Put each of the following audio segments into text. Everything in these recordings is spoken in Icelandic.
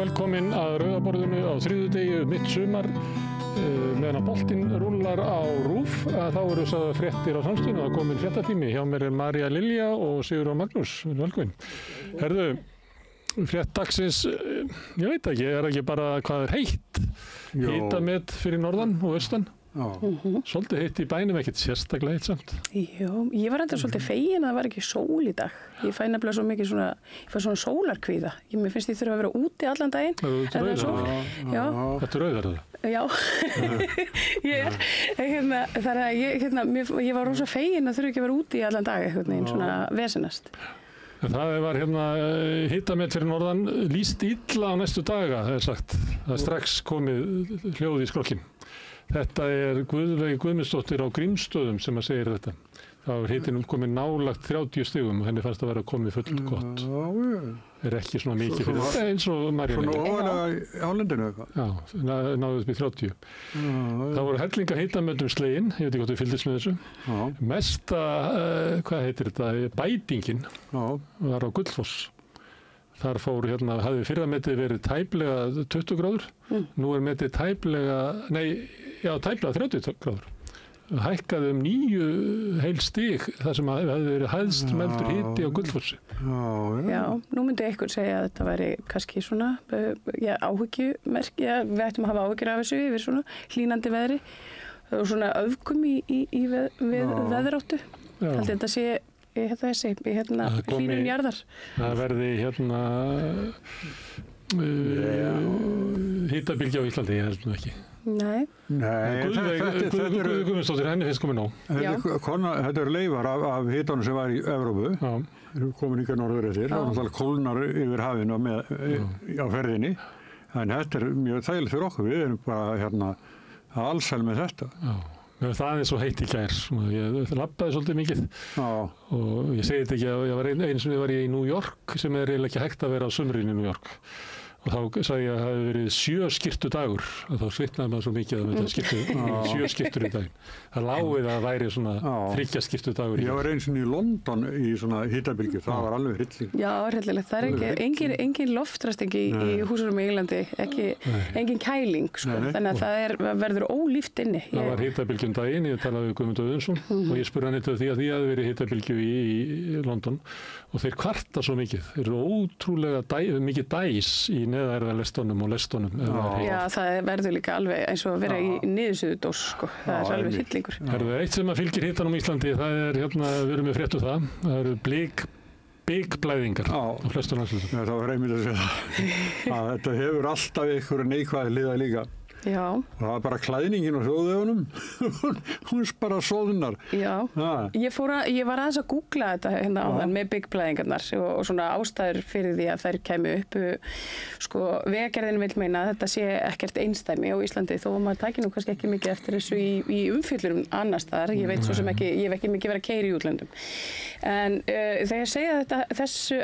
velkomin að Rauðaborðinu á þriðjudegi mitt sumar. Meðan að boltinn rúllar á RÚV, þá eru sagðar fréttir á Samstöðinni. Það er komin fréttatími. Hjá mér er María Lilja og Sigurður Magnús. Velkomin. Herðu, frétt dagsins, ég veit ekki, er ekki bara hvað er heitt? Hitamet fyrir norðan og austan? Já. Svolítið heitt í bænum, ekkert sérstaklega heitt samt. Já, ég var enda svolítið fegin að það var ekki sól í dag. Ég fæ nefnilega svo mikið svona, ég fæ svona sólarkvíða. Mér finnst ég þurfa að vera úti allan daginn. Þetta er rauðar. Já. Þetta er rauðar það? Já, ég er. Þannig að ég var rosa fegin að þurfa ekki að vera úti allan dag, einhvern veginn, svona vesenast. Það var hitamet fyrir norðan, lýst illa á næstu daga, það er sagt. Það er strax komið hljóð í skrokkin. Þetta er Guðveig Guðmundsdóttir á Grímsstöðum sem að segir þetta. Það var hitinn komið nálagt 30 stigum og henni fannst að vera komið fullt gott. Það er ekki svona mikið fyrir þetta eins og Maríu. Svona ofalega álendinu eitthvað? Já, náðu upp í 30. Það voru hellinga hitamöndum slegin, ég veit ekki hvort við fylgdist með þessu. Mesta, hvað heitir þetta, bætingin var á Gullfoss. Þar fór hafði fyrrametið verið tæplega 20 gráður, nú er metið tæplega 30 gráður. Hækkaði 9 heil stig þar sem hefði verið hæðst meldur hiti á Gullfossi. Já, nú myndi einhver segja að þetta væri kannski svona áhyggjumerki, við ættum að hafa áhyggjur af þessu yfir svona hlýnandi veðri og svona öfgum í veðráttu. Haldið þetta sé hlýnun jarðar. Það verði hitabylgja á Íslandi, ég held nú ekki. Nei. Guðveig Guðmundsdóttir, henni finnst komið nóg. Þetta eru leifar af hitanum sem var í Evrópu. Komin ykkar norður eftir. Það var náttúrulega kólnar yfir hafinu á ferðinni. En þetta er mjög þægilegt fyrir okkur. Við erum bara alsæl með þetta. Það er svo heitt í gær, ég labbaði svolítið mikið og ég segi þetta ekki að ég var eins og ég var í New York sem er eiginlega ekki hægt að vera á sumrin í New York og þá sagði ég að það hefði verið 7 skyrtu dagur og þá svitnaði maður svo mikið að þetta skiptu 7 skyrtur í daginn. Það láið að það væri svona 3 skyrtu dagur. Ég var eins og í London í svona hitabylgju, það var alveg hrylling. Já, hryllilegt. Það er engin loftræsting í húsunum í Englandi, engin kæling, sko. Þannig að það verður ólíft inni. Það var hitabylgjum daginn, ég talaði við Guðmund Auðunsson og ég spurði hann eitthvað því að því hafi verið hitabylgju í London og þeir kvarta svo mikið. Þeir eru ótrúlega mikið dæs í neðarðarlestunum og lestunum. Já, það verður líka alveg eins og að vera í niðursuðudós, sko. Það er alveg hryllingur. Það er eitt sem að fylgir hitanum í Íslandi, það er við erum með fréttu það eru blikblæðingar á flestum landshlutum. Það var einmitt að segja að þetta hefur alltaf einhverju neikvæð hliða líka. Já. Það var bara klæðningin á þjóðvegunum, hún bara soðnar. Já, ég var aðeins að googla þetta áðan með blikblæðingarnar og svona ástæður fyrir því að þær kæmu upp. Sko, Vegagerðin vill meina að þetta sé ekkert einsdæmi á Íslandi þó að maður taki nú kannski ekki mikið eftir þessu í umfjöllunum annars staðar. Ég veit svo sem ekki, ég hef ekki mikið verið að keyra í útlöndum. En þegar ég segja að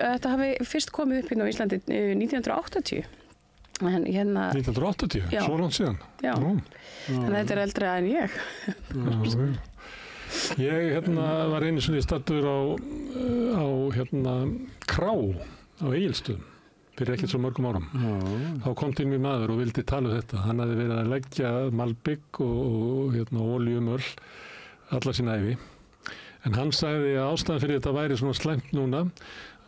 þetta hafi fyrst komið upp á Íslandi 1980. 1980? Já. Svo langt síðan? Já, en þetta er eldra en ég. Ég var einu sinni staddur á Krá á Egilsstöðum fyrir ekkert svo mörgum árum. Þá kom til mér maður og vildi tala þetta. Hann hafði verið að leggja malbygg og olíumöl alla sína ævi. En hann sagði að ástæðan fyrir þetta væri svona slæmt núna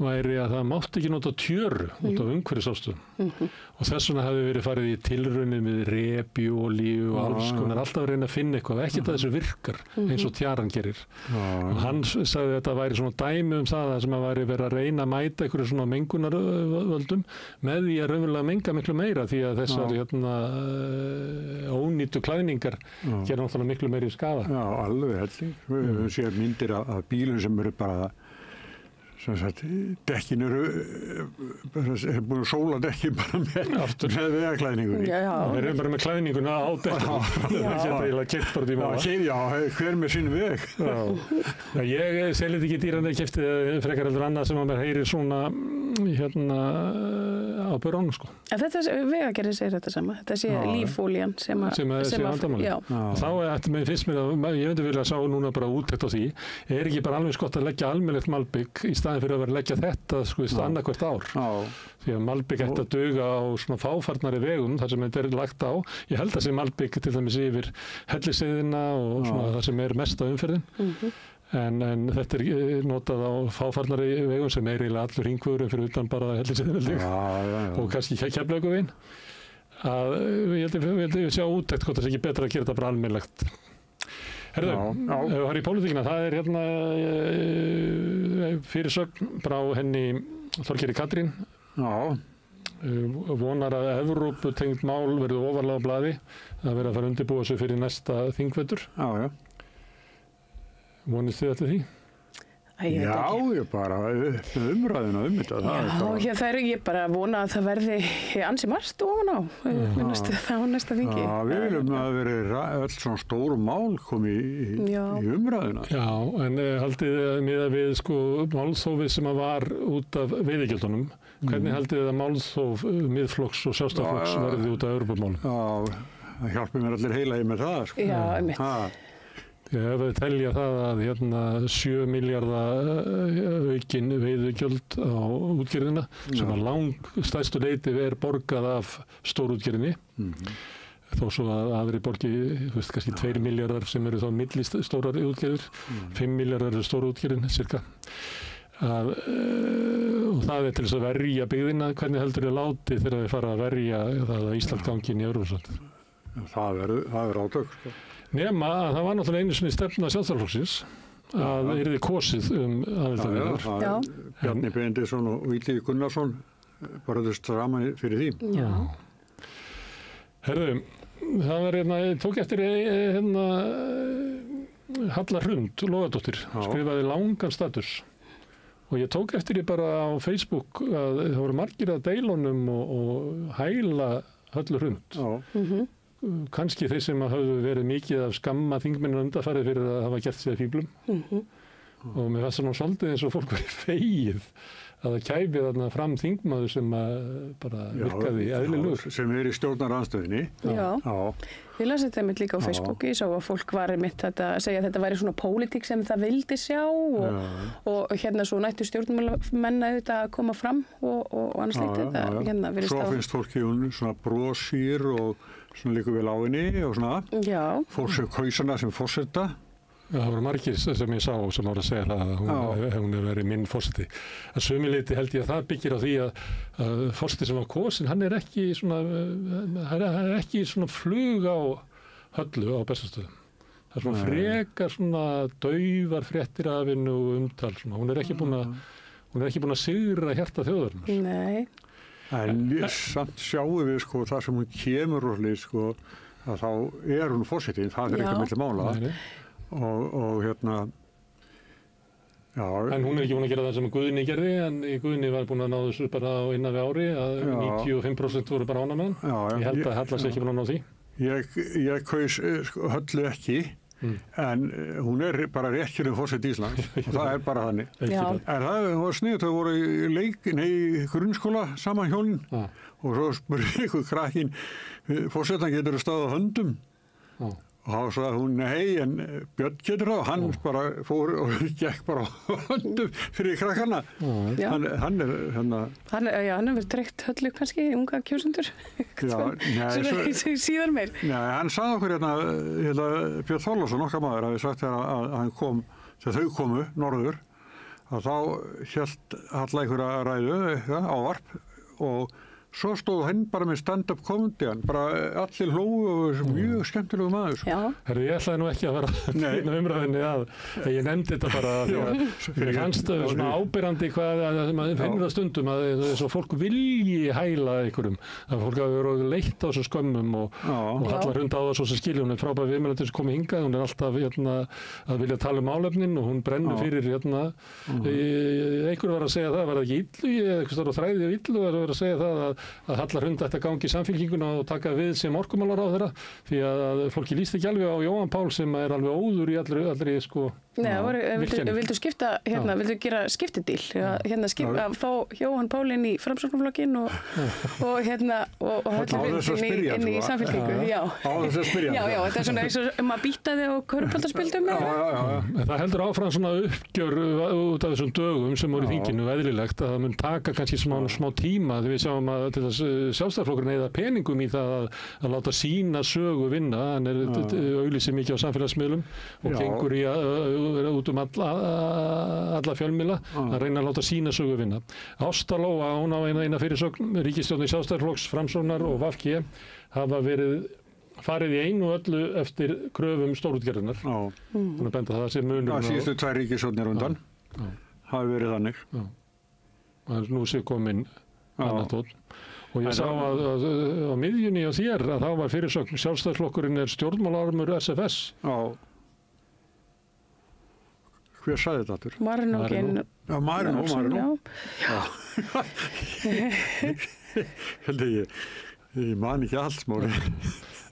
væri að það mátti ekki nota tjöru út af umhverfisástöðum. Og þess vegna hefði verið farið í tilraunir með repjuolíu og alls konar, alltaf að reyna að finna eitthvað, ekkert að þessu virkar eins og tjaran gerir. Og hann sagði að þetta væri svona dæmi það sem að væri verið að reyna að mæta einhverju svona mengunarvöldum með því að raunverulega menga miklu meira því að þessar ónýtu klæðningar gera náttúrulega miklu meiri skaða. Já, alveg helling. Við séum myndir af bílum sem eru bara dekkin eru búin að sóla dekkin bara með vegaklæðningunni. Þeir eru bara með klæðninguna á dekkin. Það geta eiginlega keypt bara því maður. Já, hver með sín veg. Ég selið ekki dýran eða keypti frekar heldur annað sem að mér heyrir svona á börunum, sko. En þetta Vegagerðin segir þetta sama. Þetta sé lífólían sem vandamáli. Þá finnst mér að ég myndi vilja sjá núna bara úttekt á því. Er ekki bara alveg skott að leggja almennilegt malbygg í stað staðin fyrir að vera að leggja þetta sko annað hvert ár. Því að malbik ætti að duga á svona fáfarnari vegum þar sem þetta lagt á. Ég held að sé malbik til dæmis yfir Hellisheiðina og svona það sem mest á umferðin. En þetta notað á fáfarnari vegum sem eiginlega allur hringvegurinn fyrir utan bara Hellisheiðina og kannski Keflavíkurveginn. Ég held að sjá úttekt hvort það sé ekki betra að gera þetta bara almennilegt. Herðu, ef við varum í pólitíkina, það hérna fyrirsögn frá henni Þorgerði Katrín. Vonar að Evróputengd mál verði ofarlega á blaði. Það verði að fara að undirbúa sig fyrir næsta þingvetur. Vonist þið allir því? Ég bara umræðina þetta. Ég bara vona að það verði ansi margt ofan á næsta þingi. Við viljum að öll svona stóru mál komi í umræðina. Já, en haldið miðað við sko málþófið sem var út af veiðigjöldunum. Hvernig haldið að málþóf Miðflokks og Sjálfstæðisflokks verði út af Evrópumálum? Það hjálpir mér allir heilagir með það. Sko. Já, einmitt. Ef við telja það að 7 milljarða aukin veiðigjöld á útgerðina sem að langstærstu leyti borgað af stórútgerðinni þó svo að aðri borgi kannski 2 milljarðar sem eru þá millistórar útgerðir 5 milljarðar eru stórútgerðin cirka og það til þess að verja byggðina. Hvernig heldur þið láti þegar þið fara að verja það að Ísland gangi inn í Evrópusambandið? Það verður átök sko. Nema að það var náttúrulega einu sinni stefna Sjálfstæðisflokksins að yrði kosið aðildarviðræður. Bjarni Benediktsson og Illugi Gunnarsson barðust saman fyrir því. Já. Herðu, það var ég tók eftir Halla Hrund Logadóttir skrifaði langan status og ég tók eftir bara á Facebook að það voru margir að deilunum og hæla Höllu Hrund. Kannski þeir sem hafðu verið mikið af skamma þingmennina undanfarið fyrir að hafa gert sig að fíblum og mér fannst það svolítið eins og fólk verið fegið að það kæfi þarna fram þingmaður sem bara virkaði eðlilegur. Sem í stjórnarandstöðinni. Ég las þetta einmitt líka á Facebooki, ég sá að fólk var einmitt að segja að þetta væri svona pólitík sem það vildi sjá og hérna svo nættu stjórnmálamenn auðvitað að koma fram og annars lítið. Svo finnst fólki hún svona brosýr og svona líka vel á henni og svona. Fólk sem kausana sem forseta. Það voru margir sem ég sá sem voru að segja það að hún verið minn forseti. Að sumu leyti held ég að það byggir á því að forseti sem var kosin, hann er ekki svona flug á Höllu á Bessastöðum. Það er svona frekar svona daufar fréttir af henni og umtal. Hún er ekki búin að sigra hjarta þjóðarinnar. Nei. En samt sjáum við sko það sem hún kemur úr sko að þá hún forseti, það er ekki milli mála. Og hérna en hún er ekki búin að gera það sem Guðni gerði en Guðni var búin að ná þessu bara á innan við ári að 95% voru bara ánægð með hann. Ég held að Halla sé ekki búin að ná því. Ég kaus Höllu ekki en hún er bara réttur forseti Íslands og það er bara þannig. En það var sniðugt, þau voru í grunnskóla saman hjónin og svo spurði ykkur krakkin forsetan getur að staða höndum og þá sagði hún nei en Björn getur það og hann bara fór og gekk bara höndum fyrir krakkarna. Hann er hann hefur treykt Höllu kannski unga kjósendur síðan meir. Nei, hann sagði okkur Björn Þorláksson okkar maður hafi sagt að hann kom þegar þau komu norður að þá hélt Halla einhverja ræðu ávarp og svo stóð henn bara með stand-up comedy bara allir hlógu og mjög skemmtilegu maður. Herri, ég ætlaði nú ekki að vera inn á umræðinni að ég nefndi þetta bara því að kannst svona ábyrrandi hvað maður finnir það stundum að þess að fólk vilji hæla einhverjum. Að fólk hafi verið leitt á þessu skömmum og Halla Hrund á það svo sem skilja. Hún er frábær viðmælandi sem komið hingað. Hún er alltaf að vilja tala um málefnin og hún brennur fyrir einhver var að segja það, var það ekki illu, eitthvað stór og þræði illu var að segja það að Hallar Hund ætti að gangi í Samfylkinguna og taka við sem orkumálaráðherra því að fólki líst ekki alveg á Jóhann Pál sem er alveg óður í allri sko vildu skipta, vildu gera skiptidíl, að fá Jóhann Pál inn í Framsóknarflokkinn og Höllu Hund inn í Samfylkingu. Já, þess að spyrja. Já, þetta er svona eins og maður býtaði á körfuboltaspildum. Það heldur áfram svona uppgjör út af þessum dögum sem voru í þinginu eðlilegt að það mun taka kannski smá tíma þegar við sjáum að til þess Sjálfstæðisflokkurinn eyða peningum í það að láta sína sögu vinna. Hann auglýsir mikið á samfélagsmiðlum og gengur í út alla fjölmiðla að reyna að láta sína sögu vinna. Ásta Lóa, hún á eina fyrirsögn, ríkisstjórn Sjálfstæðisflokks, Framsóknar og VG hafa farið í einu og öllu eftir kröfum stórútgerðirnar. Þannig að benda það sé munur. Það síðustu 2 ríkisstjórnir undan. Hafi verið þannig. Nú sé komin annað tótt. Og ég sá að á miðjunni á þér að það var fyrirsögn Sjálfstæðisflokkurinn er stjórnmálaarmur SFS. Hver sagði þetta aftur? Marínó. Já, Marínó. Ég man ekki allt smári.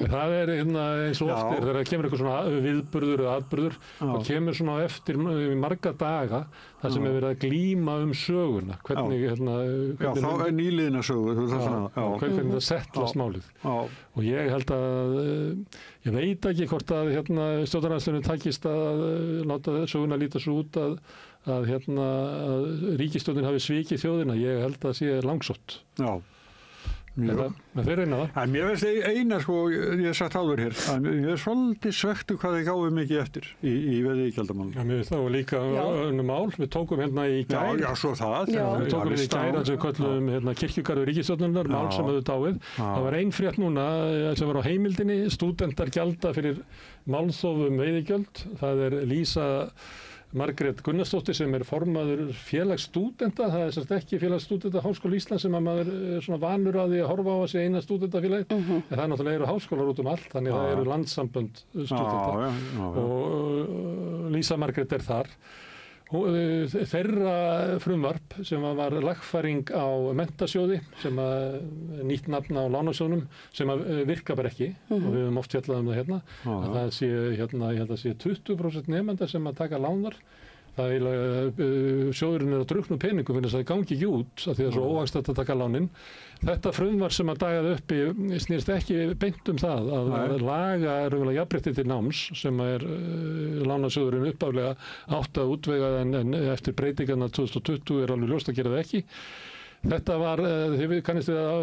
Það eins og oft þegar það kemur eitthvað svona viðburður eða atburður og kemur svona eftir marga daga það sem verið að glíma söguna. Hvernig þá nýliðina sögu. Hvernig það settlast málið. Og ég held að ég veit ekki hvort að stjórnarandstöðunum takist að láta söguna líta svo út að ríkisstjórnin hafi svikið þjóðina. Ég held að sé langsótt. Þeir reyna það. En mér veist eina ég hef sagt áður hér, ég er svolítið svektu hvað þeir gáðu mikið eftir í veiðigjaldamálum. Já, mér veist það og líka önnur mál, við tókum í gær. Já, svo það. Við tókum í gær sem við köllum kirkjugarður ríkisstjórnarinnar, mál sem höfðu dáið. Það var ein frétt núna sem var á heimildinni, stúdentar gjalda fyrir málþófum veiðigjöld. Það er Lísa Margrét Gunnarsdóttir sem er formaður félagsstúdenta, það er sérst ekki félagsstúdenta Háskóla Íslands sem að maður er svona vanur að því að horfa á að sé eina stúdentafélagi, en það er náttúrulega háskólar út allt, þannig það eru landssambönd stúdenta og Lísa Margrét er þar. Þeirra frumvarp sem var lagfæring á Menntasjóði sem nýtt nafn á lánasjóðnum sem virka bara ekki og við höfum oft fjallað það að það sé ég held að sé 20% nemenda sem að taka lánar. Sjóðurinn er að drukna peningum fyrir þess að það gangi ekki út af því það er svo óhagstætt að taka lánin. Þetta frumvarp sem að dagaði uppi snýrst ekki beint það að laga jafnrétti til náms sem lánasjóðurinn uppaflega átt að útvega en eftir breytingarna 2020 er alveg ljóst að gera það ekki. Þetta var, þið kannist við að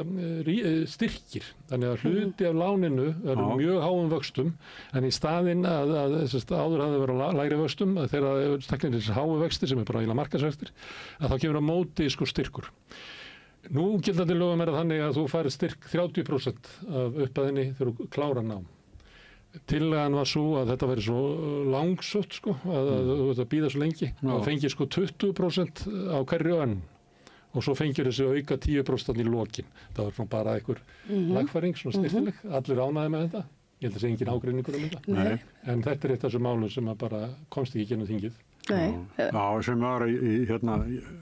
verið styrkir, þannig að hluti af láninu eru mjög háum vöxtum, en í staðinn að áður hafði verið lægri vöxtum, þegar staklega þessi háu vextir sem bara eiginlega markaðsvextir, að þá kemur á móti styrkur. Nú gildandi lögum að þannig að þú færir styrk 30% af upphæðinni þegar þú klárar nám. Tillagan var svo að þetta væri svo langsótt að þetta býða svo lengi að fengir 20% á hverju önn og svo fengir þessi auka 10% í lokin. Það var bara einhver lagfæring, svona styrtileg, allir ánægði með þetta. Ég held að það sé engin ágreiningur þetta. En þetta er eitt af þessum málum sem bara komst ekki gennum þingið. Sem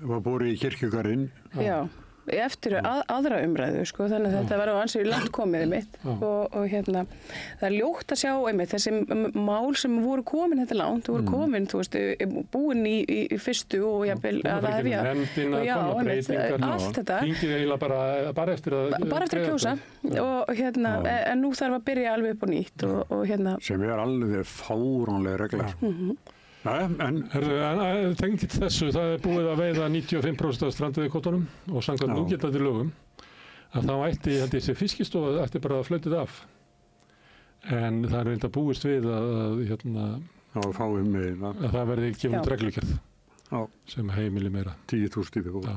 var borið í kirkjugarðinn. Já. Eftir aðra umræðu, þannig að þetta var á ansi langt komið mitt og það er ljótt að sjá þessi mál sem voru komin þetta langt, voru komin, búin í fyrstu og jafnvel að hefja allt þetta. Þingið eiginlega bara eftir að kjósa og en nú þarf að byrja alveg upp á nýtt og sem er alveg fáránlega regla. Tengt þessu, það er búið að veiða 95% af strandveiðikvótunum og samkvæmt núgildandi lögum að þá ætti þessi Fiskistofa ætti bara að flautið af. En það er reynd að búist við að það verði gefin reglugerð sem heimili meira. 10.000 í viðbót.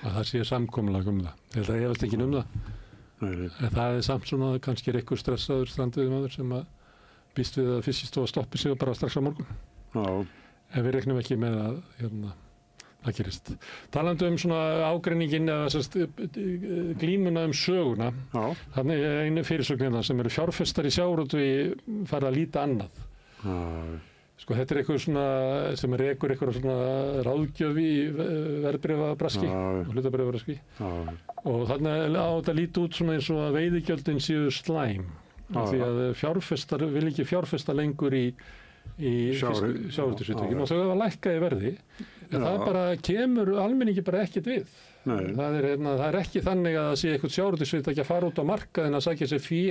Að það sé samkomulag það. Ég held að efast ekki það. En það er samt svona kannski einhver stressaður strandveiðimaður sem að býst við að Fiskistofa stoppi sig bara strax á morgun. En við reknum ekki með að það gerist. Talandi svona ágreiningin eða glímuna söguna, þannig einu fyrirsögnina sem eru fjárfestar í sjávarútvegi fara að líta annað. Sko þetta eitthvað svona sem rekur eitthvað svona ráðgjöf í verðbréfabraski og hlutabréfabraski og þannig á þetta líti út svona eins og að veiðigjöldin séu slæm því að fjárfestar vil ekki fjárfesta lengur í sjávarútvegsfyrirtækjum og þau hafa lækkað í verði en það bara kemur almenningi bara ekkert við. Það er ekki þannig að það sé eitthvað sjávarútvegsfyrirtæki að fara út á markaðinn að sækja sér fé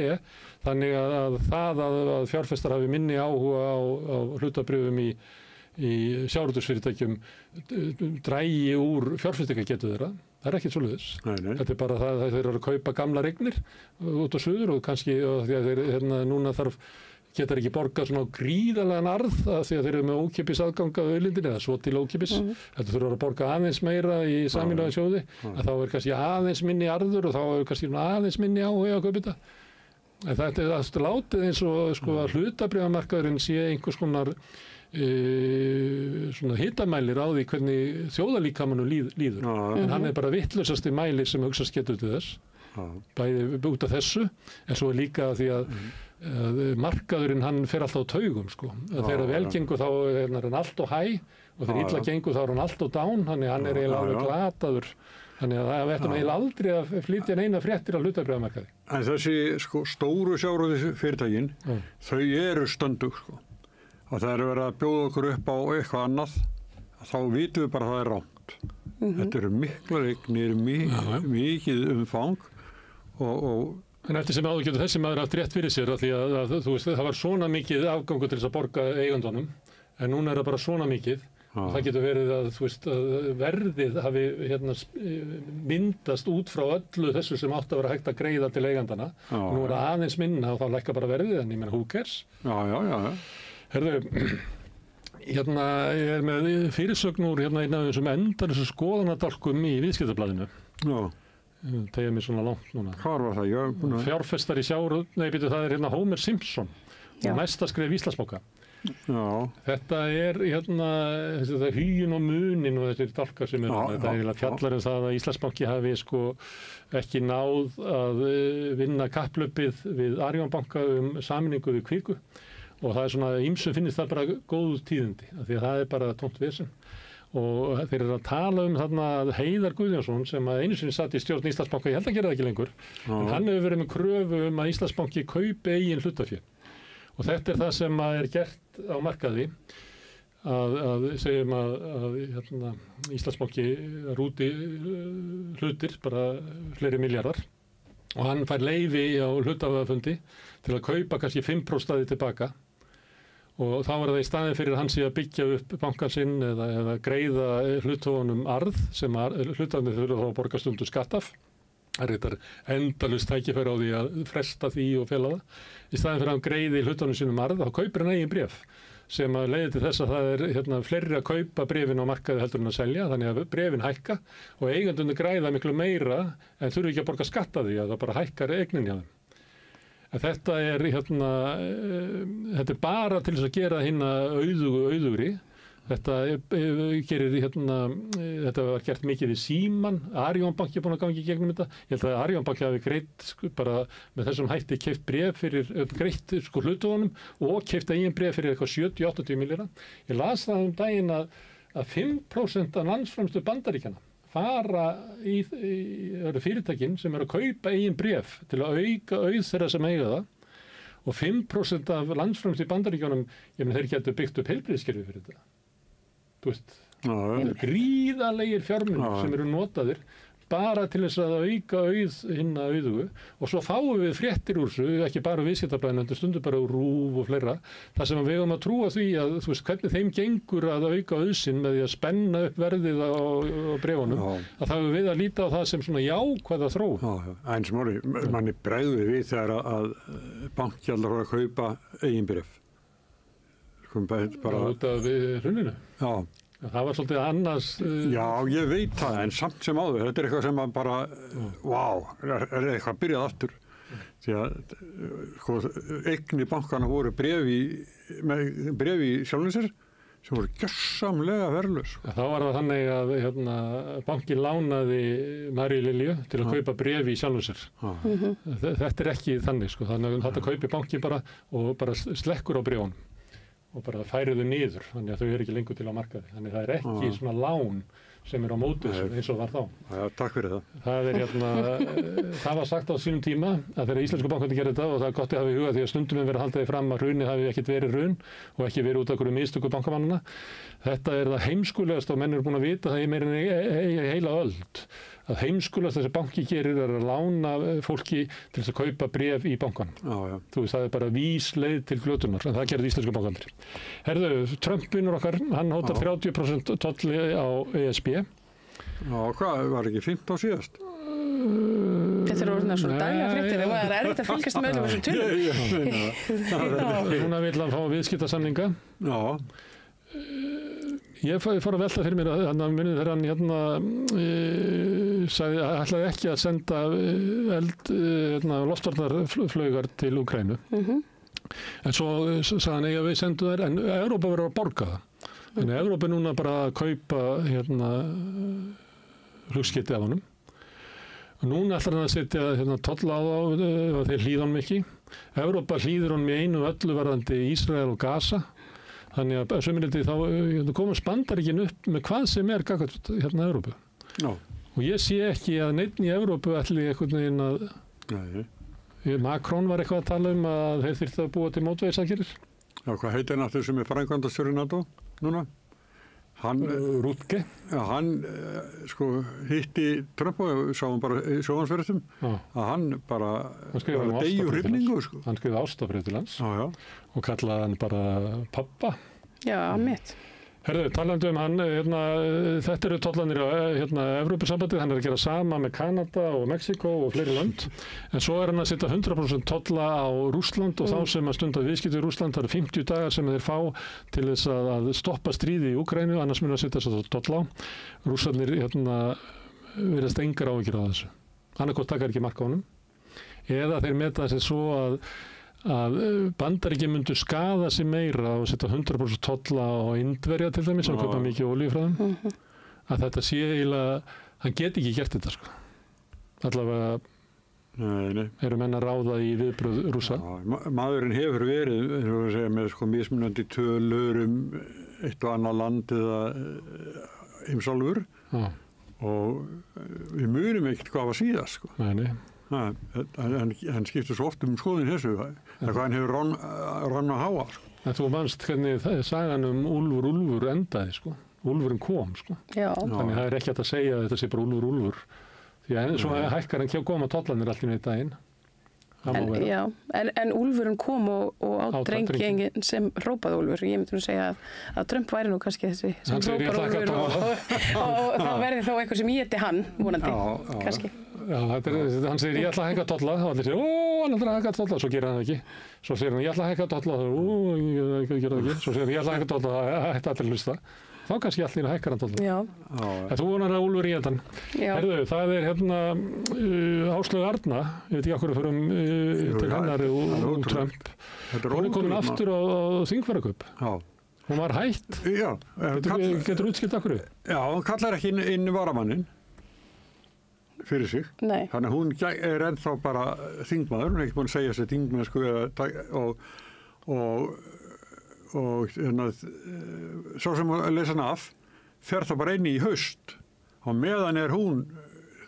þannig að að fjárfestar hafi minni áhuga á hlutabréfum í sjávarútvegsfyrirtækjum drægi úr fjárfestingagetu þeirra. Það er ekkert svoleiðis. Þetta er bara það að þeir eru að kaupa gamlar eignir út á suður og kannski því að þeir núna getur ekki borgað svona gríðarlegan arð því að þeir eru með ókeypis aðgang að auðlindinni eða svo til ókeypis. Þetta þurfa að borga aðeins meira í sameiginlega sjóði að þá er kannski aðeins minni arður og þá er kannski aðeins minni áhuga að kaupa þetta. En þetta er látið eins og sko að hlutabréfamarkaðurinn sé einhvers konar svona hitamælir á því hvernig þjóðarlíkamanum líður. En hann er bara vitlausasti mælir sem hugsast getur til þess. Bæði út af þessu en svo er líka því að markaðurinn hann fer alltaf á taugum sko. Þegar vel gengur þá er hann allt á hæ og þegar illa gengur þá er hann allt á down þannig hann er eiginlega alveg glataður þannig að það verður eiginlega aldrei að flytja neina fréttir á hlutabréfamarkaði. En þessi sko stóru sjávarútvegsfyrirtækin þau eru stöndug sko og það er verið að bjóða okkur upp á eitthvað annað þá vitum við bara að það er rangt. Þetta eru miklar eignir, mikið umfang og En eftir sem áður getur þessi maður haft rétt fyrir sér því að þú veist, það var svona mikið afgangur til þess að borga eigandunum en núna er það bara svona mikið og það getur verið að, þú veist, að verðið hafi myndast út frá öllu þessu sem átti að vera hægt að greiða til eigandana. Nú er það aðeins minna og þá lækkar bara verðið en ég meina who cares? Herðu, ég er með fyrirsögn úr einn af þessum endalausu skoðanadálkum í Viðskiptablaðinu. Tegja mér svona langt núna. Hvar var það? Fjárfestar í það er Homer Simpson og næsta skref Íslandsbanka. Þetta er þetta huginn og munin og þessir dálkar sem þetta er fjallar það að Íslandsbanki hafi sko ekki náð að vinna kapphlaupið við Arion banka sameiningu við Kviku og það er svona ýmsum finnist það bara góð tíðindi af því að það er bara tómt vesen. Og þeir eru að tala þarna Heiðar Guðjónsson sem einu sinni satt í stjórn Íslandsbanka, ég held að gera það ekki lengur, en hann hefur verið með kröfu að Íslandsbanki kaupi eigin hlutafé. Og þetta er það sem er gert á markaði að segjum að Íslandsbanki rúti hlutir, bara fleiri milljarðar, og hann fær leyfi á hluthafafundi til að kaupa kannski 5% tilbaka. Og þá var það í staðin fyrir hans í að byggja upp bankan sinn eða greiða hluthafunum arð sem hluthafunir þurfa þá að borga stundu skatt af. Það er þetta endalaust tækifæri á því að fresta því og fela það. Í staðin fyrir að hann greiði hluthafunum sínum arð, þá kaupir hann eigin bréf sem að leiði til þess að það er fleiri að kaupa bréfin á markaði heldur en að selja, þannig að bréfin hækka og eigendurnir græða miklu meira en þurfa ekki að borga skatt af því að það bara hækkar eignin hjá þeim. En þetta er þetta er bara til þess að gera hina auðugri. Þetta gerir þetta var gert mikið við Símann. Arion banki er búin að gangi í gegnum þetta. Ég held að Arion banki hafi greitt bara með þessum hætti keypt bréf fyrir greitt hluthöfunum og keypt eigin bréf fyrir eitthvað 70-80 milljarða. Ég las það daginn að 5% af landsframleiðslu Bandaríkjanna fara í fyrirtækin sem eru að kaupa eigin bréf til að auka auð þeirra sem eiga það og 5% af landsframleiðslu í Bandaríkjunum, þeir getur byggt upp heilbrigðiskerfi fyrir þetta. Þú veist, það eru gríðarlegir fjármunir sem eru notaðir bara til þess að auka auð hinna auðugu og svo fáum við fréttir úr þessu, ekki bara Viðskiptablaðinu, heldur stundum bara úr RÚV og fleira, þar sem við eigum að trúa því að þú veist hvernig þeim gengur að auka auðsinn með því að spenna upp verðið á bréfunum, að það við að líta á það sem svona jákvæða þróun. Eins Smári, manni bregður við þegar að banki allar voru að kaupa eigin bréf. Bara út af hruninu? Já. Það var svolítið annars... Já, ég veit það, en samt sem áður. Þetta er eitthvað sem að bara, er eitthvað byrjað aftur. Því að sko, eignir bankana voru bréfi sjálfum sér sem voru gjörsamlega verðlaus. Þá var það þannig að banki lánaði Maríu Lilju til að kaupa bréfi sjálfum sér. Þetta er ekki þannig, sko. Þannig að þetta kaupi banki bara og bara slekkur á bréfunum. og bara færi þau niður, þannig að þau eru ekki lengur til á markaði. Þannig það er ekki svona lán sem er á móti þessu eins og var þá. Já, takk fyrir það. Það er það var sagt á sínum tíma að þegar íslensku bankarnir gerði þetta, og það er gott að hafa í huga því að stundum við verið að halda því fram að hrunið hafi ekkert verið hrun og ekki verið út af einhverju mistöku bankamannanna. Þetta er það heimskulegast og menn eru búin að vita það í meira en heila öld. Að heimskulegast þessi banki gerir er að lána fólki til þess að kaupa bréf í bankanum. Já. Þú veist, það er bara vís leið til glötunar, en það gerði íslensku bankarnir. Herðu, Trump vinnur okkar, hann hótar 30% tolli á ESB. Já, hvað, var ekki 15 síðast? Þetta eru orðnar svona daglega fréttir, það er erfitt að fylgjast með öllum þessum tölum. Núna vill hann fá viðskiptasamninga. Já. Ég fór að velta fyrir mér að munið þegar hann sagði að ætlaði ekki að senda loftvarnarflaugar til Úkraínu. En svo sagði hann að við sendum þær, en Evrópa verður að borga það. Þannig að Evrópa er núna bara að kaupa flugskeytið af honum. Og núna ætlar hann að setja tolla á þá þeir hlýða honum ekki. Evrópa hlýður honum í einu öllu varðandi Ísrael og Gaza. Þannig að sömuleyti þá komast Bandaríkin upp með hvað sem er gagnvart Evrópu. Já. Og ég sé ekki að neitt í Evrópu ætli einhvern veginn að... Nei. Macron var eitthvað að tala að þeir þyrftu að búa til mótvægisaðgerðir. Já, hvað heitir hann aftur sem er framkvæmdastjóri NATO núna? Rútge. Já, hann hitti Trump og sá hann bara í sjónvarpsfréttum að hann bara deyju hrifningu. Hann skrifaði ástarbréf til hans og kallaði hann bara pappa. Já, mitt. Herðu, talandi hann, þetta eru tollanir á Evrópusambandið, hann er að gera sama með Kanada og Mexíkó og fleiri lönd, en svo er hann að setja 100% tolla á Rússland og þá sem að stunda viðskipti í Rússland, það eru 50 dagar sem þeir fá til þess að stoppa stríði í Úkraínu, annars mun að setja þess að tolla á. Rússarnir virðast engar áhyggjur á þessu. Annarkot takar ekki mark á honum, eða þeir meta þessi svo að Bandaríkin myndu skaða sig meira og setja 100% tolla á Indverja til dæmis sem kaupa mikið olíu frá þeim. Að þetta sé eiginlega, hann get ekki gert þetta sko. Allavega eru menn að ráða í viðbröð Rússa. Maðurinn hefur verið, með mismunandi tölur eitt og annað land eða heimsálfur og við munum ekkert hvað var síðast sko. Nei. Hann skiptir svo oft skoðin þessu, hvað hann hefur rann að háa. Sko. En þú manst hvernig sagan Úlfur endaði, sko. Úlfurinn kom, sko. Já. Þannig það er ekki hægt að segja að þetta sé bara Úlfur. Því að svo hækkar hann koma tollanir allt í neitt daginn. En Úlfurinn kom og á drengin sem hrópaði Úlfur. Ég myndi nú segja að Trump væri nú kannski þessi sem hrópar Úlfur og þá verði þó eitthvað sem éti hann, vonandi, kannski. Já, hann segir ég ætla að hækka tolla og allir segir hann ætla að hækka tolla, svo gerir hann það ekki. Svo segir hann ég ætla að hækka tolla og ég ger það ekki. Svo segir hann ég ætla að hækka tolla og hætti allir hlusta. Þá kannski allir að hækka hann tolla. Já. En þú vonar að Úlfur í endan. Herðu, það er Áslaug Arna, ég veit ekki okkur fyrir til hennar og Trump. Hún er komin aftur á þingfararkaup. Já. Hún var hætt. Já. Getur útskipt okkur? Já, hún kallar ekki inn varamannin. Fyrir sig. Nei. Þannig að hún er ennþá bara þingmaður, hún er ekki búin að segja sér þingmennsku og svo sem að lesa hann af fer það bara inn í haust og meðan er hún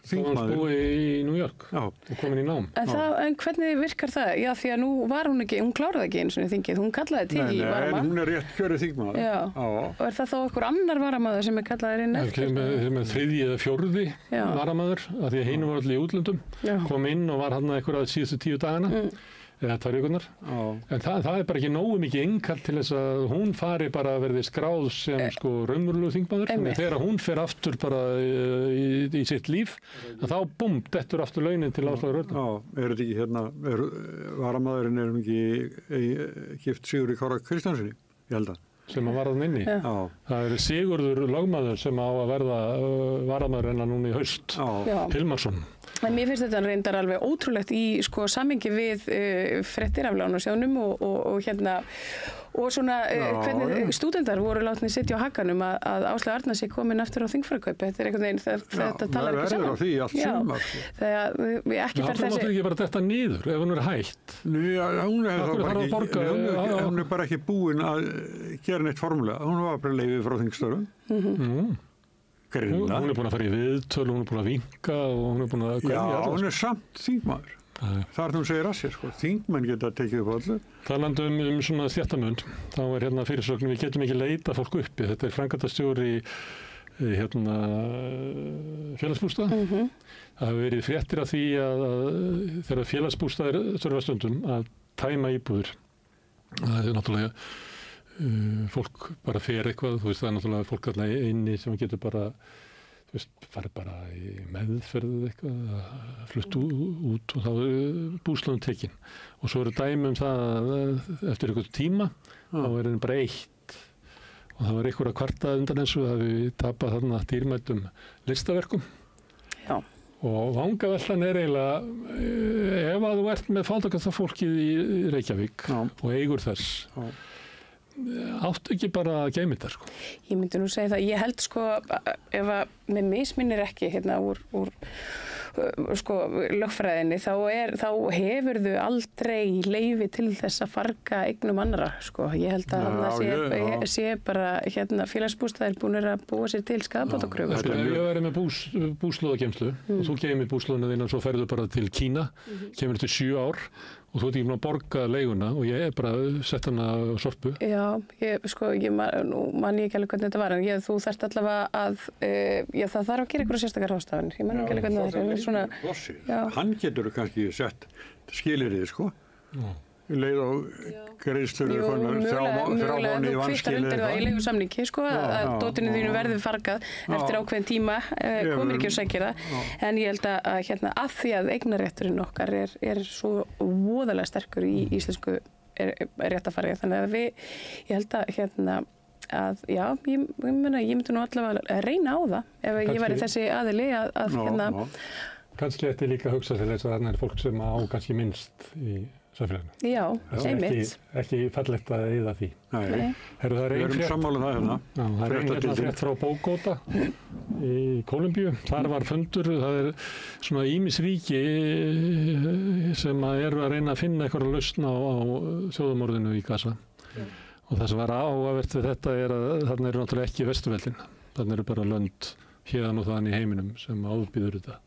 þingmaður. Hún búið í New York og komin í nám. En hvernig virkar það? Já, því að nú var hún ekki, hún kláraði ekki eins og þingið, hún kallaði til í varamann. En hún er rétt kjörið þingmaður. Já. Og er það þá einhver annar varamaður sem er kallaður inn eftir? Með þriðji eða fjórði varamaður, af því að hinu var allir í útlöndum, kom inn og var hann einhverja síðustu 10 dagana. Eða 2 vikurnar. En það er bara ekki nógu mikið innkall til þess að hún fari bara að verði skráð sem raunverulegur þingmaður. Þannig þegar hún fer aftur bara í sitt líf, þá dettur aftur launin til Áslaugar Arnar. Já, er þetta ekki varamaðurinn er ekki gift Sigurði Kára Kristjánssoni, ég held að. Sem að var þann inni. Það er Sigurður lögmaður sem á að verða varamaður hennar núna í haust. Hilmarsson. En mér finnst þetta reyndar alveg ótrúlegt í sko samhengi við fréttir af Lánasjóðnum og hérna og svona hvernig stúdentar voru látnir sitja á hakanum að Áslaug Arna sé komin aftur á þingfararkaup. Þetta einhvern veginn, þetta talar ekki saman. Já, verður á því allt sumar. Þegar við ekki fer þessi... Það máttu ekki bara detta niður ef hún hætt. Hún bara ekki búin að gera neitt formulega. Hún var bara leyfið frá þingstörfum. Hún búin að fara í viðtöl, hún búin að vinka og hún búin að... Já, hún samt þingmaður. Það hún segir að sér, sko. Þingmenn geta tekið upp allir. Talandi svona þéttamund, þá hérna fyrirsögn, við getum ekki leita fólk uppi. Þetta framkvæmdastjóri hérna félagsbústað. Það hefur verið fréttir af því að þegar félagsbústaðir þurfa stundum að tæma íbúðir. Það náttúrulega fólk bara fer eitthvað, þú veist, það náttúrulega fólk alltaf inni sem getur bara farið bara í meðferð eitthvað, flutt út og þá búslóðum tekin. Og svo eru dæmi það að eftir einhvern tíma þá það bara eitt og það var einhver að kvarta undan þessu að við tapað þarna dýrmætum listaverkum. Já. Og vangavellan eiginlega ef að þú ert með fátækasta fólkið í Reykjavík og eigur þess áttu ekki bara að geyma þetta, sko? Ég myndi nú segja það. Ég held, sko, ef að með misminnir ekki hérna úr sko, lögfræðinni, þá hefurðu aldrei leyfi til þess að farga eignum annarra, sko. Ég held að það sé bara hérna félagsbústaðir búnir að búa sér til skaðabótakröfu. Ef ég væri með búslóðageymslu og þú geymir búslóðina þína og svo ferðu bara til Kína, kemur til 7 ár og þú ert ekki búin að borga leiguna og ég bara sett hana á sorpu. Já, nú man ég ekki alveg hvernig þetta var, en þú þarft allavega að, það þarf að gera einhverja sérstakar ráðstafanir. Ég man ekki alveg hvernig það er. Svona, hann getur kannski sett skilyrðið, sko. Leið á greiðslur þrjá mánuði í vanskil undir það í leigusamningi, sko, að dótinu þínu verði fargað eftir ákveðin tíma, komir ekki og sækir það. En ég held að hérna, að því að eignarétturinn okkar er svo voðalega sterkur í íslensku réttafari, þannig að ég held að hérna ég myndi nú allavega að reyna á það ef ég væri þessi aðili að hérna. Kannski ætti líka að hugsa til þess að þarna fólk sem á kannski minnst í samfélaginu. Já, einmitt. Ekki fallegt að eyða því. Nei. Við erum sammála það hérna. Það er frétt frá Bógóta í Kólumbíu. Þar var fundur, það er svona ýmis ríki sem eru að reyna að finna eitthvað lausn á þjóðamorðinu í Gaza. Og það sem var áhugavert við þetta er að þarna eru náttúrulega ekki Vesturveldin. Þarna eru bara lönd héðan og þaðan í heiminum sem ábýður þetta.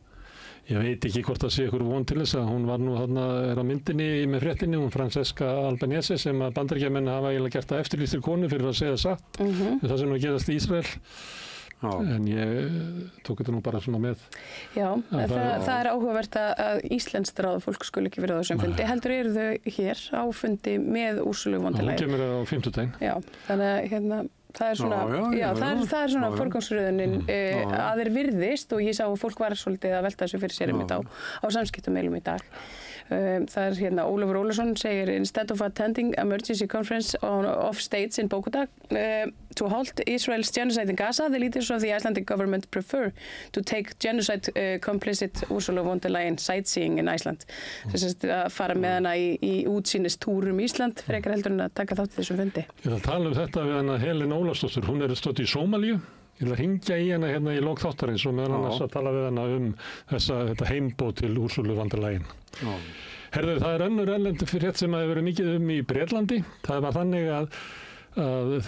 Ég veit ekki hvort það sé ykkur von til þess að hún var nú þarna á myndinni með fréttinni, hún Francesca Albanese sem að Bandaríkjamenn hafa eiginlega gert að eftirlýstir konu fyrir að segja satt við það sem er að gerast í Ísrael. En ég tók þetta nú bara svona með. Já, það er áhugavert að íslenskt ráðafólk skuli ekki verið á þessum fundi. Heldur eru þau hér á fundi með Ursulu von der Leyen. Hún kemur á 50. Já, þannig að hérna það er svona, það er svona forgangsröðunin að þeir virðist og ég sá að fólk var svolítið að velta þessu fyrir sér einmitt á samskiptameilum í dag. Það er hérna Ólafur Ólafsson segir instead of attending emergency conference of states in Bogota to halt Israel's genocide in Gaza, the leaders of the Icelandic government prefer to take genocide complicit Ursula von der Leyen sightseeing in Iceland. Þess að fara með hana í útsýnistúrum í Ísland frekar heldur en að taka þátt í þessum fundi. Ég ætla að tala þetta við hana Helena Ólafsdóttur, hún stödd í Sómalíu. Ég ætla að hringja í hana hérna í lok þáttarins og meðan annars að tala við hana þetta heimboð til Ursulu von der Leyen. Herðu, það er önnur erlend frétt sem hefur verið mikið í Bretlandi. Það var þannig að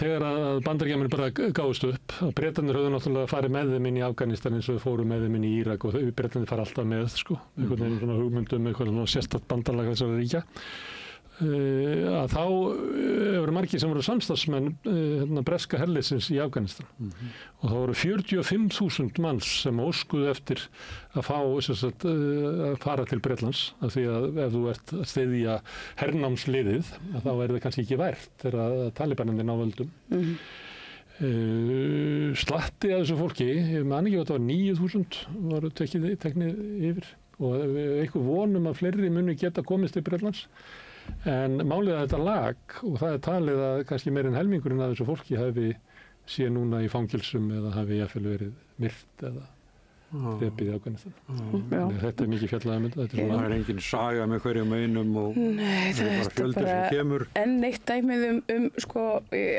þegar að Bandaríkjamenn bara gáðust upp, að Bretarnir höfðu náttúrulega farið með þeim inn í Afganistan eins og þau fóru með þeim inn í Írak og Bretarnir fara alltaf með, sko, einhvern veginn svona hugmyndum, einhvern sérstakt bandalag þessara ríkja. Að þá voru margir sem voru samstarfsmenn breska herliðsins í Afganistan og þá voru 45.000 manns sem óskuðu eftir að fá að fara til Bretlands af því að ef þú ert að styðja hernámsliðið að þá það kannski ekki vært þegar talibanarnir ná völdum. Slatti af þessu fólki, ég man ekki að þetta var 9.000 voru teknið yfir og eitthvað vonum að fleiri muni geta komist til Bretlands. En málið að þetta lag og það er talið að kannski meir en helmingurinn af þessu fólki hafi sé núna í fangelsum eða hafi jafnvel verið myrt eða drepið í Afganistan. Þetta mikið fjallað þetta. Það engin saga með hverjum einum og nei, það bara fjöldi sem kemur. Enn eitt dæmið sko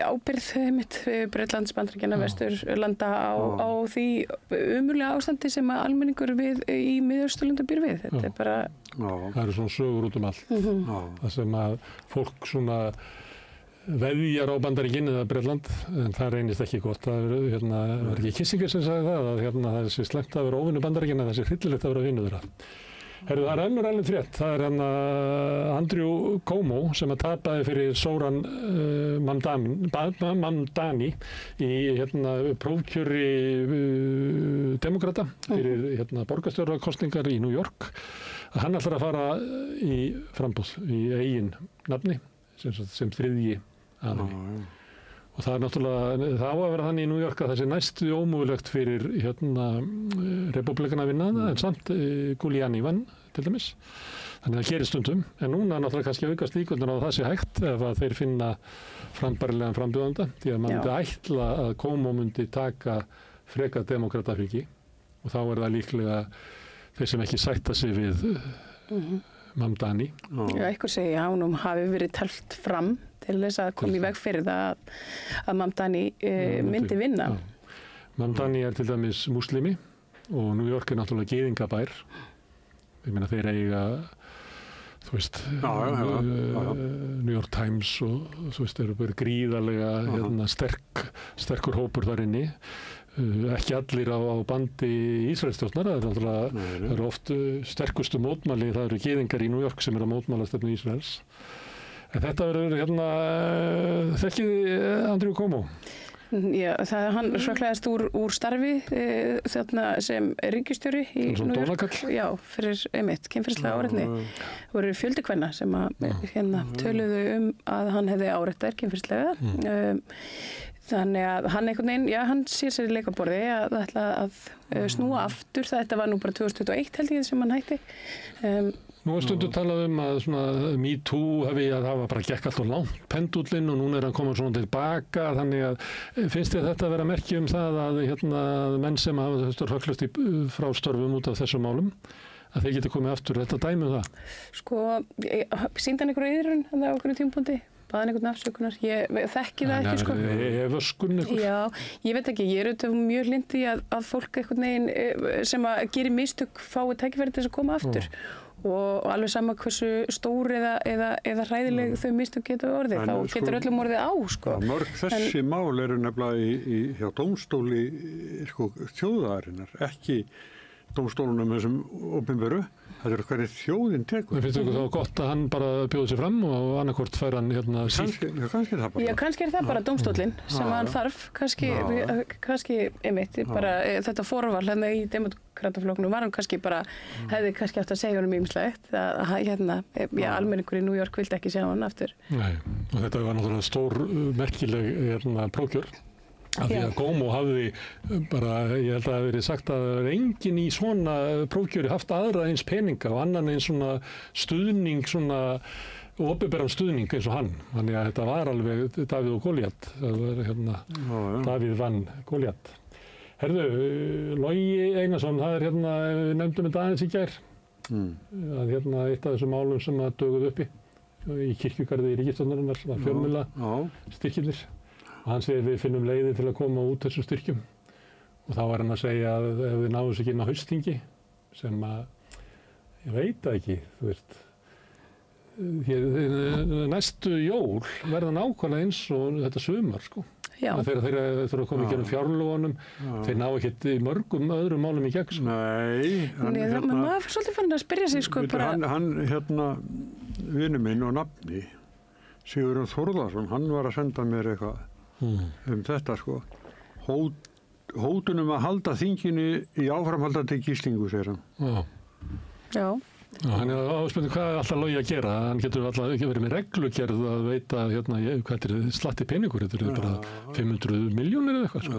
ábyrgð mitt Bretlands, Bandaríkjanna, Vesturlanda á því ömurlega ástandi sem að almenningur í Miðausturlanda býr við. Þetta bara... Það eru svona sögur út allt. Það sem að fólk svona veðjar á Bandaríkin eða Bretland, en það reynist ekki gott. Það var ekki Kissinger sem sagði það, að það er svo slemmt að vera óvinnu Bandaríkin en það sé hryllilegt að vera vinnu þeirra. Það er önnur erlend frétt. Það er Andrew Cuomo sem að tapaði fyrir Zoran Mamdani í prófkjöri demokrata fyrir borgarstjórnarkosningar í New York. Hann ætlar að fara í framboð í eigin nafni sem þriðji aðili. Og það er náttúrulega, það á að vera þannig í New York að það sé næstu ómögulegt fyrir republikana að vinna það, en samt Giuliani vann til dæmis. Þannig að það gerir stundum, en núna náttúrulega kannski aukast líkurnar á að það sé hægt ef að þeir finna frambærilegan frambjóðanda, því að maður myndi ætla að Cuomo myndi taka frekar demokratafylgi og þá er það líklega þeir sem ekki sætta sig við Mamdani. Já, einhver segja að honum hafi verið teflt fram til þess að koma í veg fyrir það að Mamdani myndi vinna. Mamdani er til dæmis múslimi og New York er náttúrulega gyðingabær. Ég meina þeir eiga, þú veist, New York Times og þú veist, þeir eru bara gríðarlega sterkur hópur þar inni. Ekki allir á bandi Ísraelsstjórnar, það eru oft sterkustu mótmæli, það eru gyðingar í New York sem eru að mótmæla stefnu Ísraels. En þetta verður þekkið Andrew Cuomo. Já, hann svaklegast úr starfi sem ríkisstjóri í New York. Já, fyrir kynferðislega áreitni. Það voru fjöldi kvenna sem töluðu að hann hefði áreitt kynferðislega. Þannig að hann einhvern veginn, já, hann sér sér í leikaborði að ætla að snúa aftur. Þetta var nú bara 2021 held ég sem hann hætti. Nú er stundu talað að Me Too það var bara gekk allt og langt pendullinn og núna er hann komið svona tilbaka, þannig að finnst þér þetta að vera merki það að menn sem hafa hrökklast frá störfum út af þessum málum, að þeir geti komið aftur, þetta dæmi það? Sko, sýndi hann einhverju yðrun á einhverju tímapunkti? Baðan einhvern afsökunar, ég þekki það ekki sko. Vöskun eitthvað? Já, ég veit ekki, ég er auðvitað mjög hlynnti að fólk einhvern veginn sem að gerir mistök fái tækifæri til þess að koma aftur og alveg sama hversu stór eða hræðileg þau mistök getur orðið, þá getur öllum orðið á sko. Mörg þessi mál eru nefnilega hjá dómstóli þjóðarinnar, ekki dómstólunum þessum opinberu. Það eru hvernig þjóðin tekur. Það finnst ykkur þá gott að hann bara bjóði sér fram og annarkvort fær hann sík? Kannski er það bara. Já, kannski er það bara dómstólinn sem hann þarf. Kannski bara þetta forval í demokrataflokknum var hann kannski bara, hefði kannski átt að segja honum ýmislegt. Almenningur í New York vildi ekki sjá hann aftur. Nei, og þetta var náttúrulega stór merkileg prófkjör. Af því að Cuomo hafði bara, ég held að það hafi verið sagt að enginn í svona prófkjöri haft aðra eins peninga og annan eins svona stuðning, svona opinberan stuðning eins og hann. Þannig að þetta var alveg Davíð og Góliat. Það var Davíð vann Góliat. Herðu, Logi Einarsson, það er við nefndum þetta aðeins í gær. Að eitt af þessum málum sem að döguð uppi í kirkjugarði í ríkisstjórnarinnar var fjölmiðla styrkirnir. Og hann segir við finnum leiði til að koma út þessum styrkjum og þá var hann að segja að ef við náum sér ekki inn á haustþingi sem að, ég veit það ekki, þú veist, næstu jól verða nákvæmlega eins og þetta sumar sko. Þegar þeir þurfa að koma í gerum fjárlögunum, þeir ná ekkert í mörgum öðrum málum í gegn. Nei. Maður er svolítið fann að spyrja sig sko bara. Hann vinur minn og nafni, Sigurjón Þórðarsson, hann var að senda mér eitthvað þetta sko. Hótunum að halda þinginu í áframhaldandi gíslingu, segir hann. Já. Hann er áspennið hvað er alltaf Logi að gera. Hann getur alltaf ekki verið með reglugerð að veita hvað er slatti peningur, þetta er bara 500 milljónir eða eitthvað sko.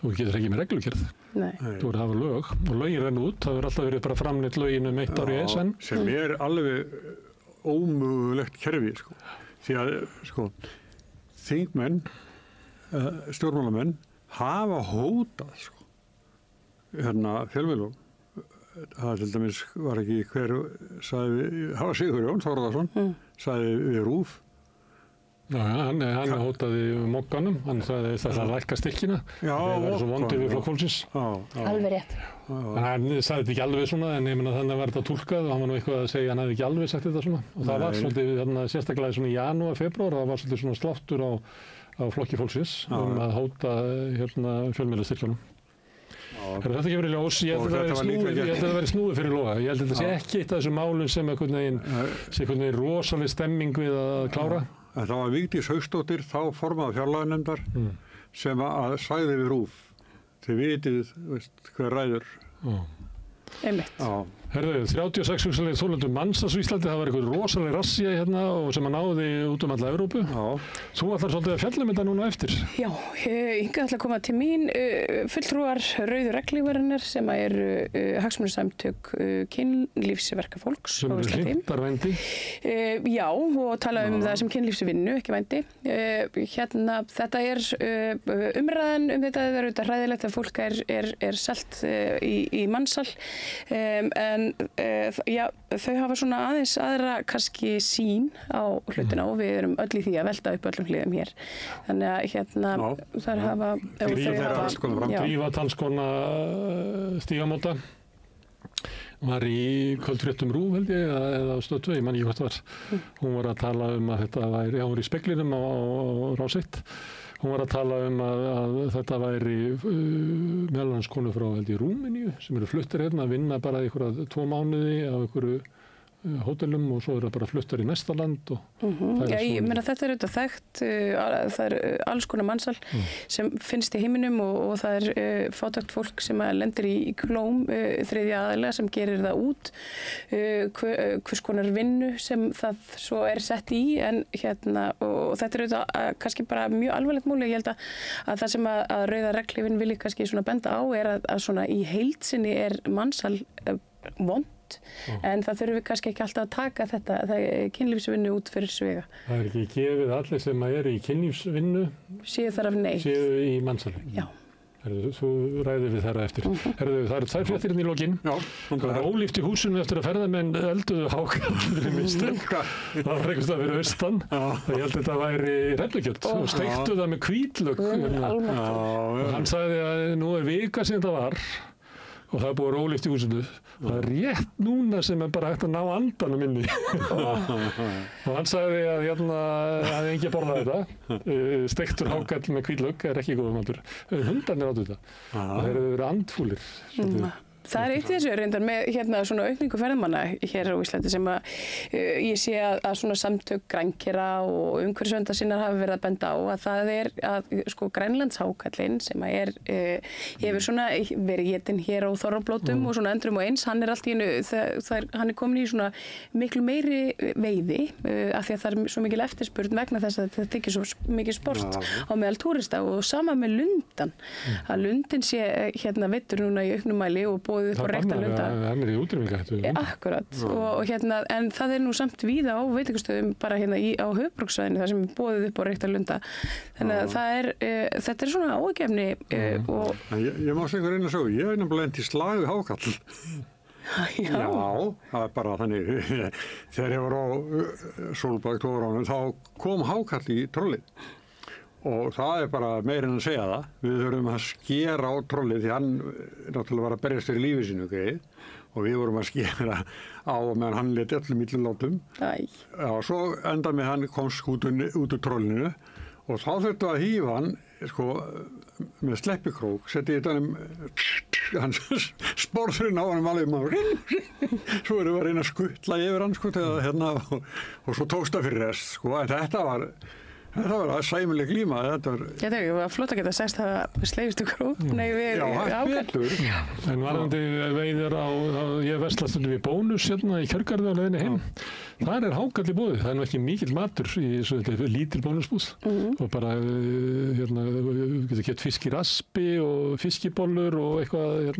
Þú getur ekki með reglugerð. Nei. Þú verður að hafa lög og lögin renn út, það verður alltaf verið bara framleitt lögin 1 ár í senn. Sem er alveg ómögulegt kerfi sko. Því að sko þingmenn, stjórnmálamenn hafa hótað sko fjölmiðlum. Það til dæmis var ekki hver sagði, það var Sigurjón Þórðarsson, sagði við RÚV. Já, hann hótaði Mogganum, hann sagði þess að lækka stykkina. Já, það var svo vondið við Flokk fólksins. Alveg rétt. Hann sagði þetta ekki alveg svona, en ég meina þannig var þetta túlkað og hann var nú eitthvað að segja, hann hefði ekki alveg sagt þetta svona. Og það var svolítið, sérstaklega svona í janúar, febrúar, það var svolítið svona sláttur á Flokki fólksins að hóta fjölmiðlastyrkjunum. Þetta ekki verið ljós, ég held að það væri snúið fyrir Loga. Ég held að þetta sé ekki eitt af þessum málum sem einhvern veginn rosaleg stemming við að klára. Það var Vigdís Hauksdóttir, þá formaður fjárlaganefndar, sem að sagði við RÚV. Þið vitið, hver ræður. Einmitt. Herðu, 36 hugsanlegir þolendur mansals á Íslandi, það var einhver rosaleg rassía hérna og sem að náði út alla Evrópu. Þú ætlar svolítið að fjalla þetta núna eftir. Já, hingað ætla að koma til mín fulltrúar Rauðu regnhlífarinnar sem eru hagsmunasamtök kynlífsverkafólks á Íslandi. Sem eru hlindarvændi. Já, og tala það sem kynlífsvinnu, ekki vændi. Þetta umræðan þetta, það er auðvitað hræðilegt að fólk er selt í mansal. En þau hafa svona aðeins aðra kannski sín á hlutina og við erum öll í því að velta upp öllum hliðum hér. Þannig að þær hafa... Drífa Talskona Stígamóta var í kvöldfréttum RÚV held ég eða Stöð 2, ég man ekki hvort það var. Hún var að tala að þetta væri, hún var í Speglinum á Rás 1. Hún var að tala að þetta væri meðallandskonu frá held ég Rúmeníu sem eru fluttir hérna að vinna bara einhverja 2 mánuði á einhverju hótelum og svo eru það bara fluttar í næsta land og Já, ég meina þetta auðvitað þekkt, það alls konar mansal sem finnst í heiminum og það fátækt fólk sem lendir í klóm þriðja aðilega sem gerir það út hvers konar vinnu sem það svo sett í en og þetta auðvitað kannski bara mjög alvarlegt múli, ég held að það sem að Rauða regnhlífin vilji kannski svona benda á að svona í heild sinni mansal vond en það þurfum við kannski ekki alltaf að taka þetta kynlífsvinnu út fyrir sviga. Það ekki gefið allir sem eru í kynlífsvinnu séu þar af nei. Séu í mansali. Já. Þú ræðir við þeirra eftir. Það eru tvær fréttir inn í lokin. Það var ólíft í húsinu eftir að ferðamenn elduðu hákarl í Miðstöð. Það var einhvers staðar fyrir austan. Ég held að þetta væri hrefnukjöt og steiktu það með hvítlauk. Hann sagði að nú vika síðan það var og það búið ólíft í húsinu. Það rétt núna sem bara hægt að ná andanum inni. Og hann sagði að enginn borða þetta. Steiktur hákarl með hvítlauk ekki góður matur. Hundarnir áttu þetta. Og þeir eru verið andfúlir. Það eitt í þessu reyndar með svona aukningu ferðamanna hér á Íslandi sem að ég sé að svona samtök grænkera og umhverfisverndarsinnar hafa verið að benda á að það að sko grænlandshákarlinn sem að hefur svona verið étinn hér á þorrablótum og svona endrum og eins, hann allt í einu, hann komin í svona miklu meiri veiði af því að það svo mikil eftirspurn vegna þess að þetta þykir svo mikið sport á meðal túrista og sama með lundan. Að lundin sé veiddur núna í auknum mæli og boðið upp á reykta lunda. Það er í útrýmingarhættu. Akkurat. Og en það nú samt víða á veitingastöðum bara á höfuðborgarsvæðinu þar sem er boðið upp á reykta lunda. Þannig að þetta svona ágefni og... Ég má segja reyna svo, ég hef nefnilega lent í slag við hákarl. Já, það er bara þannig. Þegar ég var á Sólbæk þá kom hákarl í trollið. Og það er bara meira en að segja það. Við þurfum að skera á trollið því hann náttúrulega var að berjast fyrir lífi sínu og við vorum að skera á meðan hann lét öllum illulátum. Já, svo enda með hann komst út úr trollinu og þá þurftu að hífa hann með sleppikrók, setja í þetta hann sporðurinn á hann alveg svo erum við að reyna að skuttla yfir hann og svo tókst það fyrir rest en þetta var sæmileg glíma. Þetta var flott að geta segst að slegist úr krók. Já, það betur. En varðandi veiðir ég verslast við Bónus hérna í Kjörgarði á leiðinni heim. Þar hákarl í boði. Það er nú ekki mikill matur í lítil Bónusbúð. Og bara, getur keypt fisk í raspi og fiskibollur og eitthvað,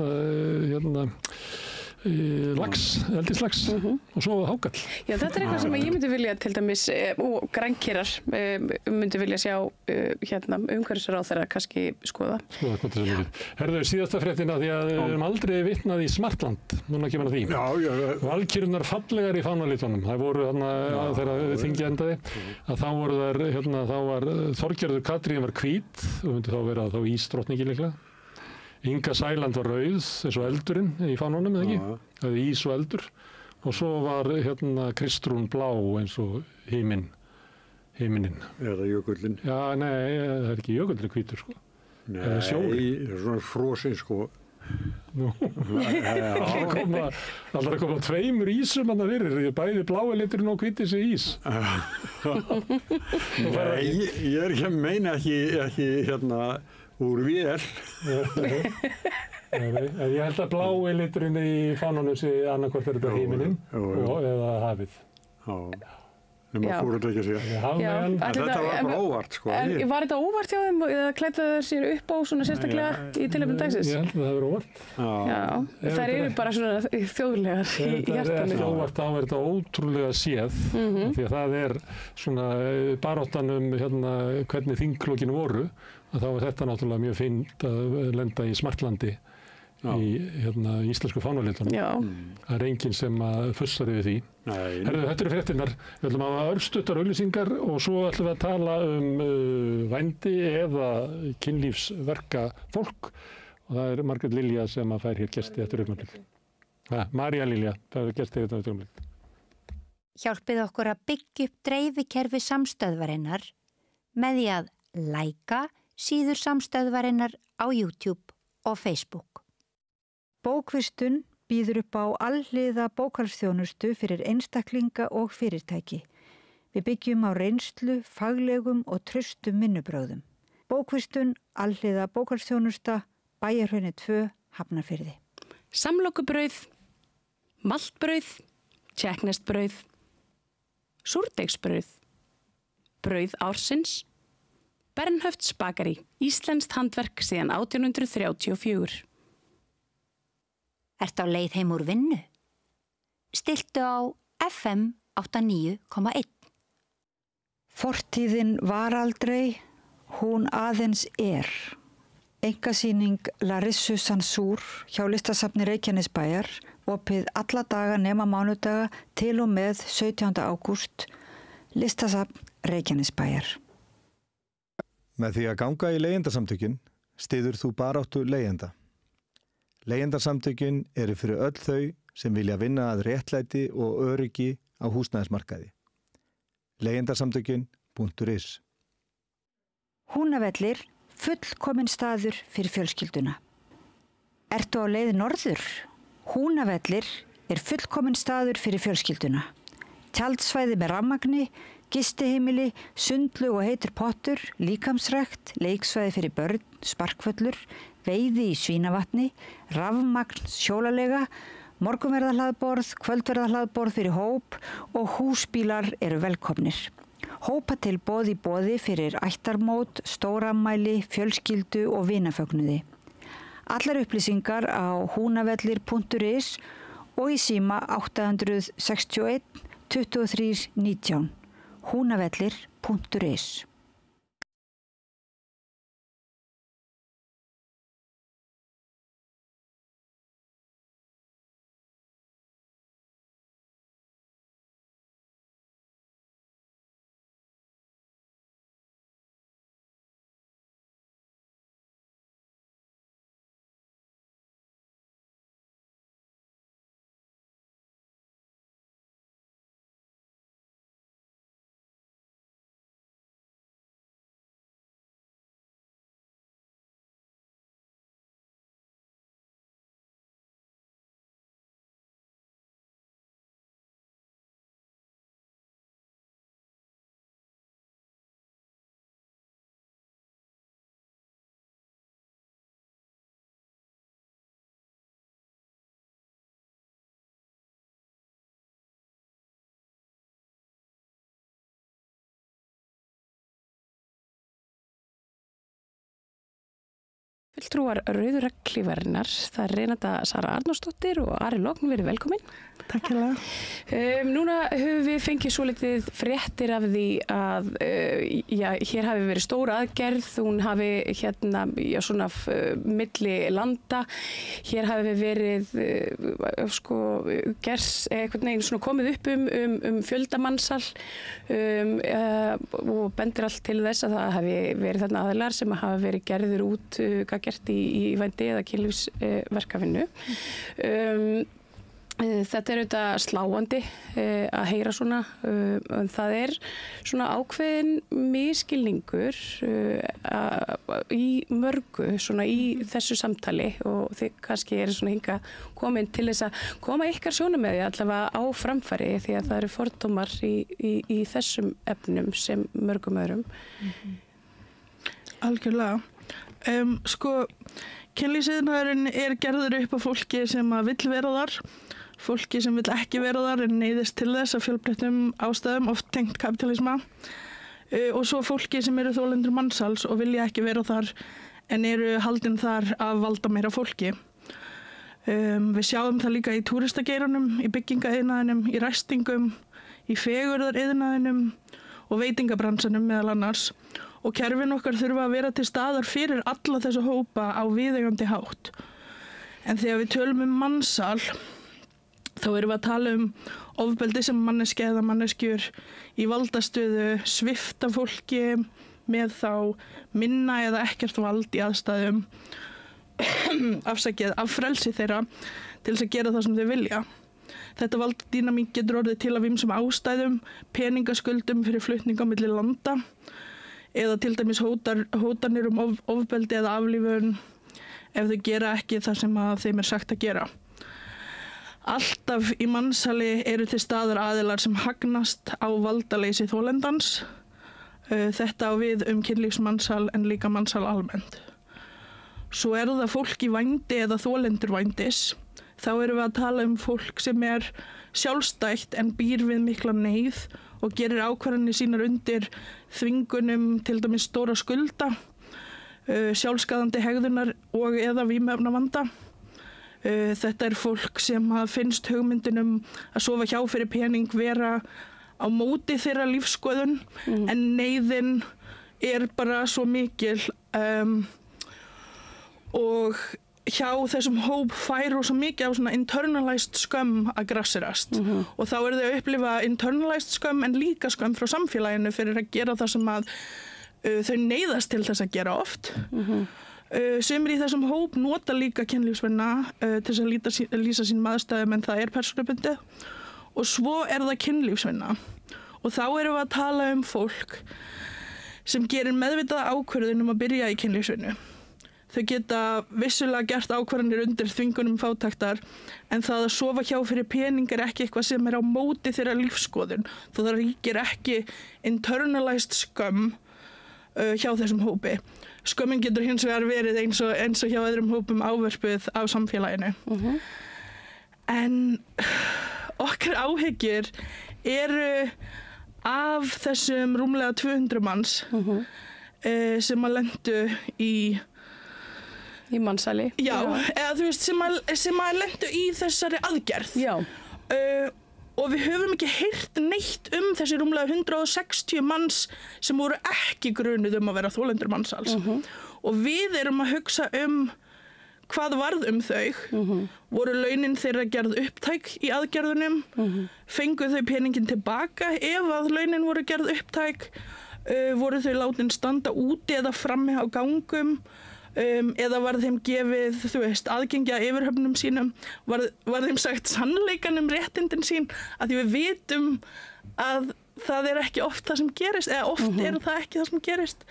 lax, eldislax og svo hákarl. Já, þetta eitthvað sem ég myndi vilja til dæmis og grænkerar myndi vilja sjá hérna umhverfisráðherra kannski skoða. Skoða hvort þessu mikið. Herðu, síðasta fréttina því að við erum aldrei vitnað í Smartland, núna kemur að því. Já. Valkyrjurnar fallegar í fánalitunum. Það voru þarna þegar þingi endaði að þá voru þær, hérna, þá var Þorgerður Katrín var hvít og myndi þá vera þá ísdrottningi líklega. Inga Sæland var rauð, eins og eldurinn í fánunum, eða ekki? Það er ís og eldur. Og svo var hérna Kristrún blá eins og himinn. Eða jökullin. Já, nei, það er ekki jökullin hvítur, sko. Nei, það er svona frosinn, sko. Nú, það er koma tveimur ísum hann að fyrir, bæði blái liturinn og hvíti sé ís. Nei, ég er ekki að meina ekki hérna úr vél. Ég held að blái liturinn í fánunum sé annarkvort er þetta himinin eða hafið. Já. Nema fór þetta ekki að segja. Þetta var bara óvart, sko. Var þetta óvart hjá þeim eða klæddu þær sér upp á svona sérstaklega í tilefni dagsins? Ég held að það hefur óvart. Já, þær eru bara svona þjóðlegar í hjartanu. Ef þetta er ekki óvart, þá er þetta ótrúlega séð, því að það er svona baráttan hérna, hvernig þinglokin voru, að þá er þetta náttúrulega mjög fínt að lenda í Smartlandi í hérna, íslensku fánalitunum. Það er enginn sem fussar yfir því. Herðu, þetta eru fréttirnar. Við ætlum að hafa örstuttar auglýsingar og svo ætlum við að tala vændi eða kynlífsverka fólk og það er Margrét Lilja sem að fær hér gesti eftir augnablik. María Lilja fær gesti eftir augnablik. Hjálpið okkur að byggja upp dreifikerfi samstöðvarinnar með því að læka síður samstöðvarinnar á YouTube og Facebook. Bókvistun býður upp á alhliða bókhaldsþjónustu fyrir einstaklinga og fyrirtæki. Við byggjum á reynslu, faglegum og traustum vinnubrögðum. Bókvistun, alhliða bókhaldsþjónusta, Bæjarhrauni 2, Hafnarfirði. Samlokubrauð, maltbrauð, tékkneskt-brauð, súrdeigsbrauð, brauð ársins, Bernhöfts bakari, íslenskt handverk síðan 1834. Ertu á leið heim úr vinnu? Stilltu á FM 89,1. Fortíðin var aldrei, hún aðeins er. Einkasýning Larissu Sansúr hjá Listasafni Reykjanesbæjar, opið alla daga nema mánudaga til og með 17. ágúst, Listasafn Reykjanesbæjar. Með því að ganga í leigjendasamtökin styður þú baráttu leigjenda. Leigjendasamtökin eru fyrir öll þau sem vilja vinna að réttlæti og öryggi á húsnæðismarkaði. Leigjendasamtökin.is. Húnavellir, fullkominn staður fyrir fjölskylduna. Ertu á leið norður? Húnavellir er fullkominn staður fyrir fjölskylduna. Tjaldsvæði með rafmagni, gistiheimili, sundlaug og heitur pottur, líkamsrækt, leiksvæði fyrir börn, sparkvöllur, veiði í Svínavatni, rafmagn, sjólalega, morgunverðarhlaðborð, kvöldverðarhlaðborð fyrir hóp og húsbílar eru velkomnir. Hópatilboð í boði fyrir ættarmót, stóramæli, fjölskyldu og vinafögnuði. Allar upplýsingar á húnavellir.is og í síma 861 23 19. húnavellir.is fulltrúar Rauðu regnhlífarinnar. Það Renata Sara Arnórsdóttir og Ari Logn, verið velkomin. Takk hérlega. Núna höfum við fengið svolítið fréttir af því að hér hafi verið stór aðgerð, hún hafi svona milli landa, hér hafi verið einhvern veginn svona komið upp um fjöldamannsal og bendir allt til þess að það hafi verið þarna aðilar sem hafa verið gerðir út gaggjart í vændi eða kynlífsverkavinnu. Þetta auðvitað sláandi að heyra svona. Það svona ákveðin misskilningur í mörgu svona í þessu samtali og þið kannski svona hingað komin til þess að koma ykkar sjónarmiði allavega á framfæri því að það eru fordómar í þessum efnum sem mörgum öðrum. Algjörlega. Kynlífsiðnaðurinn gerður upp af fólki sem vill vera þar. Fólki sem vill ekki vera þar en neyðist til þess af fjölbreyttum ástæðum, oft tengt kapítalisma. Og svo fólki sem eru þolendur mansals og vilja ekki vera þar en eru haldin þar að valda meira fólki. Við sjáum það líka í túristageiranum, í byggingaiðnaðinum, í ræstingum, í fegurðariðnaðinum og veitingabransanum meðal annars. Og kerfin okkar þurfa að vera til staðar fyrir alla þessa hópa á viðeigandi hátt. En þegar við tölum mansal, þá erum við að tala ofbeldi sem manneskja eða manneskjur í valdastöðu svipta fólki með þá minna eða ekkert vald í aðstæðum af frelsi þeirra til þess að gera það sem þau vilja. Þetta valddýnamík getur orðið til af ýmsum ástæðum, peningaskuldum fyrir flutning á milli landa eða til dæmis hótanir ofbeldi eða aflífun ef þau gera ekki það sem þeim sagt að gera. Alltaf í mansali eru til staðar aðilar sem hagnast á valdaleysi þolendans. Þetta á við kynlífsmansal en líka mansal almennt. Svo það fólk í vændi eða þolendur vændis. Þá erum við að tala fólk sem sjálfstætt en býr við mikla neyð og gerir ákvarðanir sínar undir þvingunum til dæmis stóra skulda, sjálfskaðandi hegðunar og eða vímuefnavanda. Þetta fólk sem finnst hugmyndin að sofa hjá fyrir pening vera á móti þeirra lífsskoðun en neyðin bara svo mikil og hjá þessum hóp fær svo mikið af svona internalized skömm að grasserast og þá þau að upplifa internalized skömm en líka skömm frá samfélaginu fyrir að gera það sem þau neyðast til þess að gera oft. Sumir í þessum hóp nota líka kynlífsvinna til þess að lýsa sínum aðstæðum en það persónubundið og svo það kynlífsvinna og þá erum við að tala fólk sem gerir meðvitaða ákvörðun að byrja í kynlífsvinnu. Þau geta vissulega gert ákvarðanir undir þvingunum fátæktar en það að sofa hjá fyrir pening ekki eitthvað sem á móti þeirra lífsskoðun þó það ríkir ekki internalized skömm hjá þessum hópi. Skömmin getur hins vegar verið eins og hjá öðrum hópum ávörpuð af samfélaginu. En okkar áhyggjur eru af þessum rúmlega 200 manns sem lentu í mansali. Já, eða þú veist sem lentu í þessari aðgerð. Já. Og við höfum ekki heyrt neitt þessi rúmlega 160 manns sem voru ekki grunuð að vera þolendur mansals. Og við erum að hugsa hvað varð þau. Voru launin þeirra gerð upptæk í aðgerðunum? Fengu þau peningin tilbaka ef að launin voru gerð upptæk? Voru þau látin standa úti eða frammi á gangum? Eða var þeim gefið, aðgengi að yfirhöfnum sínum, var þeim sagt sannleikan réttindin sín, að því við vitum að það ekki oft það sem gerist, eða oft það ekki það sem gerist.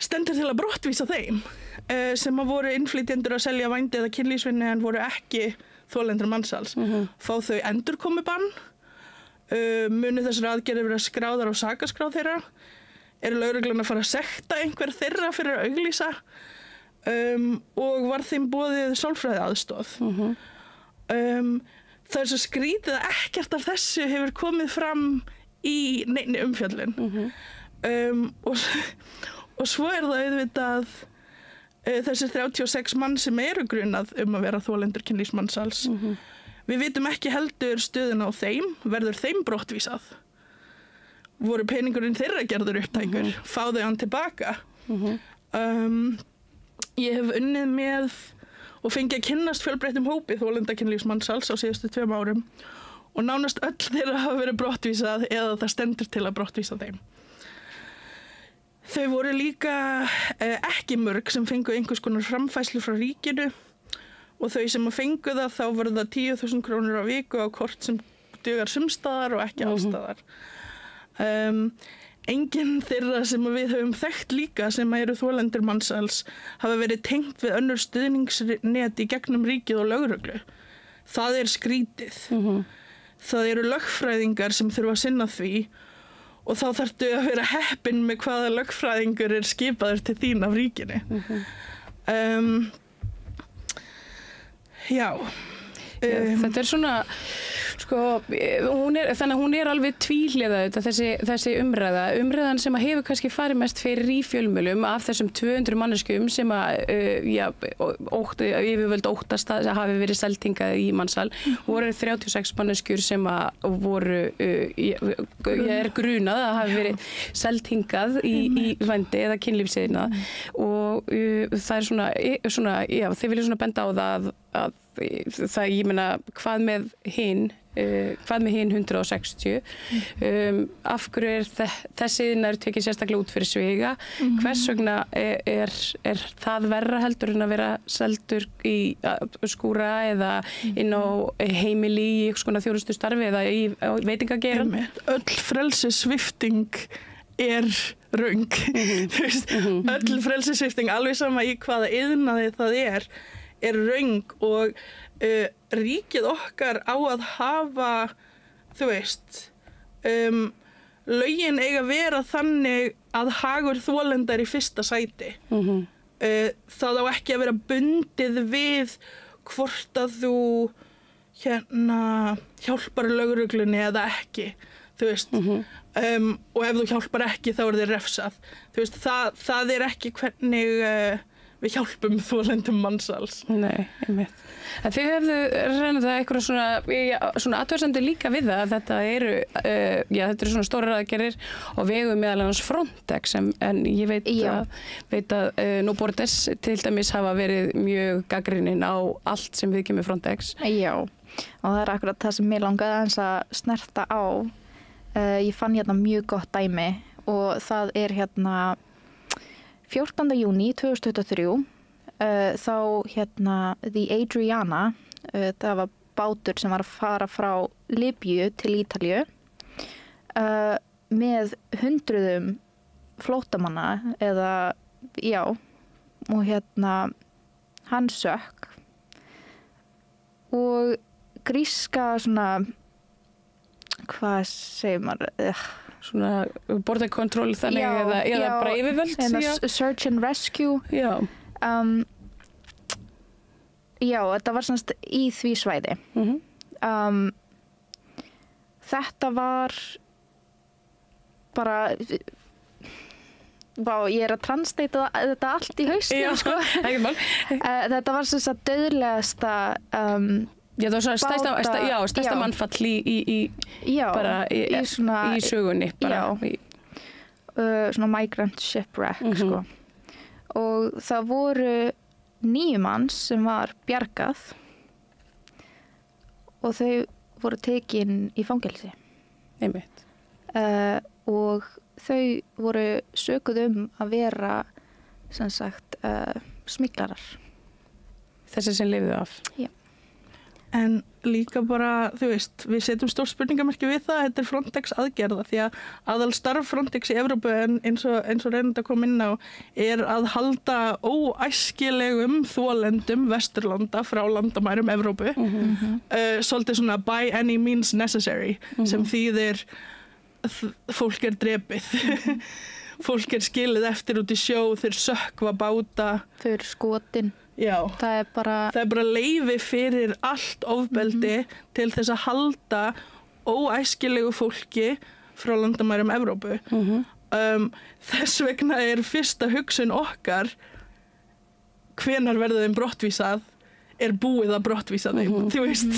Stendur til að brottvísa þeim, sem voru innflytjendur að selja vændi eða kynlífsvinnu en voru ekki þolendur mansals. Fá þau endurkomubann, munu þessar aðgerðir vera skráðar á sakaskrá þeirra, lögreglan að fara að sekta einhver þeirra fyrir að auglýsa og var þeim boðið sálfræði aðstoð. Það svo skrítið að ekkert af þessu hefur komið fram í neinni umfjöllun. Og svo það auðvitað þessir 36 mann sem eru grunað að vera þolendur kynlífsmansals. Við vitum ekki heldur stöðuna á þeim, verður þeim brottvísað. Voru peningurinn þeirra gerður upptækur, fá þau hann tilbaka. Ég hef unnið með og fengið að kynnast fjölbreyttum hópi þolenda kynlífsmansals á síðustu 2 árum og nánast öll þeirra hafa verið brottvísað eða það stendur til að brottvísa þeim. Þau voru líka ekki mörg sem fengu einhvers konar framfærslu frá ríkinu og þau sem fengu það þá voru það 10.000 krónur á viku á kort sem dugar sumstaðar og ekki allstaðar. Enginn þeirra sem við höfum þekkt líka sem eru þolendur mansals hafa verið tengt við önnur stuðningsnet í gegnum ríkið og lögreglu. Það skrítið. Það eru lögfræðingar sem þurfa að sinna því og þá þarftu að vera heppinn með hvaða lögfræðingur skipaður til þín af ríkinu. Já. Þetta svona, sko, þannig að hún alveg tvíhliða þessi umræðan sem hefur kannski farið mest fyrir í fjölmiðlum af þessum 200 manneskjum sem yfirvöld óttast að hafi verið seldingað í mansal, voru 36 manneskjur sem voru grunað að hafi verið seldingað í vændi eða kynlífsiðnað og það svona, já, þeir vilja svona benda á það að það, ég meina, hvað með hinn 160 af hverju þessi iðnaður tekið sérstaklega út fyrir sviga, hvers vegna það verra heldur en að vera seldur í skúra eða inn á heimili í eitthvað svona þjónustu starfi eða í veitingageirann. Öll frelsissvipting röng. Öll frelsissvipting, alveg sama í hvaða iðnaði það röng og ríkið okkar á að hafa, þú veist, lögin eiga að vera þannig að hagur þolendar í fyrsta sæti. Það á ekki að vera bundið við hvort að þú hjálpar lögreglunni eða ekki, þú veist. Og ef þú hjálpar ekki þá þér refsað. Þú veist, það ekki hvernig við hjálpum þolendum mansals. Nei, einmitt. En þið hefðu reynað það eitthvað svona athugasemdir líka við það að þetta eru svona stórar aðgerðir og vegum meðal annars Frontex en ég veit að Nóbordes til dæmis hafa verið mjög gagnrýnin á allt sem við kemur Frontex. Já, og það akkurat það sem mér langaði aðeins að snerta á. Ég fann hérna mjög gott dæmi og það hérna 14. júní 2023 þá The Adriana, það var bátur sem var að fara frá Líbíu til Ítalíu með hundruðum flóttamanna eða, já, og hann sökk og gríska svona, hvað segir maður, svona border control þannig eða bara yfirvöld. Search and rescue. Já. Já, þetta var semst í því svæði. Þetta var bara, ég að translata þetta allt í hausnum, sko. Ekki mál. Þetta var semst að dauðlegasta já, það var stærsta mannfall í sögunni. Svona migrant shipwreck, sko. Og það voru 9 manns sem var bjargað og þau voru tekin í fangelsi. Einmitt. Og þau voru sökuð að vera, sem sagt, smyglarar. Þessi sem lifðu af. Já. En líka bara, þú veist, við setjum stór spurningamerki við það, þetta Frontex aðgerða því að aðalstarf Frontex í Evrópu eins og reynda kom inn á að halda óæskilegum þolendum Vesturlanda frá landamærum Evrópu, svolítið svona by any means necessary, sem þýðir fólk drepið, fólk skilið eftir út í sjó, þeir sökkva báta, þau skotin. Já, það er bara leyfi fyrir allt ofbeldi til þess að halda óæskilegu fólki frá landamærum Evrópu. Þess vegna fyrsta hugsun okkar hvenær verður þeim brottvísað búið að brottvísa þeim, þú veist.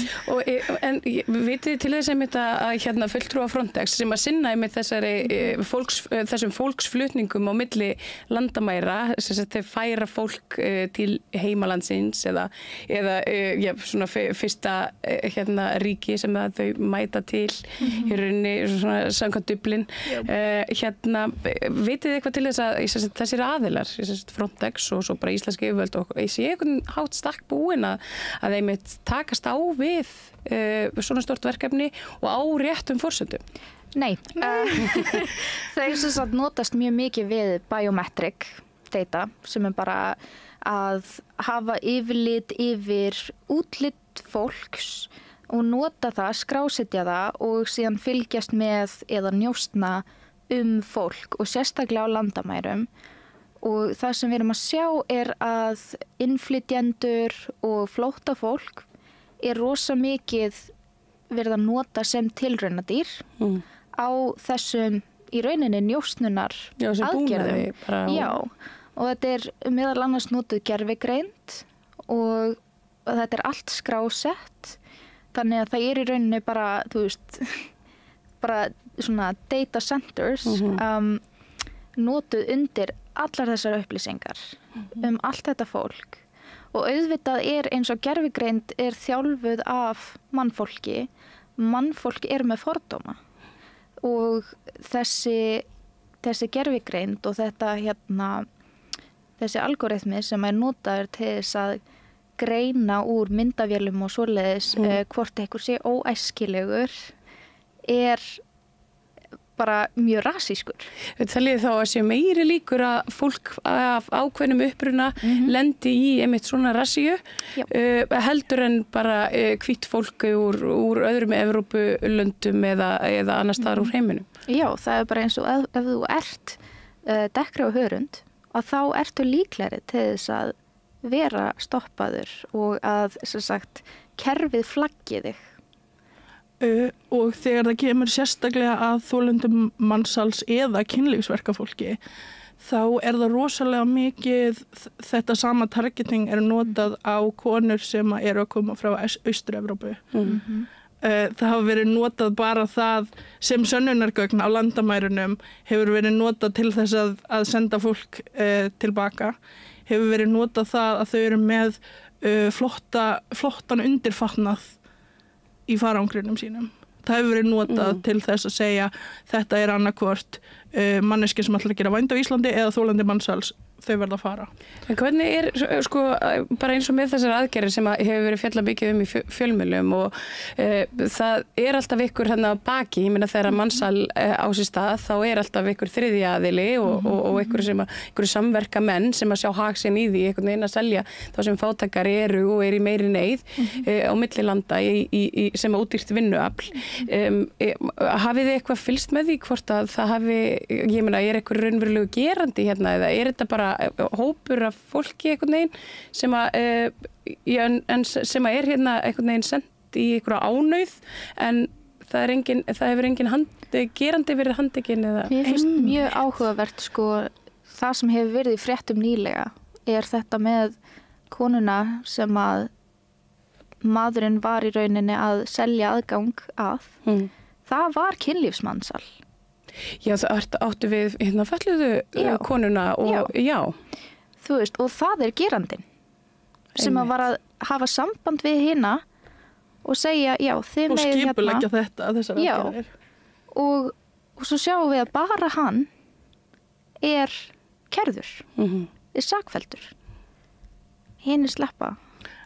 En vitið til þess að fulltrúa Frontex sem að sinna með þessum fólksflutningum á milli landamæra, sem þeir færa fólk til heimalandsins eða svona fyrsta ríki sem þau mæta til í rauninni svona samkvæmt Dublin. Vitið eitthvað til þess að þessir aðilar, Frontex og svo bara íslensk yfirvöld og sé einhvern hátt stakk búin að þeim takast á við svona stort verkefni og á réttum forsendum? Nei. Þeir sem sagt notast mjög mikið við biometric data sem bara að hafa yfirlit yfir útlit fólks og nota það, skrásetja það og síðan fylgjast með eða njósna fólk og sérstaklega á landamærum. Og það sem við erum að sjá að innflytjendur og flóttafólk rosa mikið verið að nota sem tilraunadýr á þessum í rauninni njósnunar aðgerðum. Já, og þetta meðal annars notuð gervigreind og þetta allt skrásett. Þannig að það í rauninni bara, þú veist, bara svona data centers notuð undir allar þessar upplýsingar allt þetta fólk og auðvitað eins og gervigreind þjálfuð af mannfólki með fordóma og þessi gervigreind og þetta þessi algoritmi sem notaður til þess að greina úr myndavélum og svoleiðis hvort einhver sé óæskilegur bara mjög rasískur. Teljið þá að sé meiri líkur að fólk af ákveðnum uppruna lendi í einmitt svona rasíu heldur en bara hvítt fólk úr öðrum Evrópulöndum eða annars staðar úr heiminum? Já, það bara eins og ef þú ert dekkri á hörund að þá ertu líklegri til þess að vera stoppaður og að sem sagt kerfið flaggi þig. Og þegar það kemur sérstaklega að þolendum mansals eða kynlífsverkafólki þá það rosalega mikið þetta sama targeting notað á konur sem eru að koma frá Austur-Evrópu. Það hafa verið notað bara það sem sönnunargögn á landamærunum hefur verið notað til þess að senda fólk tilbaka, hefur verið notað það að þau eru með flottan undirfatnað í farangrinum sínum. Það hefur verið notað til þess að segja þetta annarkvort manneskja sem ætlar að gera vændi á Íslandi eða þolandi mansals, þau verða að fara. En hvernig sko, bara eins og með þessar aðgerðir sem hefur verið fjallað mikið í fjölmiðlum og það alltaf ykkur hérna baki, ég meina þegar mansal á sér stað, þá alltaf ykkur þriðji aðili og ykkur samverka menn sem að sjá hag sinn í því, einhvern veginn að selja þá sem fátækar eru og í meiri neyð á milli landa sem að útýrt vinnuafl. Hafið þið eitthvað fylgst með því hvort að það hafi, ég meina, eitthvað raunverulegu gerandi hérna eða þetta bara hópur af fólki einhvern veginn sem að hérna einhvern veginn sendt í einhverja ánauð en það hefur engin gerandi verið handtekinn eða? Mér finnst mjög áhugavert sko, það sem hefur verið í fréttum nýlega þetta með konuna sem að maðurinn var í rauninni að selja aðgang að. Það var kynlífsmansal. Já, það áttu við hérna fötluðu konuna og já. Þú veist, og það gerandinn sem að var að hafa samband við hina og segja, já, þið megið hérna. Og skipuleggja þessar aðgerðir. Og svo sjáum við að bara hann kærður, sakfelldur. Hinn sleppa.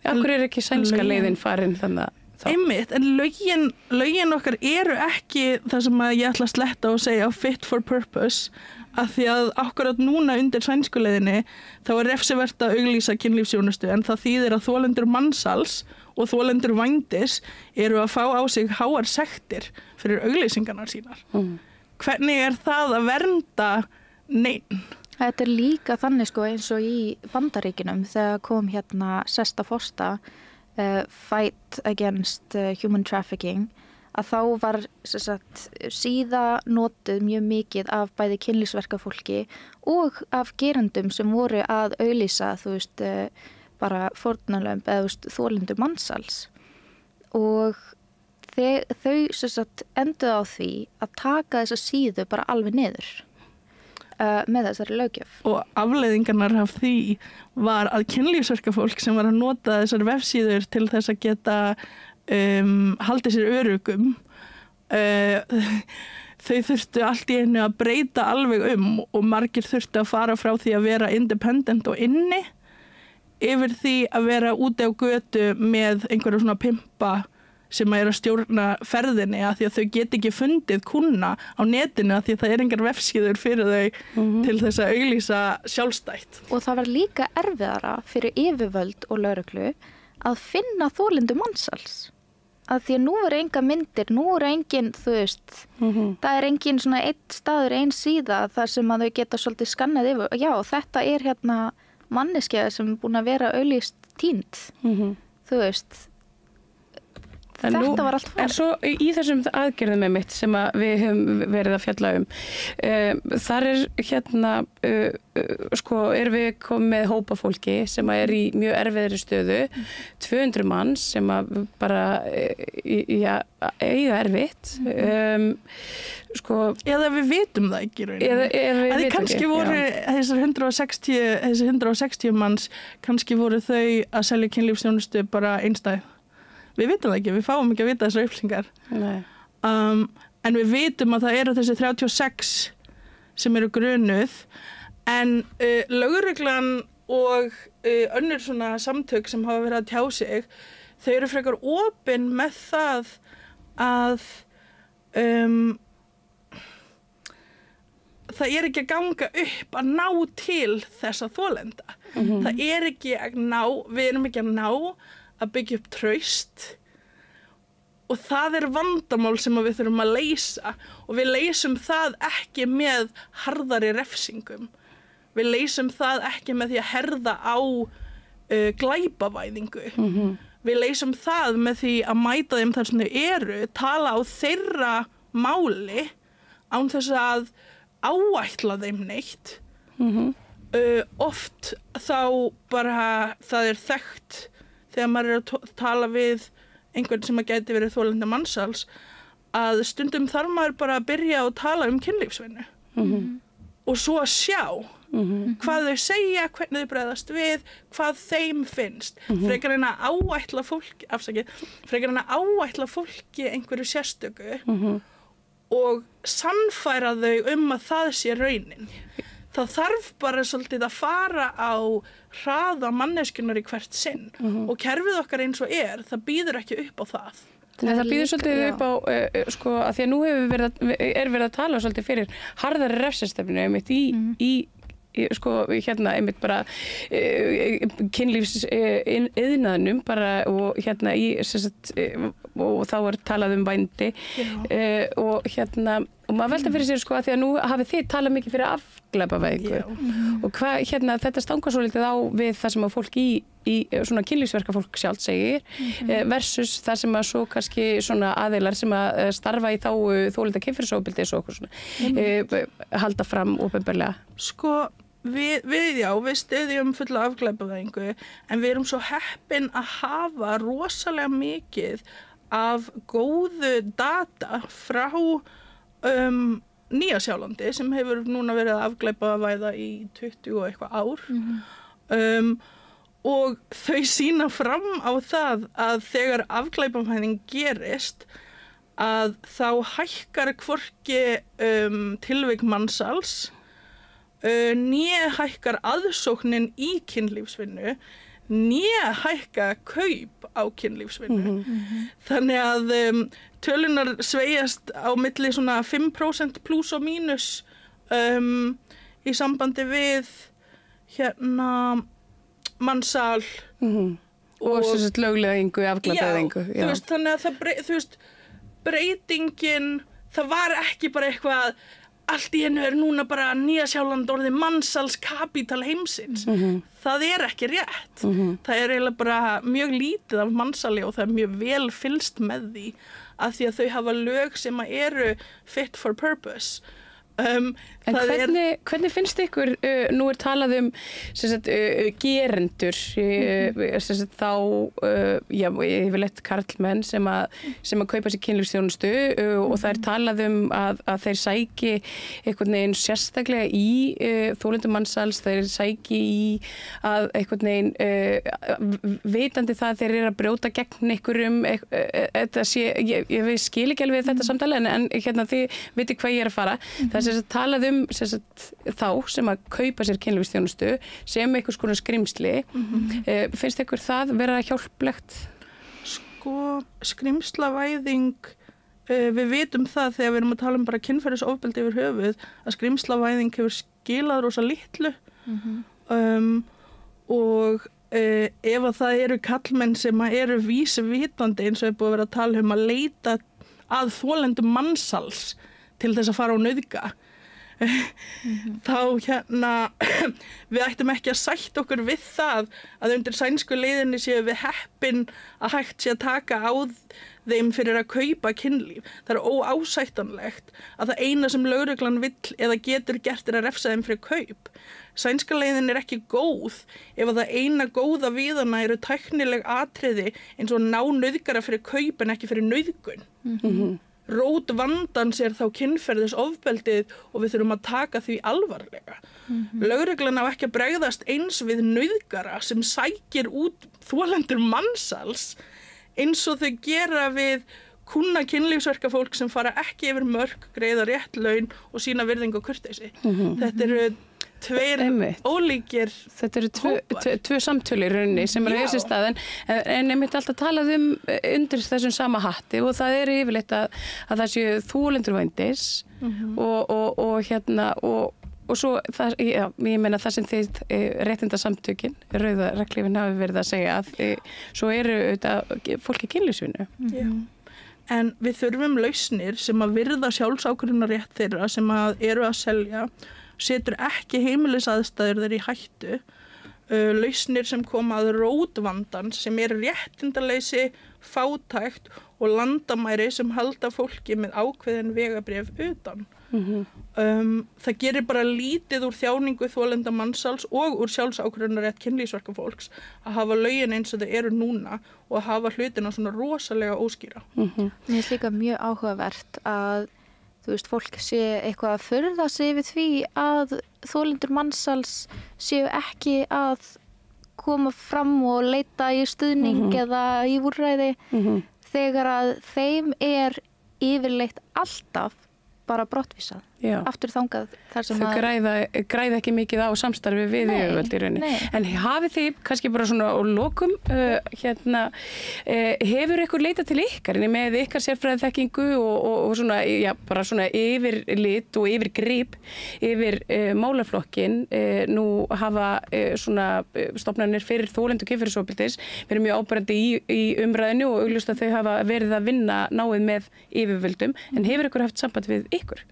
Akkur ekki sænska leiðin farin þannig að Einmitt, en lögin okkar ekki það sem að ég ætla að sletta og segja fit for purpose af því að akkurat núna undir sænsku leiðinni þá refsivert að auglýsa kynlífsþjónustu en það þýðir að þolendur mansals og þolendur vændis eru að fá á sig háar sektir fyrir auglýsingarnar sínar. Hvernig það að vernda neinn? Þetta líka þannig sko eins og í Bandaríkjunum þegar kom hérna Sesta Fosta Fight Against Human Trafficking að þá var síða notuð mjög mikið af bæði kynlífsverkafólki og af gerendum sem voru að auglýsa, þú veist, bara fórnarlömb eða þolendur mansals. Og þau enduðu á því að taka þessa síðu bara alveg niður með þessari löggjöf. Og afleiðingarnar af því var að kynlífsverkafólk sem var að nota þessar vefsíður til þess að geta haldið sér öruggum, þau þurftu allt í einu að breyta alveg og margir þurftu að fara frá því að vera independent og inni yfir því að vera úti á götu með einhverja svona pimpa sem að stjórna ferðinni að því að þau get ekki fundið kúnna á netinu að því að það engar vefsíður fyrir þau til þess að auglýsa sjálfstætt. Og það var líka erfiðara fyrir yfirvöld og lögreglu að finna þolendur mansals. Að því að nú eru enga myndir, nú eru engin, þú veist, það engin svona einn staður, ein síða þar sem að þau geta svolítið skannað yfir. Já, þetta hérna manneskja sem er búin að vera auglýst týnd, þú veist. Þetta var allt fór. En svo í þessum aðgerðum mitt sem að við höfum verið að fjalla þar erum við komið með hópa fólki sem að í mjög erfiðri stöðu, 200 manns sem að bara eiga erfitt. Eða við vitum það ekki rauninni. Eða kannski voru þessir 160 manns, kannski voru þau að selja kynlífsþjónustu bara einstæð. Við vitum það ekki, við fáum ekki að vita þessar upplýsingar. En við vitum að það eru þessi 36 sem eru grunuð, en lögreglan og önnur svona samtök sem hafa verið að tjá sig, þau eru frekar opin með það að það ekki að ganga upp að ná til þessa þolenda. Það ekki að ná, við erum ekki að ná að byggja upp traust og það vandamál sem við þurfum að leysa og við leysum það ekki með harðari refsingum. Við leysum það ekki með því að herða á glæpavæðingu. Við leysum það með því að mæta þeim þar sem þau eru, tala á þeirra máli án þess að áætla þeim neitt. Oft þá bara það þekkt þegar maður að tala við einhvern sem að gæti verið þolenda mansals að stundum þarf maður bara að byrja að tala kynlífsvinnu og svo að sjá hvað þau segja, hvernig þau bregðast við, hvað þeim finnst. Frekar en að áætla fólki einhverju sérstöku og sannfæra þau að það sé raunin. Það þarf bara svolítið að fara á hraða manneskjunar í hvert sinn og kerfið okkar eins og það býður ekki upp á það. Það býður svolítið upp á, að því að nú verið að tala svolítið fyrir harðari refsistefnu einmitt bara kynlífsiðnaðnum bara og og þá talað vændi og maður velta fyrir sér að því að nú hafið þið talað mikið fyrir afglæpavæðingu og þetta stangar svo litið á við það sem að fólk í svona kynlífsverkafólk sjálft segir versus það sem að svo kannski svona aðeilar sem að starfa í þolenda kynferðisofbeldis og okkur svona halda fram opinberlega. Við styðjum fulla afglæpavæðingu en við erum svo heppin að hafa rosalega mikið af góðu data frá Nýja-Sjálandi sem hefur núna verið að afglæpavæða í 20 og eitthvað ár og þau sýna fram á það að þegar afglæpavæðing gerist að þá hækkar hvorki tilvik mansals né hækkar aðsóknin í kynlífsvinnu né hækka kaup á kynlífsvinnu. Þannig að tölunar sveigjast á milli svona 5% pluss og mínus í sambandi við mansal og lögleðingu, afglæpavæðingu. Já, þannig að breytingin, það var ekki bara eitthvað allt í einu núna bara Nýja-Sjáland orðið mansalskapital heimsins. Það ekki rétt. Það eiginlega bara mjög lítið af mansali og það mjög vel fylgst með því af því að þau hafa lög sem að eru fit for purpose. En hvernig finnst ykkur, nú talað gerendur, þá, yfirleitt karlmenn sem að kaupa sér kynlífsþjónustu og það talað að þeir sæki einhvern veginn sérstaklega í þolendum mansals, þeir sæki í að einhvern veginn vitandi það að þeir eru að brjóta gegn einhverjum, ég skil ekki alveg þetta samtali en hérna þið viti hvað ég er að fara. Það talað þá sem að kaupa sér kynlífsþjónustu sem einhvers konar skrimsli. Finnst ykkur það vera hjálplegt? Sko, skrimslavæðing, við vitum það þegar við erum að tala bara kynferðisofbeldi yfir höfuð, að skrimslavæðing hefur skilað rosa litlu og ef að það eru kallmenn sem eru vísvitandi eins og er búið að vera að tala að leita að þolendum mansals til þess að fara á nauðga, þá við ættum ekki að sætta okkur við það að undir sænsku leiðinni séu við heppin að hægt sé að taka á þeim fyrir að kaupa kynlíf. Það er óásættanlegt að það eina sem lögreglan vill eða getur gert að refsa þeim fyrir kaup. Sænska leiðin er ekki góð ef að það eina góða við hana eru tæknileg atriði eins og ná nauðgara fyrir kaup en ekki fyrir nauðgun. Rót vandans er þá kynferðisofbeldið og við þurfum að taka því alvarlega. Lögreglan á ekki að bregðast eins við nauðgara sem sækir út þolendur mansals eins og þau gera við kunna kynlífsverkafólk sem fara ekki yfir mörk, greiða rétt laun og sína virðingu og kurteisi. Þetta eru tveir ólíkir þetta eru tvö samtölu í rauninni sem eru á þessi stað en einmitt alltaf talað undir þessum sama hatti og það er yfirleitt að það séu þolendur vændis og svo það, ég meina það sem þið réttindasamtökin, Rauða regnhlífin hafi verið að segja að svo eru fólki kynlífsvinnu. En við þurfum lausnir sem að virða sjálfsákvörðunarrétt þeirra sem að eru að selja, setur ekki heimilisaðstæður þeir í hættu, lausnir sem koma að rót vandans sem eru réttindaleysi, fátækt og landamæri sem halda fólki með ákveðin vegabréf utan. Það gerir bara lítið úr þjáningu þolenda mansals og úr sjálfsákvörðunarrétt kynlífsverkafólks að hafa lögin eins og þau eru núna og að hafa hlutina svona rosalega óskýra. Mér finnst líka mjög áhugavert að fólk sé eitthvað að furða sig við því að þolendur mansals séu ekki að koma fram og leita í stuðning eða í úrræði þegar að þeim er yfirleitt alltaf bara brottvísað. Aftur þangað þar sem þau græða ekki mikið á samstarfi við yfirvöld í rauninni. En hafið þið kannski bara svona á lokum hefur ykkur leitað til ykkar með ykkar sérfræðiþekkingu og svona, bara svona yfirlit og yfirgrip yfir málaflokkin. Nú hafa svona stofnanir fyrir þolendur kynferðisofbeldis verið mjög áberandi í umræðinu og augljóst að þau hafa verið að vinna náið með yfirvöldum. En hefur ykkur haft samband við ykkur?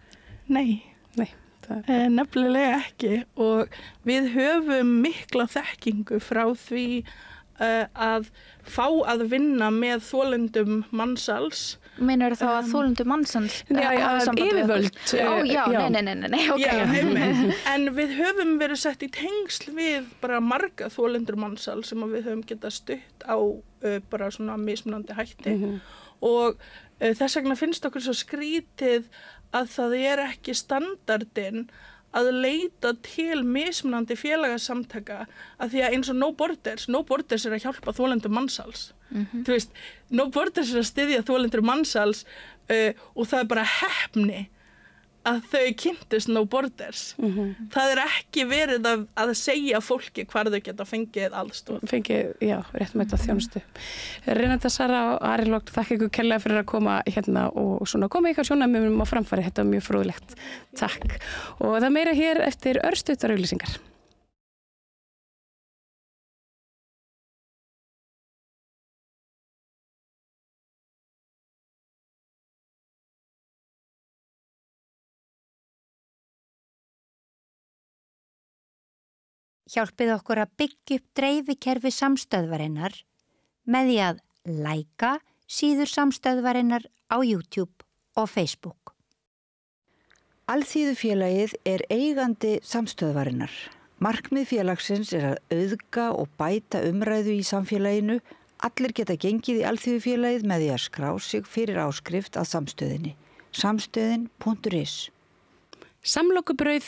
Nei, nefnilega ekki og við höfum mikla þekkingu frá því að fá að vinna með þolendum mansals. Meinar þá að þolendum mansals? Yfirvöld. Nei, ok. En við höfum verið sett í tengsl við bara marga þolendur mansals sem við höfum getað stutt á bara svona mismunandi hætti og þess vegna finnst okkur svo skrítið að það er ekki standardinn að leita til mismunandi félagasamtaka að því að eins og No Borders er að hjálpa þolendum mansals. Þú veist, No Borders er að styðja þolendur mansals og það er bara heppni að þau kynntust No Borders. Það er ekki verið að segja fólki hvar þau geta fengið aðstoð. Réttmæta þjónustu. Renata, Sara og Ari Lókt, þakka ykkur kærlega fyrir að koma hérna og svona koma ykkar sjónarmiðum á framfæri. Þetta var mjög fróðlegt. Takk. Og það meira hér eftir örstuttar auglýsingar. Hjálpið okkur að byggja upp dreifikerfi samstöðvarinnar með því að læka síður samstöðvarinnar á YouTube og Facebook. Alþýðufélagið eigandi samstöðvarinnar. Markmið félagsins að auðga og bæta umræðu í samfélaginu. Allir geta gengið í Alþýðufélagið með því að skrá sig fyrir áskrift að samstöðinni. Samstöðin.is. Samlokubrauð,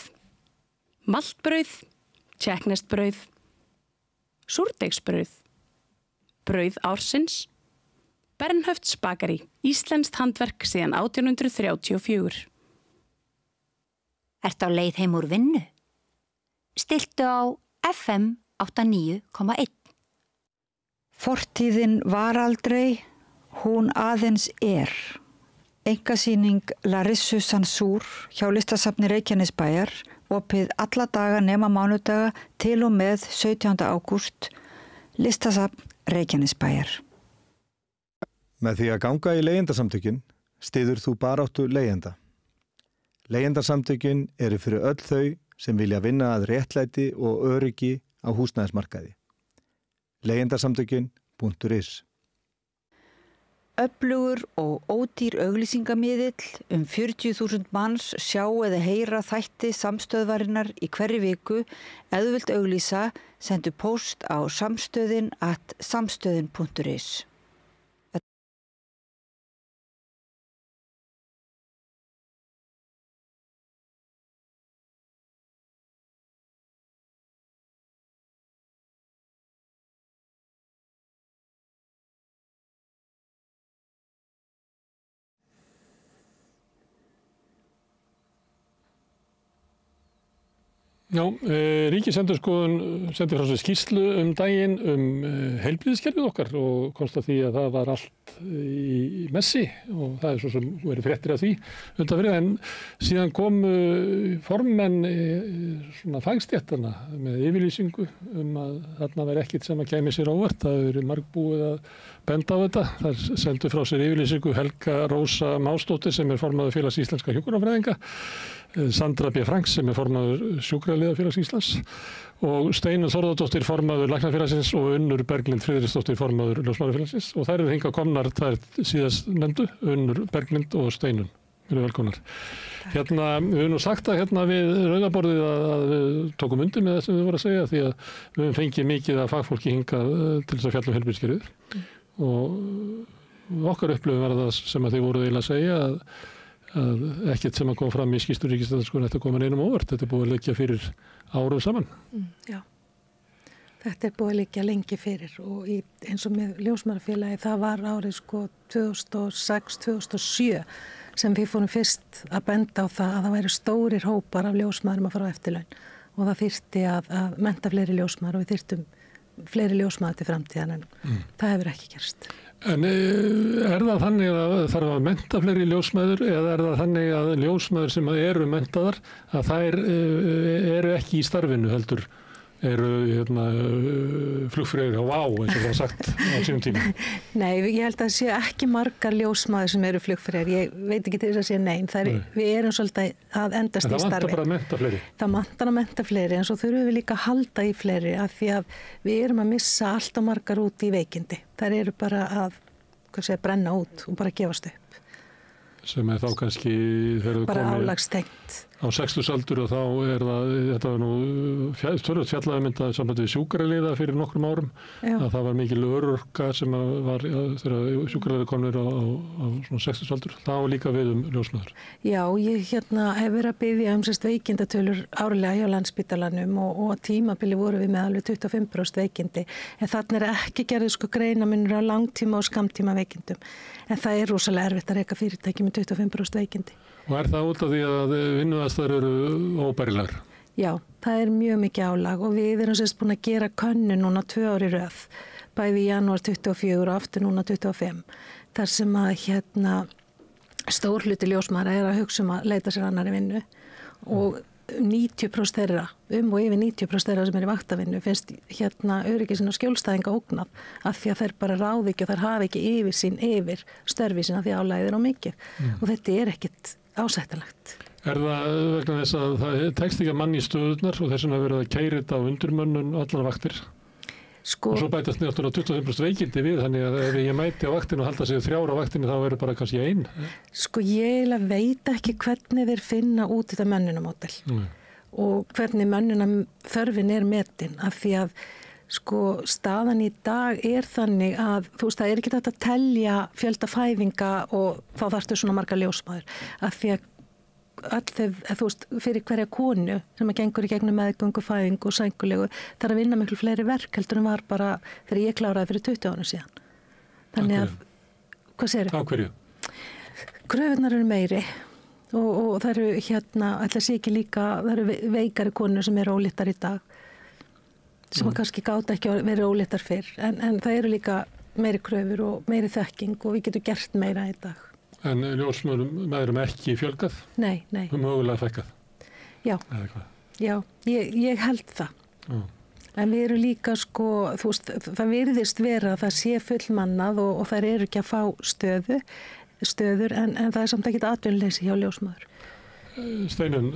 maltbrauð, tékkneskt-brauð, súrdeigsbrauð, brauð ársins, Bernhöfts bakari, íslenskt handverk síðan 1834. Ertu á leið heim úr vinnu? Stiltu á FM 89,1. Fortíðin var aldrei, hún aðeins Einkasýning Larissu Sansúr hjá Listasafni Reykjanesbæjar, opið alla daga nema mánudaga til og með 17. ágúst, Listasafn Reykjanesbæjar. Með því að ganga í leigjendasamtökin styður þú baráttu leigjenda. Leigjendasamtökin eru fyrir öll þau sem vilja vinna að réttlæti og öryggi á húsnæðismarkaði. Leigjendasamtökin.is. Öflugur og ódýr auglýsingamiðill 40.000 manns sjá eða heyra þætti samstöðvarinnar í hverri viku. Ef þú vilt auglýsa, sendu póst á samstöðin@samstöðin.is. Já, Ríkisendurskoðun sendi frá sér skýrslu daginn heilbrigðiskerfið okkar og komst að því að það var allt í messi og það svo sem verið fréttir af því undanfarið, en síðan kom formenn svona fagstéttanna með yfirlýsingu að þarna væri ekkert sem að kæmi sér óvart. Það hefur verið margbúið að benda á þetta. Það sendu frá sér yfirlýsingu Helga Rósa Másdóttir sem formaður Félags íslenska hjúkrunarfræðinga, Sandra B. Franks sem formaður Sjúkraliðafélags Íslands og Steinunn Þórðardóttir formaður Læknafélagsins og Unnur Berglind Friðriksdóttir formaður Ljósmæðrafélagsins, og þær eru hingað komnar, þær síðast nefndu, Unnur Berglind og Steinunn. Við velkomnar. Við höfum nú sagt að við rauðaborðið að við tókum undir með það sem við vorum að segja, því að við höfum fengið mikið af fagfólki hingað til þess að fjalla heilbrigðiskerfið og okkar upplifun var það sem að þið voruð eiginlega að segja að ekkert sem að koma fram í skýrslu Ríkisendurskoðunar þetta koma neinum óvart. Þetta búið að liggja fyrir árum saman. Já, þetta búið að liggja lengi fyrir og eins og með Ljósmæðrafélagi það var árið 2006-2007 sem við fórum fyrst að benda á það að það væri stórir hópar af ljósmæðrum að fara á eftirlaun og það þyrfti að mennta fleiri ljósmæður og við þyrftum fleiri ljósmæður til framtíðan en það hefur ekki gerst. En það þannig að þarf að mennta fleiri ljósmæður eða það þannig að ljósmæður sem eru menntaðar að þær eru ekki í starfinu heldur eru flugfreyjur á Vá eins og það var sagt á sínum tíma? Nei, ég held að það sé ekki margar ljósmæður sem eru flugfreyjur. Ég veit ekki til þess að segja nein. Við erum svolítið að endast í starfi. Það vantar bara að mennta fleiri? Það vantar að mennta fleiri en svo þurfum við líka að halda í fleiri af því að við erum að missa allt og margar út í veikindi. Þær eru bara að brenna út og bara gefast upp. Sem þá kannski þegar þú bara álagstengt á 60-aldur og þá þetta var nú störðut fjallaðmyndaði sambandi við sjúkraliða fyrir nokkrum árum. Að það var mikil örorka sem var þegar sjúkraliða komnir á svona 60-aldur. Það var líka við ljósmæður. Já, ég hef verið að biðja veikindatölur árlega hjá Landspítalanum og tímabili voru við með alveg 25% veikindi. En þarna ekki gerðið greinamunur á langtíma og skammtíma veikindum. En það rosalega erfitt að reka fyrirtæki með 25% veikindi. Og það út af því að vinnuaðstæður eru óbærilegar? Já, það mjög mikið álag og við erum sérst búin að gera könnun núna 2 ári röð, bæði í janúar 24 og aftur núna 25. Þar sem að stór hluti ljósmæðra að hugsa að leita sér annarri vinnu og 90% þeirra, og yfir 90% þeirra sem í vaktavinnu finnst öryggisinn og skjólstæðinga ógnað af því að þeir bara ráði ekki og þeir hafi ekki yfirsýn yfir störfi sína því álægir á mikið og þetta ekkert ásættanlegt. Það vegna þess að það tekst ekki að manni í stöðurnar og þess vegna verið að keyra þetta á undirmönnun allar vaktir? Og svo bætast náttúrulega 25% veikindi við, þannig að ef ég mæti á vaktinu og halda sig 3 á vaktinu þá verður bara kannski 1. Ég veit ekki hvernig þeir finna út þetta mönnunamódel og hvernig mönnunarþörfin metin, af því að staðan í dag þannig að það ekki hægt að telja fjölda fæðinga og þá þarftu svona marga ljósmæður, af því að fyrir hverja konu sem gengur í gegnum meðgöngu, fæðingu og sængulegu þarf að vinna miklu fleiri verk heldur en var bara þegar ég kláraði fyrir 20 árum síðan. Þannig að, hvað segirðu? Á hverju? Kröfurnar eru meiri og það eru ætla sé ekki líka, það eru veikari konur sem eru ólittar í dag sem kannski gáta ekki að vera ólittar fyrr en það eru líka meiri kröfur og meiri þekking og við getum gert meira í dag. En ljósmæðurum ekki fjölgað? Nei. Mögulega fækkað? Já. Eða hvað? Já, ég held það. En við erum líka það virðist vera að það sé fullmannað og þær eru ekki að fá stöður en það er samt ekki atvinnuleysi hjá ljósmæður. Steinun,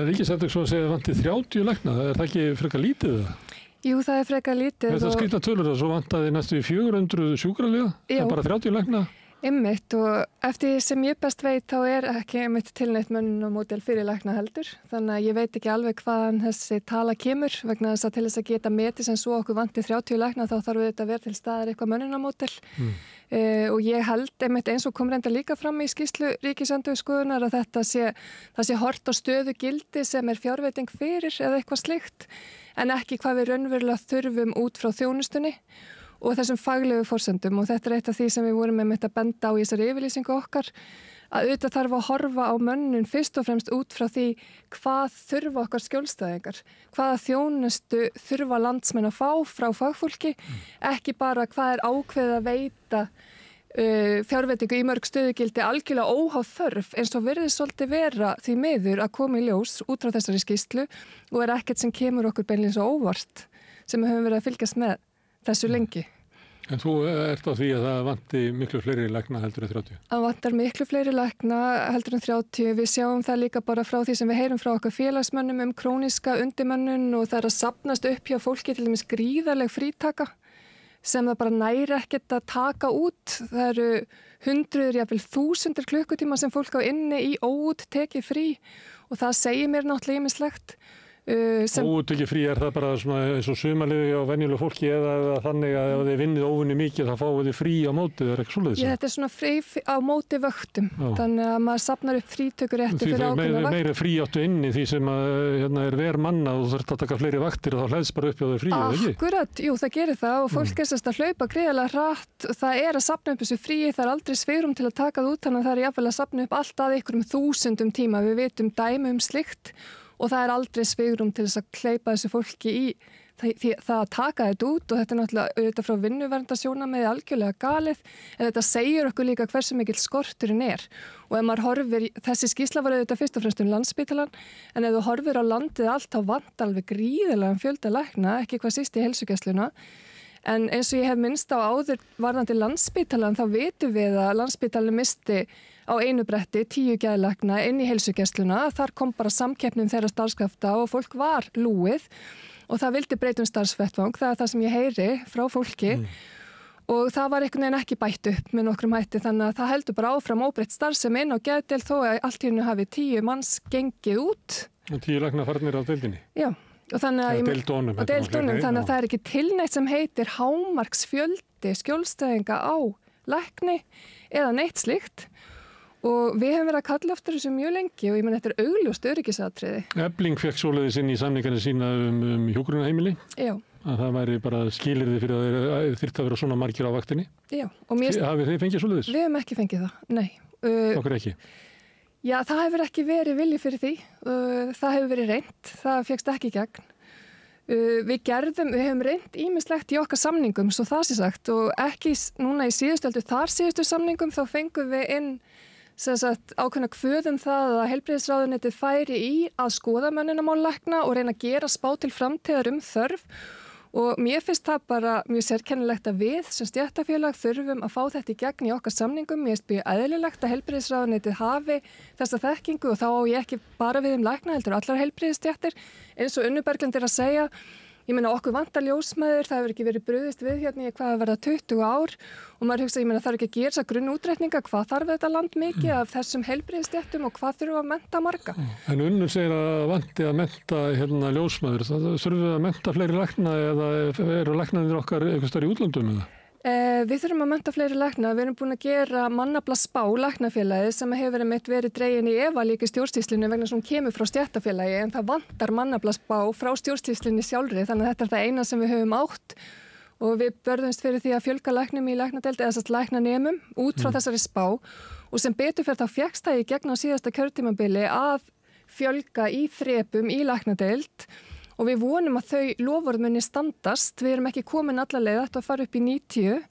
Ríkisendurskoðun segir vanti 30 lækna, er það ekki frekar lítið það? Jú, það er frekar lítið. Þetta skrýtna tölur að svo vantaði næstu 400 sjúkraliða, það er bara 30 lækna? Einmitt, og eftir sem ég best veit þá er ekki einmitt tilneitt mönnunarmódel fyrir lækna heldur, þannig að ég veit ekki alveg hvaðan þessi tala kemur, vegna þess að til þess að geta metið sem svo okkur vanti 30 lækna þá þarf þetta að vera til staðar eitthvað mönnunarmódel og ég held einmitt eins og kom reynda líka fram í skýrslu Ríkisendurskoðunar að það sé hort á stöðugildi sem fjárveiting fyrir eða eitthvað slíkt en ekki hvað við raunverulega þurfum út frá þjónustunni og þessum faglegu forsendum og þetta er eitt af því sem við vorum með að benda á í þessari yfirlýsingu okkar að auðvitað þarf að horfa á mönnun fyrst og fremst út frá því hvað þurfa okkar skjólstæðingar, hvaða þjónustu þurfa landsmenn að fá frá fagfólki, ekki bara hvað ákveðið að veita fjárveitingu í mörg stöðugildi algjörlega óháð þörf eins og virðist svolítið vera því miður að koma í ljós út frá þessari skýrslu og ekkert sem kemur okkur beinlínis á óvart sem við höfum verið að fylgjast með þessu lengi. En þú ert á því að það vanti miklu fleiri lækna heldur en 30? Það vantar miklu fleiri lækna heldur en 30. Við sjáum það líka bara frá því sem við heyrum frá okkar félagsmönnum króníska undirmönnun og það er að safnast upp hjá fólki til dæmis gríðarleg frítaka sem það bara næri ekkert að taka út. Það eru hundruður, jafnvel þúsundir klukkutíma sem fólk á inni í óúttekið frí og það segir mér náttúrulega ýmislegt. Óúttekið frí, það bara svona eins og sumarliði á venjulegu fólki eða þannig að ef þið vinnið óvinni mikið þá fáið þið frí á móti, það ekki svoleiðis? Já, þetta er svona frí á móti vöktum, þannig að maður safnar upp frítökurétti fyrir ákveðna vakt. Meira frí áttu inni því sem er ver mannað og þú þarf að taka fleiri vaktir og þá hlæðst bara upp hjá þau frí, eða ekki? Akkurat, jú, það gerir það og fólk er að hlaupa gríðarlega hratt, það er að safna upp þessu fríi, það er aldrei svigrúm til að taka það út, þannig að það er jafnvel að safna upp allt að einhverjum þúsundum tíma, við vitum dæmi slíkt. Og það er aldrei svigrúm til þess að hleypa þessu fólki í það að taka þetta út og þetta er náttúrulega auðvitað frá vinnuverndarsjónarmiði algjörlega galið en þetta segir okkur líka hversu mikill skorturinn er og ef maður horfir, þessi skýrsla var auðvitað fyrst og fremst Landspítalann en ef þú horfir á landið allt þá vant alveg gríðarlega fjölda lækna, ekki hvað síst í heilsugæsluna en eins og ég hef minnst á áður varðandi Landspítalann þá vitum við að Landspítalinn misti á einu bretti 10 geðlækna inn í heilsugæsluna. Þar kom bara samkeppnin þeirra starfskrafta og fólk var lúið og það vildi breytum starfsvettvang. Það er það sem ég heyri frá fólki og það var einhvern veginn ekki bætt upp með nokkrum hætti þannig að það heldur bara áfram óbreytt starfsemi inn á geðdeild þó að allt í hennu hafi 10 manns gengið út. Og 10 lækna farnir á deildinni? Já. Og þannig að deildónum, þannig að það er ekki tilneitt sem heitir hámarksfjöldi skjólstæðinga á lækni eða neitt slíkt. Og við hefum verið að kalla eftir þessu mjög lengi og ég menn þetta er augljóst öryggisatriði. Efling fekk svoleiðis inn í samningarnir sína hjúkrunarheimili. Já. Að það væri bara skilyrði fyrir að þeir þyrfti að vera svona margir á vaktinni. Já. Hafið þið fengið svoleiðis? Við hefum ekki fengið það, nei. Okkur ekki? Já, það hefur ekki verið vilji fyrir því. Það hefur verið reynt, það fékkst ekki í gegn. Við hefum reynt ýmislegt í okkar samningum, svo það sé sagt, og ekki núna í síðustu samningum þá fengum við inn ákveðna kvöðum það að heilbrigðisráðuneytið færi í að skoða mönnunarmál lækna og reyna að gera spá til framtíðar þörf og mér finnst það bara mjög sérkennilegt að við sem stéttarfélag þurfum að fá þetta í gegn í okkar samningum. Mér finnst mjög eðlilegt að heilbrigðisráðuneytið hafi þessa þekkingu og þá á ég ekki bara við lækna heldur allar heilbrigðisstéttir eins og Unnur Berglind er að segja ég meina okkur vantar ljósmæður, það hefur ekki verið brugðist við hérna í hvað að verða 20 ár og maður hugsa, ég meina það er ekki að gera þessa grunnútreikninga, hvað þarf þetta land mikið af þessum heilbrigðisstéttum og hvað þurfum að mennta marga? En Unnur segir að vanti að mennta hérna ljósmæður, það þurfum við að mennta fleiri lækna eða eru læknarnir okkar eitthvað stærri í útlöndum eða? Við þurfum að mennta fleiri lækna. Við erum búin að gera mannafla spá læknafélagið sem hefur verið dregin í efa líka stjórnsýslunni vegna sem hún kemur frá stéttarfélagi en það vantar mannafla spá frá stjórnsýslunni sjálfri þannig að þetta er það eina sem við höfum átt og við börðumst fyrir því að fjölga læknum í læknadeild eða þess að læknanemum út frá þessari spá og sem betur fyrir þá fékkst það í gegn á síðasta kjörtímabili að fjölga í þrepum í læknadeild og við vonum að þau loforð muni standast. Við erum ekki komin alla leið, þetta að fara upp í 90.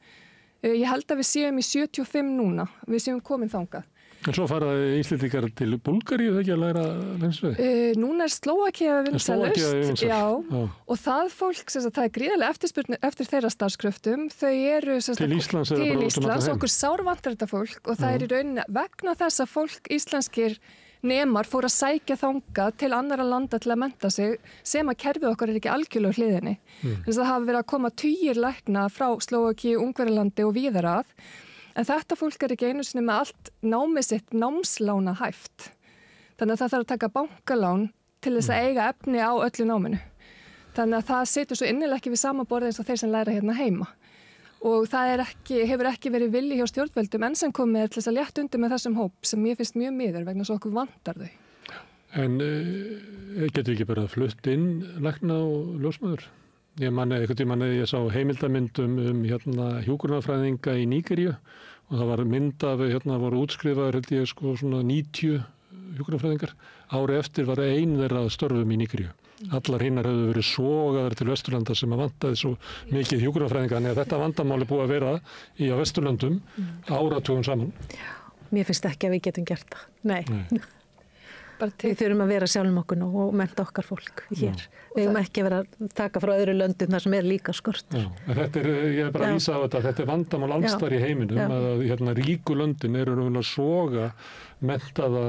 Ég held að við séum í 75 núna. Við séum komin þangað. En svo faraði Íslendingar til Búlgaríu þegar ekki að læra lensfræði? Núna er Slóvakía vinsælust. Já. Og það fólk, það er gríðarlega eftirspurn eftir þeirra starfskröftum. Þau eru til Íslands, okkur sárvantar þetta fólk og það er í rauninni vegna þess að fólk íslenskir nemar fór að sækja þangað til annara landa til að mennta sig sem að kerfið okkar er ekki algjörlega hliðinni. Þess að það hafa verið að koma tugir lækna frá Slóvakíu, Ungverjalandi og víðar að. En þetta fólk er ekki einu sinni með allt námið sitt námslána hæft. Þannig að það þarf að taka bankalán til þess að eiga efni á öllu náminu. Þannig að það situr svo innilega ekki við sama borð eins og þeir sem læra hérna heima. Og það hefur ekki verið vilji hjá stjórnvöldum enn sem komið til þess að létt undir með þessum hóp sem ég finnst mjög miður vegna svo okkur vantar þau. En getur ekki bara flutt inn lækna og ljósmæður? Ég sá heimildamyndum hérna hjúkrunarfræðinga í Nígeríu og það var mynd af voru útskrifaður held ég svona 90 hjúkrunarfræðingar. Ári eftir var ein þeirra störfum í Nígeríu. Allar hinnar höfðu verið sogaðar til Vesturlanda sem að vantaði svo mikið hjúkrunarfræðinga en þetta vandamál er búið að vera í á Vesturlöndum áratugum saman. Mér finnst ekki að við getum gert það. Nei. Við þurfum að vera sjálfum okkur og mennta okkar fólk hér. Við höfum ekki að vera að taka frá öðru löndum þar sem er líka skortur. Ég er bara að vísa á þetta er vandamál alls þar í heiminum að ríku löndin eru að soga menntaða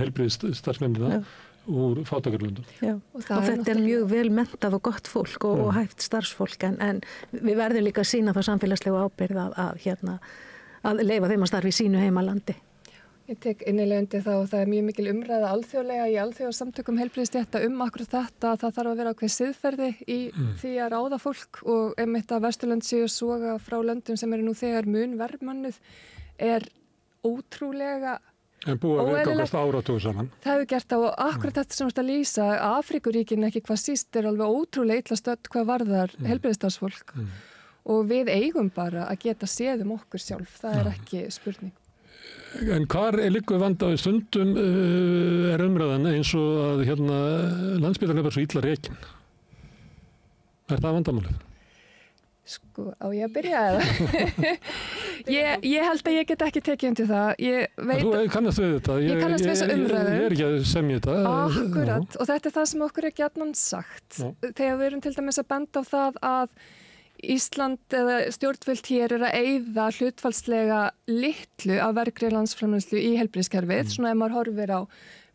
heilbrigðisstarfsmennina úr fátækralöndum. Og þetta er mjög vel menntað og gott fólk og hæft starfsfólk en við verðum líka að sýna það samfélagslegu ábyrgð að leyfa þeim að starfa í sínu heimalandi. Ég tek innilega undir það og það er mjög mikil umræða alþjóðlega í alþjóðasamtökum heilbrigðisstétta að þetta að það þarf að vera ákveð siðferði í því að ráða fólk og einmitt að Vesturlönd séu soga frá löndum sem eru nú þegar mun verðmannuð er ótrúlega en búið að viðgangast áratugum saman. Það hefur gert það og akkurat þetta sem þú ert að lýsa Afríkuríkin ekki hvað síst er alveg ótrúlega illa stödd hvað varðar heilbrigðisstarfsfólk og við eigum bara að geta séð okkur sjálf, það er ekki spurning. En hvar liggur vandaði stundum er umræðan eins og að Landspítalinn er bara svo illa rekin? Er það vandamálið? Sko, á ég að byrja eða? Ég held að ég get ekki tekið undir það. Þú kannast við þetta? Ég kannast við þessa umræðu. Ég er ekki að semja þetta. Akkurat, og þetta er það sem okkur er gjarnan sagt. Þegar við erum til dæmis að benda á það að Ísland eða stjórnvöld hér er að eyða hlutfallslega litlu af vergri landsframleiðslu í heilbrigðiskerfið, svona ef maður horfir á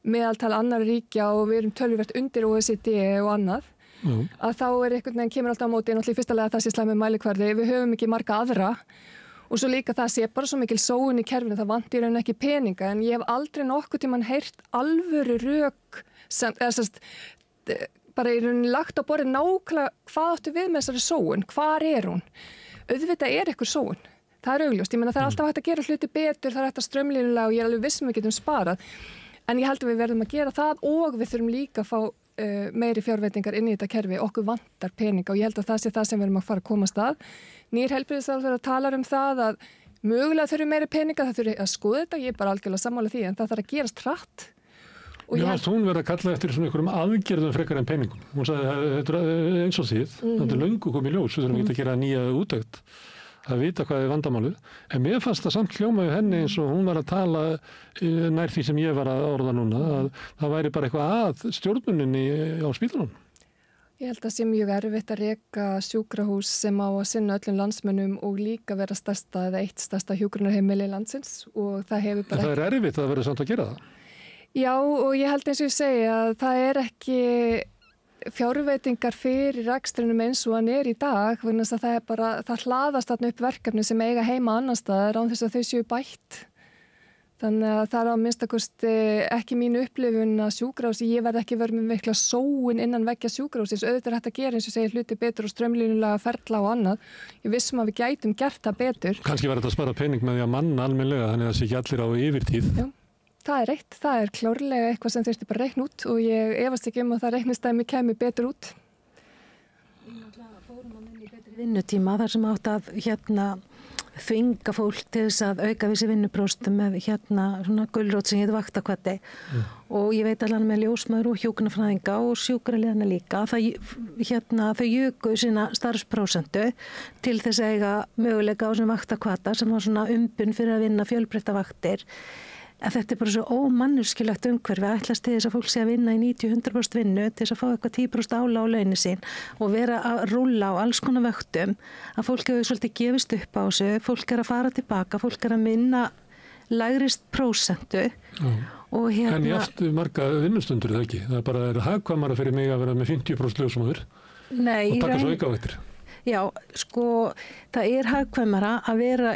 meðaltal annar ríkja og við erum töluvert undir OECD og annað, að þá er einhvern veginn kemur alltaf á móti, náttúrulega í fyrsta lega það sé slæmi mælikvarði, við höfum ekki marga aðra og svo líka það sé bara svo mikil sóun í kerfinu, það vantir raun ekki peninga, en ég hef aldrei nokkuð tímann heyrt alvöru rök bara í rauninni lagt á borðið nákvæmlega hvað áttu við með þessari sóun, hvar er hún? Auðvitað er eitthvað sóun, það er augljóst, ég meina það er alltaf hægt að gera hluti betur, það er hægt að strömlínulega og ég er alveg vissum við getum sparað, en ég held að við verðum að gera það og við þurfum líka að fá meiri fjárveitingar inn í þetta kerfi, okkur vantar peninga og ég held að það sé það sem við erum að fara að komast að. Nýr heilbrigðisráðherra talar það að mögulega þurfum meiri peninga, það þurfi að skoða þetta, ég er bara algjörlega sammála því, en það þarf að gerast hratt. Hún verið að kalla eftir svona einhverjum aðgerðum frekar en peningum. Hún sagði að þetta er eins og þið, þetta er löngu komið ljós, við þurfum ekki að gera nýja úttekt, að vita hvað er vandamálið. En mér fannst það samt hljómaði henni eins og hún var að tala nær því sem ég var að orða núna, að það væri bara eitthvað að stjórnuninni á spítalunum. Ég held að sé mjög erfitt að reka sjúkrahús sem á að sinna öllum landsmönnum og líka vera stærsta eða eitt stærsta hjúkrunarheimili landsins og það hefur bara... Það er erfitt að vera samt að gera það. Já og ég held eins og ég segi að það er ekki fjárveitingar fyrir rekstrinum eins og hann í dag, vegna þess að það hlaðast þarna upp verkefni sem eiga heima annar staðar án þess að þau séu bætt. Þannig að það á minnstakosti ekki mín upplifun að sjúkrahúsi, ég verð ekki verið með mikla sóun innan veggja sjúkrahúsins, auðvitað hægt að gera eins og segir hluti betur og strömlínulega ferla og annað. Ég vissum að við gætum gert það betur. Kannski var þetta að spara pening með því að manna almennilega, þannig að það sé ekki allir á yfirtíð. Já, það er eitt. Það er klárlega eitthvað sem þurfti bara að reikna út og ég efast ekki að það reiknistæmi kemur betur út. Fórum að minni betri vinnutíma þar sem átt að þvinga fólk til þess að auka vissi vinnupróstum með svona gulrót sem hétt vaktakvati og ég veit alveg með ljósmæður og hjúkrunarfræðinga og sjúkraliðana líka þau juku sína starfsprósentu til þess að eiga möguleika á þessum vaktakvata sem var svona umbun fyrir að vinna fjölbreytta vaktir. En þetta bara svo ómanneskilegt umhverfi að ætlast til þess að fólk sé að vinna í 90-100% vinnu til þess að fá eitthvað 10% álag á launin sín og vera að rúlla á alls konar vöktum, að fólk hefur svolítið gefist upp á þessu, fólk að fara tilbaka, fólk að minna lægrist prósentu og En ég aftur marga vinnustundur það ekki, það bara hagkvæmara fyrir mig að vera með 50% ljósmóður og taka svo aukavættir. Já, sko, það hagkvæmara að vera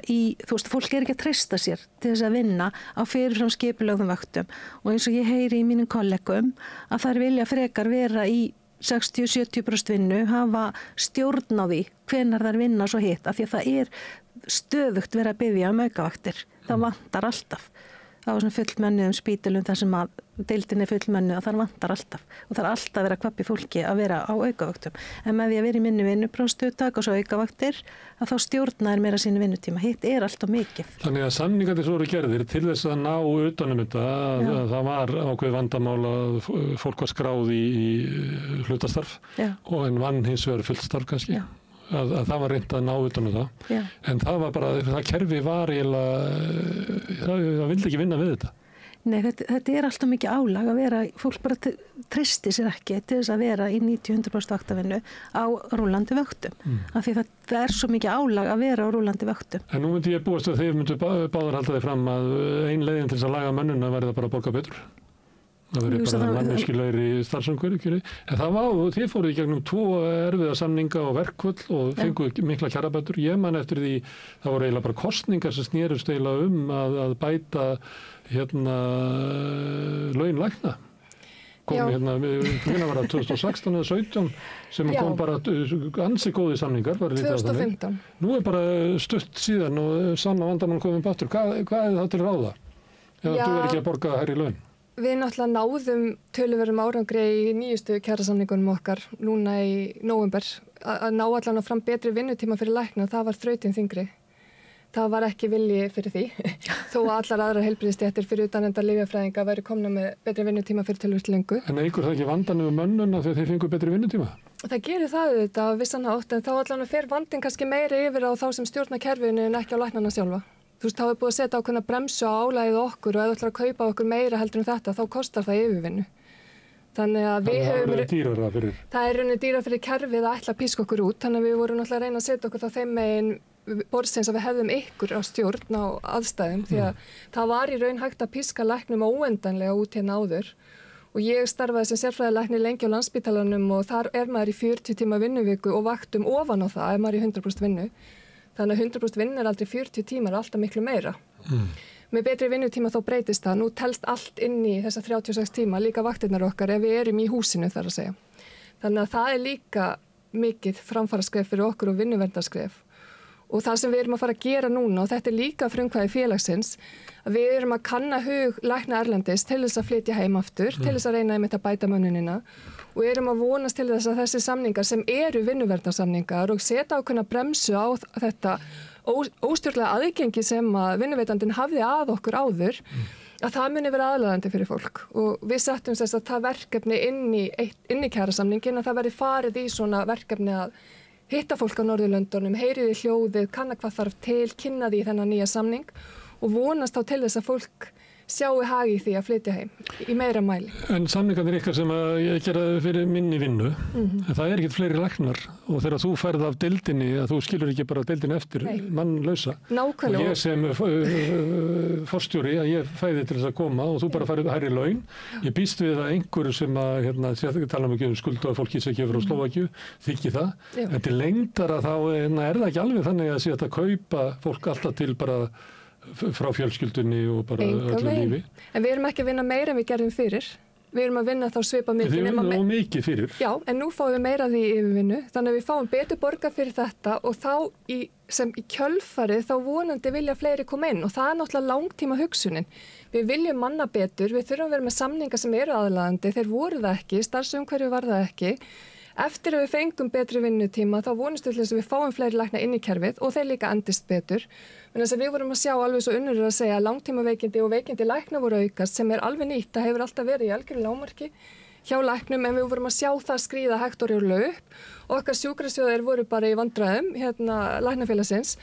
fólk ekki að treysta sér til þess að vinna á fyrirfram skipulögðum vöktum og eins og ég heyri í mínum kollegum að þær vilja frekar vera í 60-70% vinnu, hafa stjórn á því hvenær þær vinna svo hitt, af því að það stöðugt verið að biðja aukavaktir. Það vantar alltaf á svona fullmennuðum spítalum þar sem að deildin fullmennuð að það vantar alltaf og það alltaf verið að kvappi fólki að vera á aukavaktum. En með því að vera í minni vinnupróstu, taka svo aukavaktir, að þá stjórnaður meira sínu vinnutíma. Hitt alltaf mikið. Þannig að samningarnir svo eru gerðir til þess að ná utanum þetta, að það var ákveð vandamál að fólk var skráð í hlutastarf og en vann hins vegar fullt starf kannski. Já. Að það var reynt að ná utan um það. Já. En það var bara, það kerfi var eiginlega, það vildi ekki vinna við þetta. Nei, þetta alltaf mikið álag að vera, fólk bara treysti sér ekki til þess að vera í 90-100% vaktavinnu á rúllandi vöktum. Af því það svo mikið álag að vera á rúllandi vöktum. En nú myndi ég búast að þið myndu báðar halda þið fram að ein leiðin til þess að laga mönnuna verði bara að borga betur. Það verið bara manneskilegri starfsumhverfi. En það var, þið fóruð í gegnum 2 erfiða samninga og verkvöll og fenguð mikla kjarabætur. Ég man eftir því, það voru eiginlega bara kosningar sem snerust eiginlega að bæta laun lækna. Kom var það 2016 eða 17 sem kom bara ansi góði samningar. 2015. Nú bara stutt síðan og sanna vandamál komið bættur. Hvað það til ráða? Ef þú ekki að borga hærri laun? Við náttúrulega náðum töluverðum árangri í nýjustu kjarasamningunum okkar núna í nóvember að ná allan fram betri vinnutíma fyrir lækna, það var þrautin þyngri. Það var ekki vilji fyrir því, þó að allar aðrar heilbrigðisstéttir fyrir utanenda lyfjafræðinga væri komna með betri vinnutíma fyrir töluvert lengu. En eykur það ekki vandanum við mönnuna þegar þið fengu betri vinnutíma? Það gerir það auðvitað á vissan hátt, en þá allan fer vandinn kannski meira yfir á þá sem stjórna kerfinu en ekki á læknana sjálfa. Þú veist, þá búið að setja ákveðna bremsu á álægið okkur og ef þú ætlar að kaupa okkur meira heldur en þetta, þá kostar það yfirvinnu. Þannig að við höfum... Það rauninni dýra fyrir kerfið að ætla að píska okkur út, þannig að við vorum náttúrulega að reyna að setja okkur þá þeim megin borðsins að við hefðum ykkur á stjórn á aðstæðum, því að það var í raun hægt að píska læknum óendanlega út hérna áður. Og ég starfaði sem sérfræðilæknir lengi á Landspítalanum og þar maður í 40 tíma vinnuviku og vaktum ofan á það ef maður í 100% vinnu. Þannig að 100% vinnu aldrei 40 tímar, alltaf miklu meira. Með betri vinnutíma þá breytist það. Nú telst allt inn í þessa 36 tíma, líka vaktirnar okkar ef við erum í húsinu þar að segja. Þannig að það líka mikið framfaraskref fyrir okkur og vinnuverndarskref. Og það sem við erum að fara að gera núna, og þetta líka frumkvæði félagsins, að við erum að kanna hug lækna erlendis til þess að flytja heim aftur, til þess að reyna einmitt að bæta mönnunina og erum að vonast til þess að þessi samningar sem eru vinnuverndarsamningar og setja ákveðna bremsu á þetta óstjórnlega aðgengi sem að vinnuveitandinn hafði að okkur áður, að það muni vera aðlaðandi fyrir fólk. Og við settum þess að það verkefni inn í kjarasamningin, að það verði farið í svona verkefni að hitta fólk á Norðurlöndunum, heyriði hljóðið, kanna hvað þarf til, kynna því þennan nýja samning og vonast þá til þess að fólk sjái hagi í því að flytja heim í meira mæli. En samningarnir ykkar sem að ég gera fyrir minni vinnu, en það ekkert fleiri læknar og þegar þú færð af deildinni að þú skilur ekki bara deildinni eftir mannlausa. Nákvæmlega. Og ég sem forstjóri að ég fæði til þess að koma og þú bara færið hærri laun. Ég býst við að einhverju sem að tala ekki skulda fólki sem kemur á Slóvakíu, þykir það. En til lengdara þá það ekki alveg þannig að sé að kaupa fólk alltaf til bara frá fjölskyldunni og bara öllu lífi. En við erum ekki að vinna meira en við gerðum fyrir. Við erum að vinna þá svipa mikið. Þið vinnum of mikið fyrir. Já, en nú fáum við meira því yfirvinnu. Þannig að við fáum betur borgað fyrir þetta og þá sem í kjölfarið þá vonandi vilja fleiri koma inn og það er náttúrulega langtíma hugsunin. Við viljum manna betur, við þurfum að vera með samninga sem eru aðlaðandi. Þeir voru það ekki, starfsumhverfi var það ekki. Eftir að við fengum betri vinnutíma þá vonumst við þess að við fáum fleiri lækna inn í kerfið og þeir líka endist betur. En þess að við vorum að sjá alveg svo unnur að segja að langtímaveikindi og veikindi lækna voru aukast sem alveg nýtt. Það hefur alltaf verið í algjöru lágmarki hjá læknum en við vorum að sjá það skríða hægt og rjúlega upp og okkar sjúkrasjóðir voru bara í vandræðum læknafélagsins.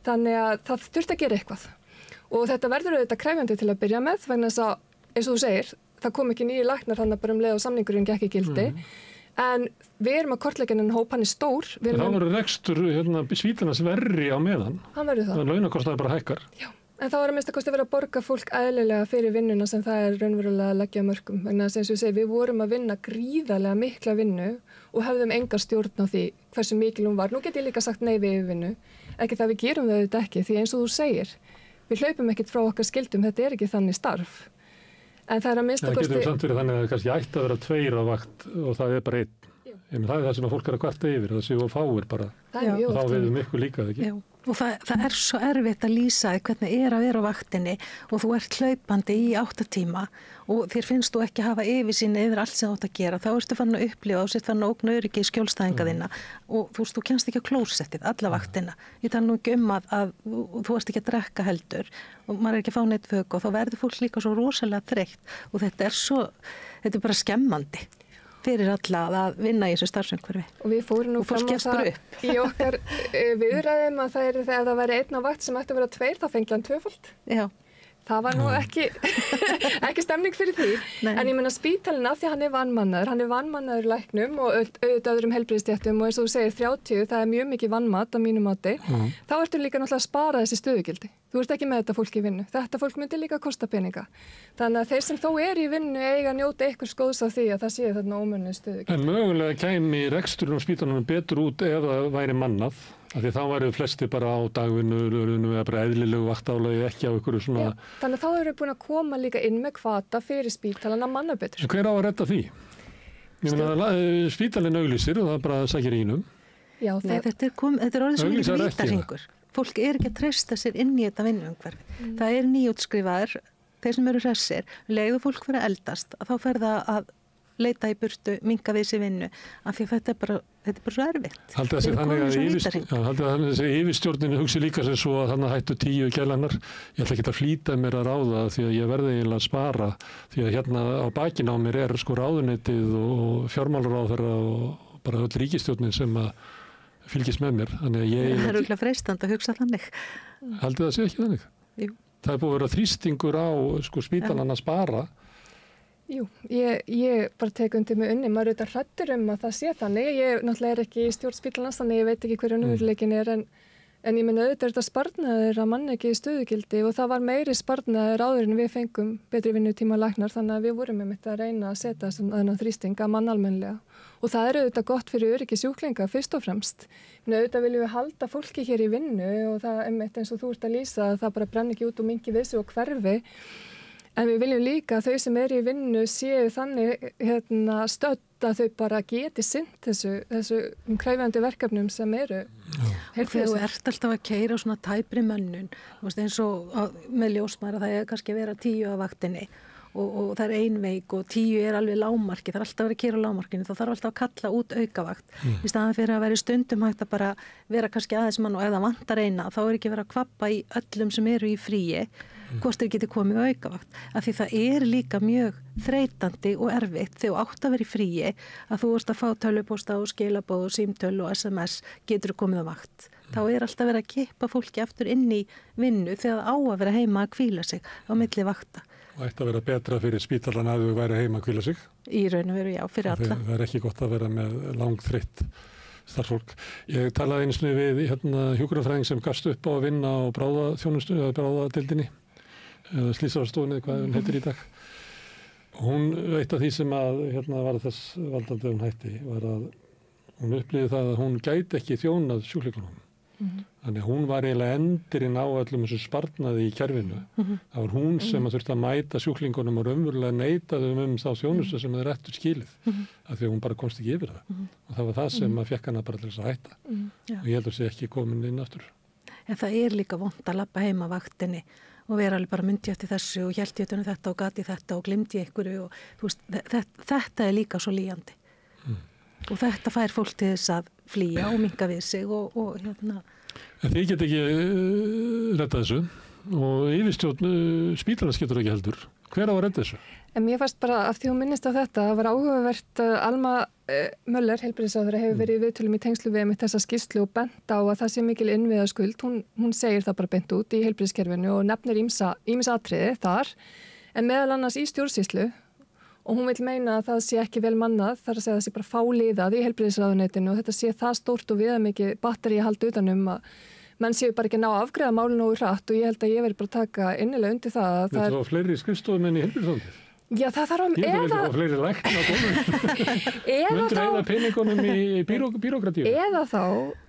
Þannig að það þurfti að gera eitthvað. Og þetta verður auðvitað krefjandi til að byrja með vegna þess að eins og þú segir, það kom ekki nýju læknar þannig bara leið og samningurinn gekk í gildi. En við erum að kortleggja en hóp hann stór. Það verður rekstur spítalans verri á meðan. Hann verður það. Launakostnaður bara hækkar. Já, en þá er að minnsta kosti verið að borga fólk eðlilega fyrir vinnuna sem það er raunverulega að leggja mörkum. En eins og ég segi, við vorum að vinna gríðarlega mikla vinnu og höfðum enga stjórn á því hversu mikil hún var. Nú get ég líka sagt nei við yfirvinnu. Ekki það við gerum það auðvitað ekki, því eins og þú segir, við hlaupum ekkert frá okkar skildum, þetta er ekki þannig starf. En það er að minnsta kosti... Það getur samt verið þannig að það kannski ætti að vera 2 á vakt og það er bara 1. Það er það sem að fólk er að kvarta yfir, það séu og fáir bara. Og þá veitum ykkur líka, ekki? Já. Og það er svo erfitt að lýsa hvernig er að vera á vaktinni og þú ert hlaupandi í 8 tíma og þér finnst þú ekki að hafa yfirsýn yfir allt sem þú átt að gera. Þá ertu farin að upplifa og sért farin að ógna öryggi í skjólstæðinga þína og þú kemst ekki á klósettið, alla vaktina. Ég tala nú ekki að þú ert ekki að drekka heldur og maður er ekki að fá neitt vöku og þá verður fólk líka svo rosalega þreytt og þetta er bara skemmandi fyrir alla að vinna í þessu starfsumhverfi. Og við fórum nú fram á það í okkar viðræðum að þegar það væri 1 á vakt sem ætti að vera 2, þá fengi hann 2-fold. Já. Það var nú ekki stemning fyrir því. Nei. En ég meina spítalinn af því hann er vanmannaður læknum og auðvitað öðrum heilbrigðisstéttum og eins og þú segir 30, það er mjög mikið vanmat að mínu mati. Þá ertu líka náttúrulega að spara þessi stöðugildi. Þú ert ekki með þetta fólk í vinnu. Þetta fólk myndi líka að kosta peninga. Þannig að þeir sem þó er í vinnu eiga að njóta einhvers góðs af því að það sé þarna ómönnuð stöðugildi. En mögulega kæmi reksturinn á spítalunum betur út ef það væri mannað. Af því þá væru flesti bara á dagvinnu eða bara eðlilegu vaktálagi ekki á ykkur svona... Já, þannig að þá eru búin að koma líka inn með hvata fyrir spítalan að manna betur. Hver á að redda því? Ég meina, spítalinn auglýsir og það bara sækir ínum. Já, þetta er orðið sem er vítarhingur. Fólk er ekki að treysta sér inn í þetta vinnuumhverfi. Það er nýútskrifaðir, þeir sem eru hressir, leiðu fólk fyrir að eldast, að þá fer það að leita í burtu, minka við sér vinnu, af því að þetta er bara svo erfitt. Haldið að þessi yfirstjórnin hugsi líka sem svo að þannig hættu 10 gælanar. Ég ætla ekki að flýta mér að ráða því að ég verði eiginlega að spara, því að hérna á bakinn á mér er sko ráðuneytið og fjármálaráðherra og bara öll ríkisstjórnin sem að fylgist með mér. Það er auðvitað freistand að hugsa þannig. Haldið það sé ekki þannig? Jú. Það er búið að vera þrýstingur á sko spítalann að spara. Jú, ég bara tek undir með unni, maður auðvitað hræddur að það sé þannig. Ég náttúrulega er ekki í stjórn spítalans þannig ég veit ekki hverju raunveruleikinn er en ég meina auðvitað er þetta sparnaður að mann ekki í stöðugildi og það var meiri sparnaður áður en við fengum betri vinnutíma læknar þannig að við vorum með þetta að reyna að setja þennan þrýsting að mann almennlega og það er auðvitað gott fyrir öryggi sjúklinga fyrst og fremst. Auðvitað viljum við halda fólki hér í vinnu og það eins og þú ert að lýsa það bara brenn ekki út og mingi við sig og hverfi. En við viljum líka að þau sem eru í vinnu séu þannig stödd að þau bara geti sinnt þessu krefjandi verkefnum sem eru. Þú ert alltaf að keyra svona tæpri mönnun, eins og með ljósmæra það er kannski að vera 10 á vaktinni og það er 1 veik og 10 er alveg lágmarki, það er alltaf að vera að keyra á lágmarkinu, þá þarf alltaf að kalla út aukavakt. Í staðan fyrir að vera stundum hægt að bara vera kannski aðeins mann og ef það vantar eina, þá er ekki verið að kvappa í öllum sem eru í fríi. Hvort þeir geti komið á aukavakt af því það er líka mjög þreytandi og erfitt þegar þú átt að vera í fríi að þú ert að fá tölvupósta og skilabóð og símtöl og SMS getur komið á vakt. Þá er alltaf verið að kippa fólki aftur inn í vinnu þegar það á að vera heima að hvíla sig á milli vakta. Og ætti að vera betra fyrir spítalan að þau væri heima að hvíla sig. Í raun og veru, já, fyrir alla. Það er ekki gott að vera með langþreytt starfsfólk. Ég talaði einu sinni við hjúkrunarfræðing sem gafst upp á að vinna á bráðaþjónustu eða bráðadeildinni eða slísarstofunni, hvað hún heitir í dag. Hún, eitt af því sem að var þess valdandi hún hætti, var að hún upplýði það að hún gæti ekki þjónað sjúklingunum. Þannig að hún var eiginlega endirinn á öllum þessu sparnaði í kerfinu. Það var hún sem að þurfti að mæta sjúklingunum og raunverulega neita þeim þá þjónustu sem þeir ættu skilið. Af því að hún bara komst ekki yfir það. Og það var það sem að fekk hana bara til þess að hætta. Og ég heldur sé ekki komin inn aftur. En það er líka vont að labba heima vaktinni og vera alveg bara myndi eftir þessu og held ég þetta og gati þetta og glimti einhverju og þú veist, þetta er líka svo lýjandi. Og þetta fær fólk til þess að flýja og minka við sig og En þið get ekki reddað þessu og yfirstjórn spítalans getur ekki heldur. Hver á að redda þessu? En mér fannst bara af því hún minnist á þetta, það var áhugavert Alma Möller, heilbrigðisráðherra, hefur verið í viðtölum í tengslu við með þessa skýrslu og bent á að það sé mikil innviðaskuld. Hún segir það bara bent út í heilbrigðiskerfinu og nefnir ýmis atriði þar, en meðal annars í stjórnsýslu. Og hún vil meina að það sé ekki vel mannað, þar að segja að það sé bara fáliðað í heilbrigðisráðuneytinu og þetta sé það stórt og viðamikið batteri að halda utanum að menn séu bara ekki að ná að afgreiða málinu og hratt og ég held að ég verði bara að taka innilega undir það. Þetta var fleiri skrifstofumenn í heilbrigðisráðuneytinu? Já, það þarf að... Ég vil ekki fleiri lækna góðum. Mundur eða peningunum í bírókratíu. Eða þá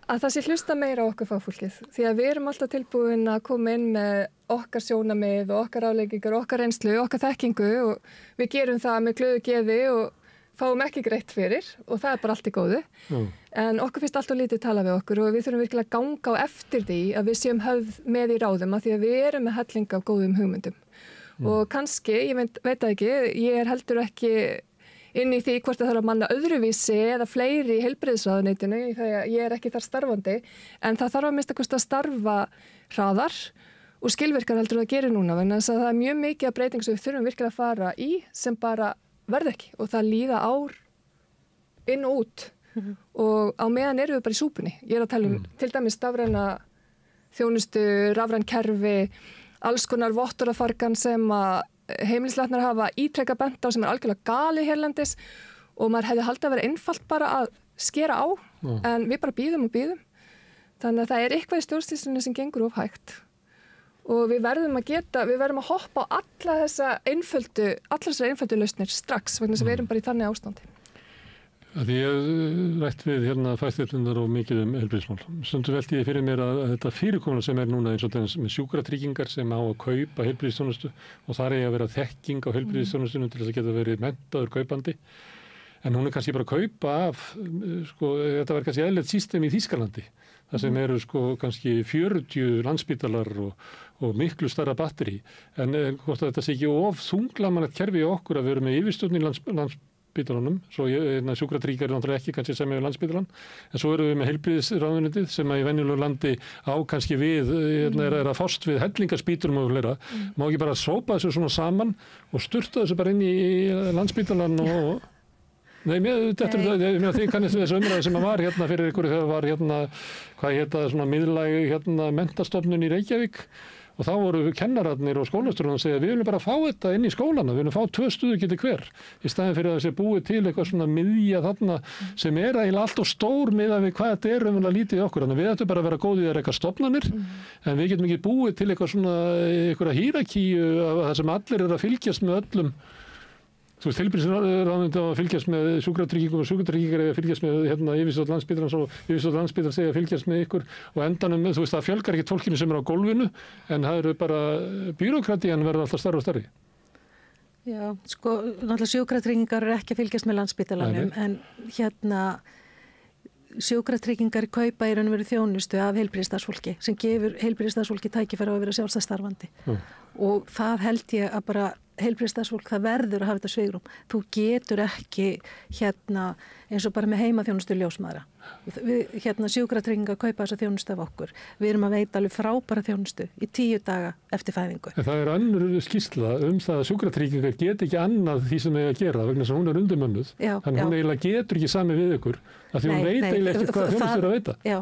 að það sé hlusta meira á okkar fagfólkið. Því að við erum alltaf tilbúin að koma inn með okkar sjónamið og okkar afleggingar, okkar reynslu, okkar þekkingu og við gerum það með glöðu geði og fáum ekki greitt fyrir og það er bara allt í góðu. En okkur finnst alltaf lítið tala við okkur og við þurfum virkilega að ganga á eftir því að við séum höfð með í ráðum að því að við erum með helling af góðum hugmyndum. Og kannski, ég veit það ekki, ég heldur ekki inn í því hvort það þarf að manna öðruvísi eða fleiri í heilbrigðisráðuneytinu þegar ég er ekki þar starfandi, en það þarf að minnsta kosti að starfa hraðar og skilvirkar heldur það gerir núna, vegna þess að það er mjög mikið af breyting sem við þurfum virkilega að fara í sem bara verð ekki og það líða ár inn og út og á meðan erum við bara í súpunni. Ég er að tala til dæmis stafræna þjónustu, rafræn kerfi, alls konar vottorðafargan sem að heimilislæknar hafa ítrekka bent á sem er algjörlega gali hérlendis og maður hefði haldið að vera einfalt bara að skera á en við bara bíðum og bíðum. Þannig að það er eitthvað í stjórnsýslunni sem gengur of hægt og við verðum að hoppa á allar þessar einföldu lausnir strax vegna sem við erum bara í þannig ástandi. Því ég rætt við fæstillunar og mikið heilbrigðismál. Stundum velti ég fyrir mér að þetta fyrirkomulag sem er núna eins og með sjúkratryggingar sem á að kaupa heilbrigðisþjónustu og þar eigi að vera þekking á heilbrigðisþjónustunum til þess að geta verið menntaður kaupandi. En hún er kannski bara að kaupa af, þetta verður kannski eðlilegt system í Þýskalandi. Það sem eru kannski 40 landspítalar og miklu starra batteri. En hvort að þetta sé ekki of þunglamanlegt kerfi í okkur að vera með yfirstjórn í landspítalanum, svo sjúkratryggingar er náttúrulega ekki kannski sem með landspítalan, en svo erum við með heilbrigðisráðuneytið sem að í venjulegu landi á kannski við, er að fást við hellingarspíturum og fleira. Má ekki bara sópa þessu svona saman og sturta þessu bara inn í landspítalan og... Nei, þið kannist þessu umræðu sem var fyrir ykkur þegar var hvað hétta svona miðlæg menntastofnun í Reykjavík og þá voru kennararnir og skólastjórarnir að segja við viljum bara fá þetta inn í skólana, við viljum fá 2 stuðugildi hver í staðin fyrir að þessi búið til eitthvað svona miðja þarna sem er eiginlega allt og stór miðað við hvað þetta er umvöldlega lítið í okkur. Þannig við ættum bara að vera góðið að reka stofnanir en við getum ekki búið til eitthvað svona einhverja hírakíu af það sem allir eru að fylgjast með öllum. Þú veist, heilbrigðisráðuneytið á að fylgjast með sjúkratryggingum og sjúkratryggingar eða fylgjast með yfirstjórn Landspítalans og yfirstjórn Landspítalans segja að fylgjast með ykkur og endanum, þú veist, það fjölgar ekkert fólkinu sem er á gólfinu en það eru bara bírókratían verður alltaf stærri og stærri. Já, náttúrulega sjúkratryggingar eru ekki að fylgjast með Landspítalanum en sjúkratryggingar kaupa í raun og veru þjónustu af heilbrigðisstarfsfólki sem gefur heilbrigðisstarfsfólki tækifæri á að vera sjálfstætt starfandi og það held ég að bara heilbrigðisstarfsfólk það verður að hafa þetta svigrúm. Þú getur ekki eins og bara með heimaþjónustu ljósmæðra. Við sjúkratryggingar kaupa þessa þjónustu af okkur. Við erum að veita alveg frábæra þjónustu í 10 daga eftir fæðingu. En það önnur skýrsla það að sjúkratryggingar get ekki annað því sem eiga að gera vegna þess að hún undirmönnuð. Þannig hún eiginlega getur ekki samið við ykkur af því hún veit eiginlega ekki hvað þjónustu að veita. Já,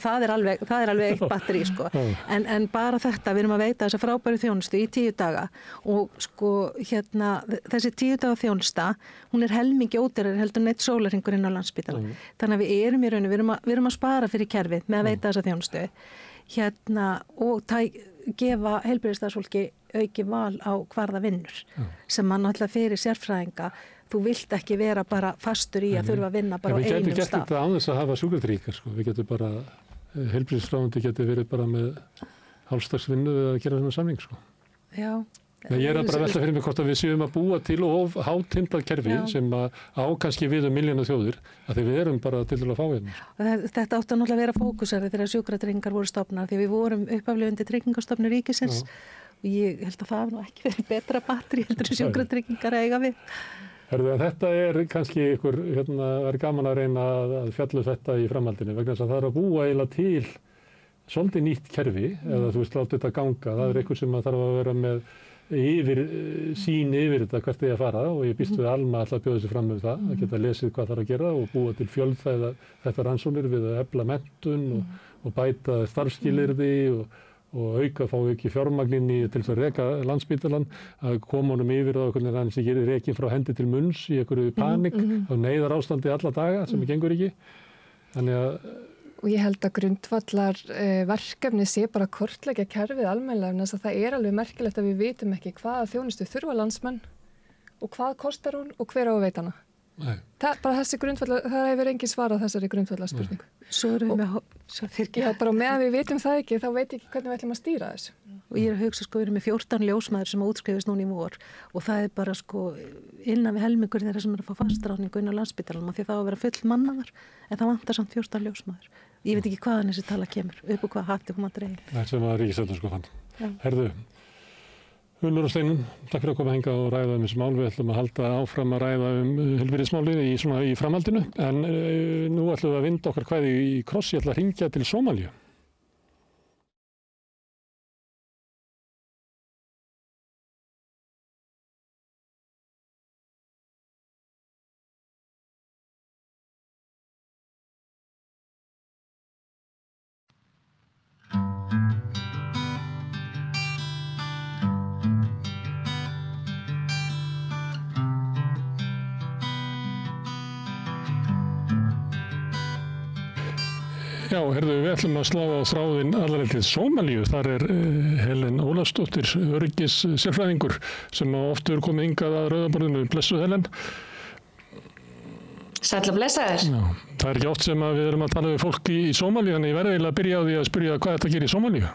það er alveg eitt batteri sko. En bara þetta, við erum að veita þessa frábæru þjónustu í 10 daga og sko þessi 10 daga þjónusta, hún er helmingi ódýrari heldur en eitt sólarhringur inn á Landspítalann. Þannig að við erum í rauninu, við erum að spara fyrir kerfið með að veita þessa þjónustu og gefa heilbrigðisstarfsfólki auki val á hvar það vinnur sem mann alltaf fyrir sérfræðinga. Þú vilt ekki vera bara fastur í að þurfa að vinna bara á einum stað. Við getum gert þetta án þess að hafa sjúkratryggingar sko. Við getum bara, heilbrigðisráðuneyti getur verið bara með hálfstagsvinnu við að gera þennan samning sko. Já. Ég bara að velta fyrir mig hvort að við séum að búa til of hátimplað kerfi sem á kannski við milljóna þjóðir að því við erum bara til að fá hérna. Þetta átti að náttúrulega vera fókusari þegar sjúkratryggingar voru stofnar því við vorum upphaflega undir Tryggingastofnun ríkisins og ég held að það hafi nú ekki verið betra batteri heldur en sjúkratryggingar eiga við. Þetta kannski ykkur, er gaman að reyna að fjalla þetta í framhaldinu vegna þess að það að búa eiginlega til svolítið nýtt kerfi eða þú veist láta þetta ganga. Það eitthvað sem að þarf að vera með sín yfir þetta hvert þið að fara og ég býst við Alma alltaf að bjóða sig fram með það að geta lesið hvað þarf að gera og búa til fjölþæða þetta rannsóknir við að efla menntun og bæta starfsskilyrði og fá ekki fjármagninni til þess að reka Landspítalann að koma honum yfir á hvernig hann sé rekin frá hendi til munns í einhverju panik á neyðar ástandi alla daga sem gengur ekki. Þannig að og ég held að grundvallar verkefni sé bara að kortleggja kerfið almennilega en þess að það alveg merkilegt að við vitum ekki hvaða þjónustu þurfa landsmenn og hvað kostar hún og hver á að veita hana. Bara þessi grundvallar, það hefur engin svarað þessari grundvallar spurningu. Svo erum við með bara meðan við vitum það ekki, þá veit ekki hvernig við ætlum að stýra þessu. Og ég að hugsa við erum með 14 ljósmæður sem útskrifist núna í vor og það bara innan við helmingur þeirra sem að fá fastráðningu inn á Landspítalanum því það á að vera full mannaðar en það vantar samt 14 ljósmæður. Ég veit ekki hvaðan þessi tala kemur, upp og hvað hatti hún að dreigja. Það sem að Ríkisendurskoðun fann. Herðu, Unnur og Steinunn, takk fyrir að koma hingað og ræða þessi mál. Við ætlum að halda áfram að ræða heilbrigðismálið í framhaldinu. En nú ætlum við að vinda okkar kvæði í kross. Ég ætla að hringja til Sómalíu. Já, við ætlum að slá á þráðinn allarleið til Sómalíu. Þar Helen Ólafsdóttir, öryggissérfræðingur sem oft komið hingað að rauðaborðinu. Blessuð Helen. Sæll og blessaður. Já, það ekki oft sem við erum að tala við fólk í Sómalíu, þannig ég verði eiginlega að byrja á því að spyrja hvað þetta gerir í Sómalíu.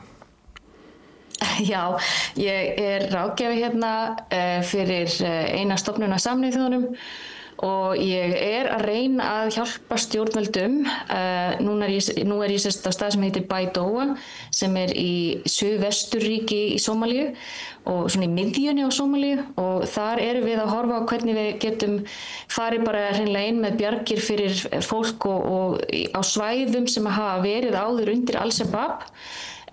Já, ég ráðgjafi hérna fyrir eina stofnun af Sameinuðu þjóðunum og ég að reyna að hjálpa stjórnvöldum. Nú er ég sérst á stað sem heitir Baidoa sem í suðvesturríki í Sómalíu og svona í miðjunni á Sómalíu og þar erum við að horfa á hvernig við getum farið bara hreinlega inn með bjargir fyrir fólk og á svæðum sem hafa verið áður undir Al-Shabaab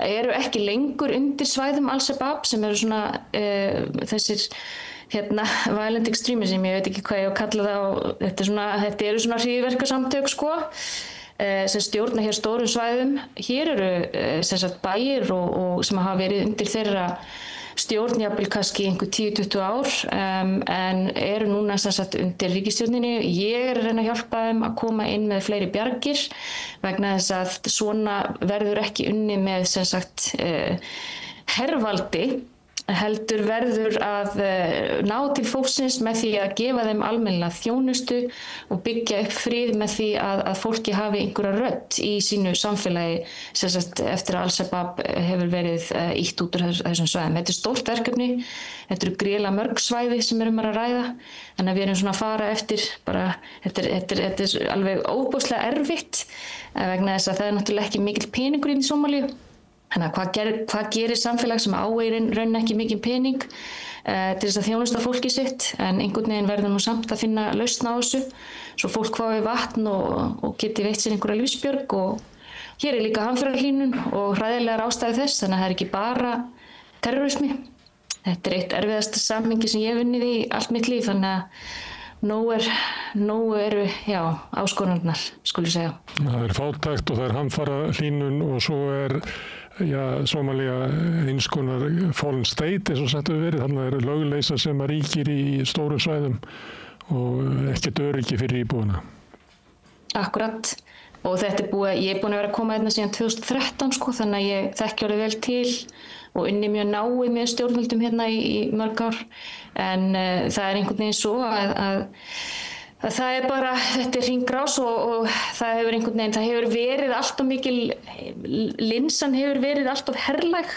eru ekki lengur undir svæðum Al-Shabaab sem eru svona þessir violent extremism, ég veit ekki hvað ég á að kalla það og þetta eru svona hryðjuverkasamtök sem stjórna hér stórum svæðum. Hér eru sem sagt bæir og sem hafa verið undir þeirra stjórn jafnvel kannski einhver 10-20 ár en eru núna sem sagt undir ríkisstjórninni. Ég að reyna að hjálpa þeim að koma inn með fleiri bjargir vegna þess að svona verður ekki unnið með sem sagt hervaldi heldur verður að ná til fólksins með því að gefa þeim almennilega þjónustu og byggja upp frið með því að fólki hafi einhverja rödd í sínu samfélagi sem sagt eftir að Al-Shabaab hefur verið ýtt út úr þessum svæðum. Þetta stórt verkefni, þetta eru gríðarlega mörg svæði sem að ræða, þannig að við erum svona að fara eftir bara, þetta alveg óbúslega erfitt vegna þess að það náttúrulega ekki mikill peningur inn í Sómalíu. Þannig að hvað gerir samfélag sem á í raun ekki mikið pening til þess að þjónusta fólki sitt, en einhvern veginn verður nú samt að finna lausn á þessu, svo fólk fái vatn og geti veitt sér einhverja lífsbjörg, og hér er líka hamfarahlýnun og hræðilegar ástæður þess, þannig að það er ekki bara terrorismi. Þetta er eitt erfiðasta samhengi sem ég hef unnið í allt mitt líf, þannig að nóg eru áskorunarnar, skulu segja. Það er fátækt og það er hamfarahlýnun og svo er Sómalía eins konar fallen state, eins og sagt hefur verið. Þannig er lögleysa sem að ríkir í stórum svæðum og ekkert öryggi fyrir íbúana. Akkurat. Og þetta ég er búin að vera að koma hérna síðan 2013 þannig að ég þekki orðið vel til og unni mjög náið með stjórnvöldum hérna í mörg ár, en það er einhvern veginn svo að það er bara, þetta er hringrás og það hefur einhvern veginn, það hefur verið alltof mikil, linsan hefur verið alltof herlæg.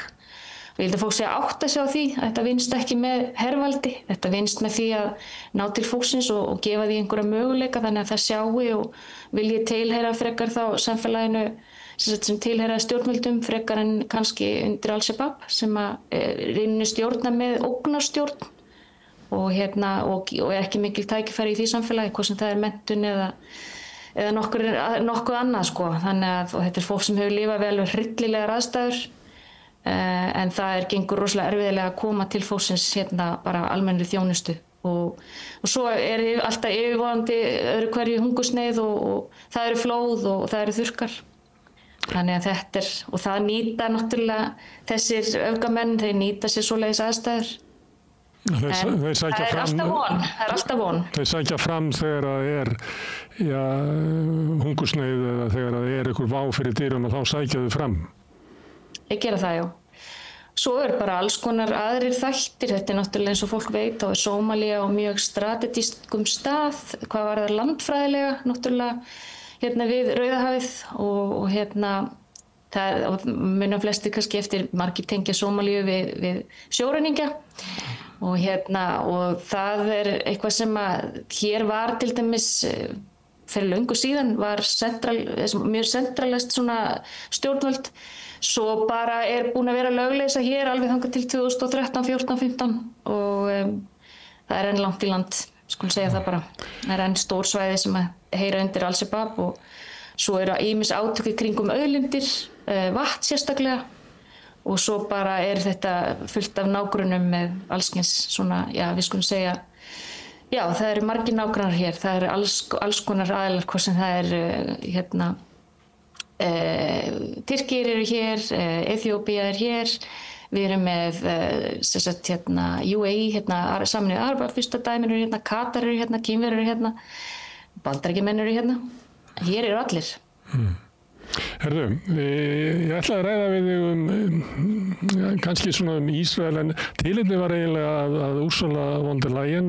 Og ég held að fólk sé að átta sig á því að þetta vinnst ekki með hervaldi, þetta vinnst með því að ná til fólksins og gefa því einhverja möguleika, þannig að það sjái og vilji tilheyra frekar þá samfélaginu sem tilheyra stjórnvöldum frekar en kannski undir Al-Shabaab sem að reyni stjórna með ógnarstjórn og er ekki mikil tækifæri í því samfélagi, hvað sem það er menntun eða nokkuð annað Þannig að þetta er fólk sem hefur lifað vel við hryllilegar aðstæður, en það gengur rosalega erfiðilega að koma til fólksins bara almennri þjónustu og svo er alltaf yfirvofandi öðru hverju hungursneyð og það eru flóð og það eru þurrkar. Þannig að þetta og það nýta náttúrulega þessir öfgamenn, þeir nýta sér svoleiðis aðstæður. Það er alltaf von. Þeir sækja fram þegar það er hungursneyð eða þegar það er einhver vá fyrir dyrum og þá sækja þau fram. Ég gera það, já. Svo er bara alls konar aðrir þættir. Þetta er náttúrulega eins og fólk veit, þá er Sómalía á mjög strategískum stað, hvað var það landfræðilega, náttúrulega við Rauðahafið og það muna flestir kannski eftir margir tengja Sómalíu við sjóræningja og það er eitthvað sem að hér var til dæmis fyrir löngu síðan var mjög sentralist stjórnvöld, svo bara er búin að vera lögleysa hér alveg þangað til 2013, 14, 15 og það er enn langt í land, skulum segja það bara. Það er enn stór svæði sem að heyra undir Al-Shabaab og svo eru ýmis átök í kringum auðlindir, vatn sérstaklega og svo bara er þetta fullt af nágrunum með allskyns við skulum segja, það eru margir nágrannar hér, það eru alls konar aðilar, hvað sem það er Tyrkir eru hér, Eþíópía er hér, við erum með UAE, Sameinuðu Arabafurstadæmin eru hérna, Katar eru hérna, Kínverjar eru hérna, Bandaríkjamenn eru hérna, hér eru allir. Herðu, ég ætlaði að ræða við þig kannski Ísrael, en tilefni var eiginlega að Ursula von der Leyen,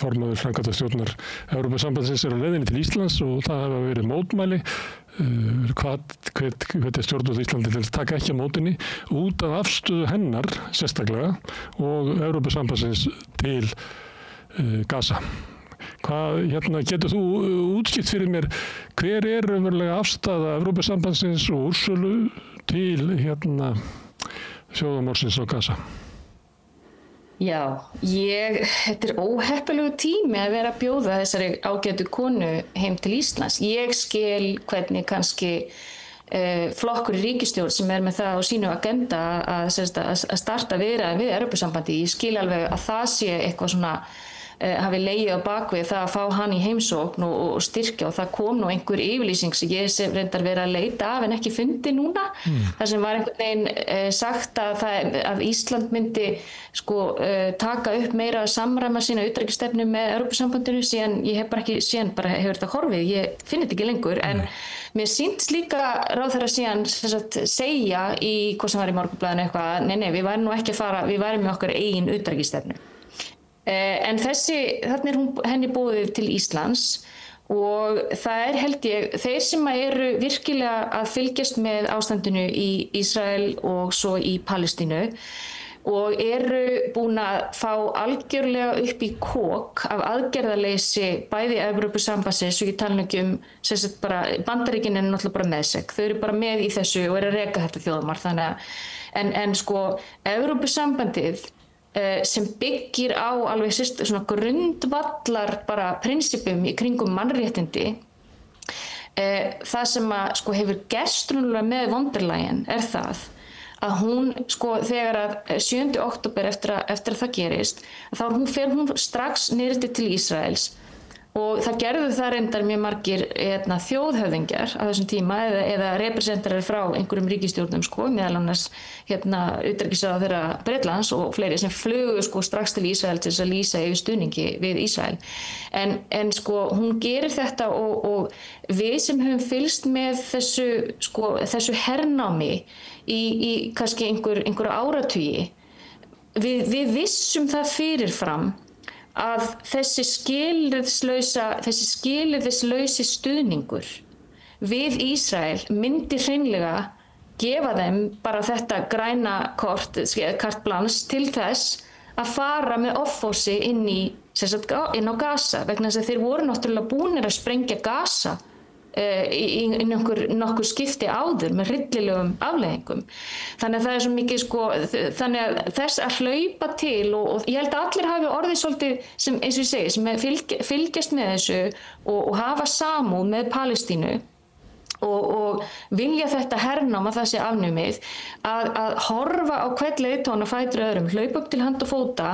formaður framkvæmdastjórnar Evrópusambandsins, er á leiðinni til Íslands og það hafa verið mótmæli. Hvet er stjórnvöld Íslandi til að taka ekki á mótinni út af afstöðu hennar sérstaklega og Evrópusambandsins til Gaza. Getur þú útskipt fyrir mér hver er raunverulega afstaða Evrópusambandsins og Ursulu til þjóðarmorðsins á Gaza? Já, þetta er óheppilegu tími að vera að bjóða þessari ágætu konu heim til Íslands. Ég skil hvernig kannski flokkur í ríkisstjórn sem er með það á sínu agenda að starta viðræður við Evrópusambandi. Ég skil alveg að það sé eitthvað hafi legið á bakvið það að fá hann í heimsókn og styrkja, og það kom nú einhver yfirlýsing sem ég reyndar verið að leita af en ekki fundi núna. Það sem var einhvern veginn sagt að Ísland myndi taka upp meira að samræma sína utanríkisstefnu með Evrópusambandinu, síðan ég hef bara ekki, síðan bara hefur þetta horfið, ég finn þetta ekki lengur, en mér sýndist líka ráðherra síðan segja í hvað sem var í Morgunblaðinu eitthvað, nei, við værum nú ekki að fara, við værum með okkar eigin utanríkisstefnu. En þarna er henni boðið til Íslands og það er, held ég, þeir sem eru virkilega að fylgjast með ástandinu í Ísrael og svo í Palestínu og eru búin að fá algjörlega upp í kok af aðgerðarleysi bæði Evrópusambandsins og ég tala ekki sem sagt bara Bandaríkin er náttúrulega bara með sig. Þau eru bara með í þessu og eru að reka þetta þjóðmál þannig að en sko Evrópusambandið sem byggir á alveg svona grundvallar bara prinsipum í kringum mannréttindi það sem að sko hefur gerst með von der Leyen það að hún sko þegar að 7. október eftir að það gerist þá fer hún strax niður til Ísraels og það gerðu það reyndar mjög margir þjóðhöfðingjar á þessum tíma eða representantar frá einhverjum ríkisstjórnum sko meðal annars utanríkisráðherra Bretlands og fleiri sem flugu sko strax til Ísrael til þess að lýsa yfir stuðningi við Ísrael en sko hún gerir þetta og við sem höfum fylgst með þessu hernámi í kannski einhver áratugi við vissum það fyrirfram að þessi skilyrðislausi stuðningur við Ísrael myndi hreinlega gefa þeim bara þetta græna carte blanche til þess að fara með offósi inn á Gaza vegna þess að þeir voru náttúrulega búnir að sprengja Gaza í nokkur skipti áður með hryllilegum afleiðingum. Þannig að það svo mikið þannig að þess að hlaupa til og ég held að allir hafi orðið svolítið sem eins og ég segi sem fylgjast með þessu og hafa samúð með Palestínu og vilja þetta hernám að það sé afnumið að horfa á hvern leiðtogann á fætur öðrum, hlaupa upp til hand og fóta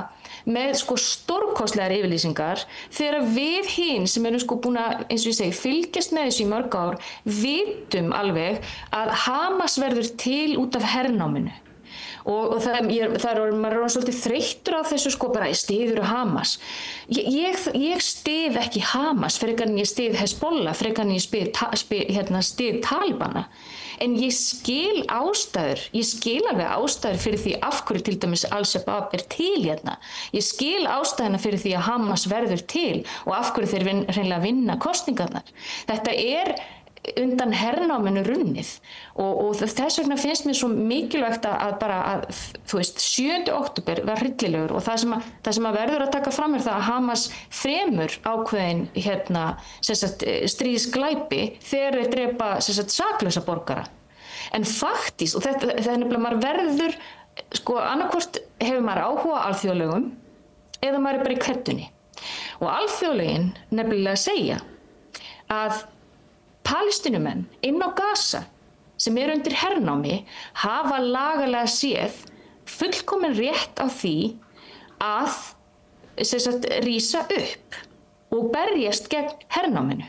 með stórkostlegar yfirlýsingar þegar við hin sem erum búin að, eins og ég segi, fylgjast með þessu í mörg ár, vitum alveg að Hamas verður til út af hernáminu. Og maður er svolítið þreyttur á þessu bara styður Hamas. Ég styð ekki Hamas frekar en ég styð Hezbollah, frekar en ég styð Talibana. En ég skil alveg ástæður fyrir því af hverju til dæmis Al-Shabaab er til hérna. Ég skil ástæðuna fyrir því að Hamas verður til og af hverju þeir hreinlega vinna kosningarnar. Þetta er undan hernáminu runnið og þess vegna finnst mér svo mikilvægt að 7. október var hryllilegur og það sem að verður að taka fram það að Hamas fremur ákveðin stríðsglæpi þegar þeir drepa saklausa borgara en faktist og þetta er nefnilega maður verður annarkvort hefur maður áhuga á alþjóðalögum eða maður er bara í kveddunni og alþjóðalögin nefnilega segja að Palestínumenn inn á Gaza sem eru undir hernámi hafa lagalega séð fullkomin rétt á því að rísa upp og berjast gegn hernáminu.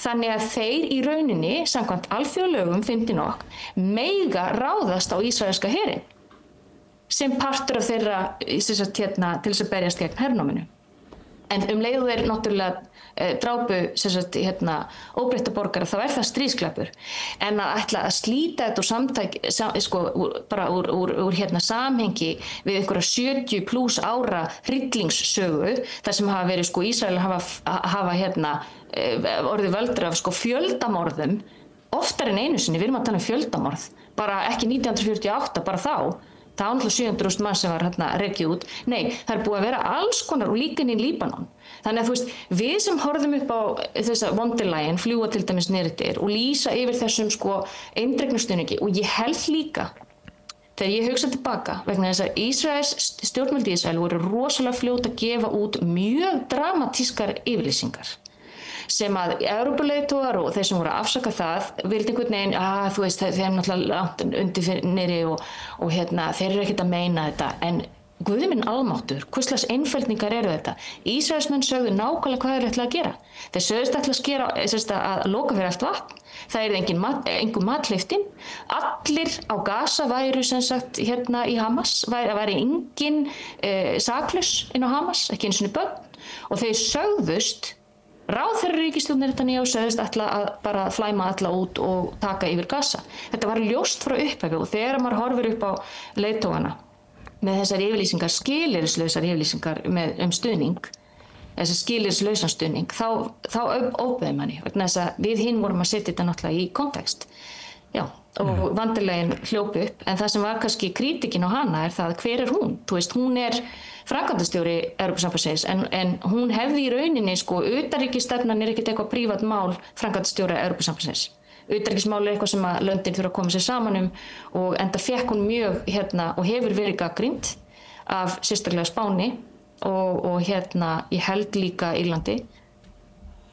Þannig að þeir í rauninni, samkvæmt alþjóðalögum 5. ok, mega ráðast á ísraelska herinn sem partur af þeirra til þess að berjast gegn hernáminu. En leiðu þeir náttúrulega drápu óbreytta borgara þá það stríðsglæpur en að ætla að slíta þetta bara úr samhengi við einhverja 70+ ára hryllingssögu þar sem hafa verið Ísrael hafa orðið völdur af fjöldamorðum oftar en einu sinni, við erum að tala fjöldamorð bara ekki 1948, bara þá það var náttúrulega 700.000 mann sem var rekið út. Nei, það er búið að vera alls konar og líka inn í Líbanon. Þannig að við sem horfum upp á þessa von der Leyen fljúga til dæmis niður og lýsa yfir þessum eindregnu stuðningi og ég held líka þegar ég hugsa tilbaka vegna þess að stjórnvöld Ísrael voru rosalega fljót að gefa út mjög dramatískar yfirlýsingar sem að Evrópuleiðtogar og þeir sem voru að afsaka það vildi einhvern veginn, þeir eru náttúrulega langt undir niðri og þeir eru ekkert að meina þetta en Guði minn almáttur, hvurslags einfeldningar eru þetta? Ísraelsmenn sögðu nákvæmlega hvað þeir ætla að gera. Þeir sögðust ætla að loka fyrir allt vatn. Það er engum mat hleypt inn. Allir á Gaza væru í Hamas, væri engin saklaus inn á Hamas, ekki einu sinni börn og þeir sögðust ráðherra ríkisstjórnar Netanyahu sögðust ætla að bara flæma alla út og taka yfir Gaza. Þetta var ljóst frá upphafi og þegar maður horfir upp á leiðtogana með þessar yfirlýsingar, skilyrðislausar yfirlýsingar stuðning, þessar skilyrðislausan stuðning, þá óbeði manni, vegna þess að við hinn vorum að setja þetta náttúrulega í kontekst. og vandræðin hljóp upp, en það sem var kannski krítikinn á hana það hver hún? Þú veist, hún framkvæmdastjóri Evrópusambandsins en hún hefði í rauninni utanríkisstefnan ekkert eitthvað prívat mál framkvæmdastjóra Evrópusambandsins. Utanríkismál eitthvað sem að löndin þurfa að koma sér saman og enda fékk hún mjög og hefur verið gagnrýnd af sérstaklega Spáni og ég held líka Írlandi.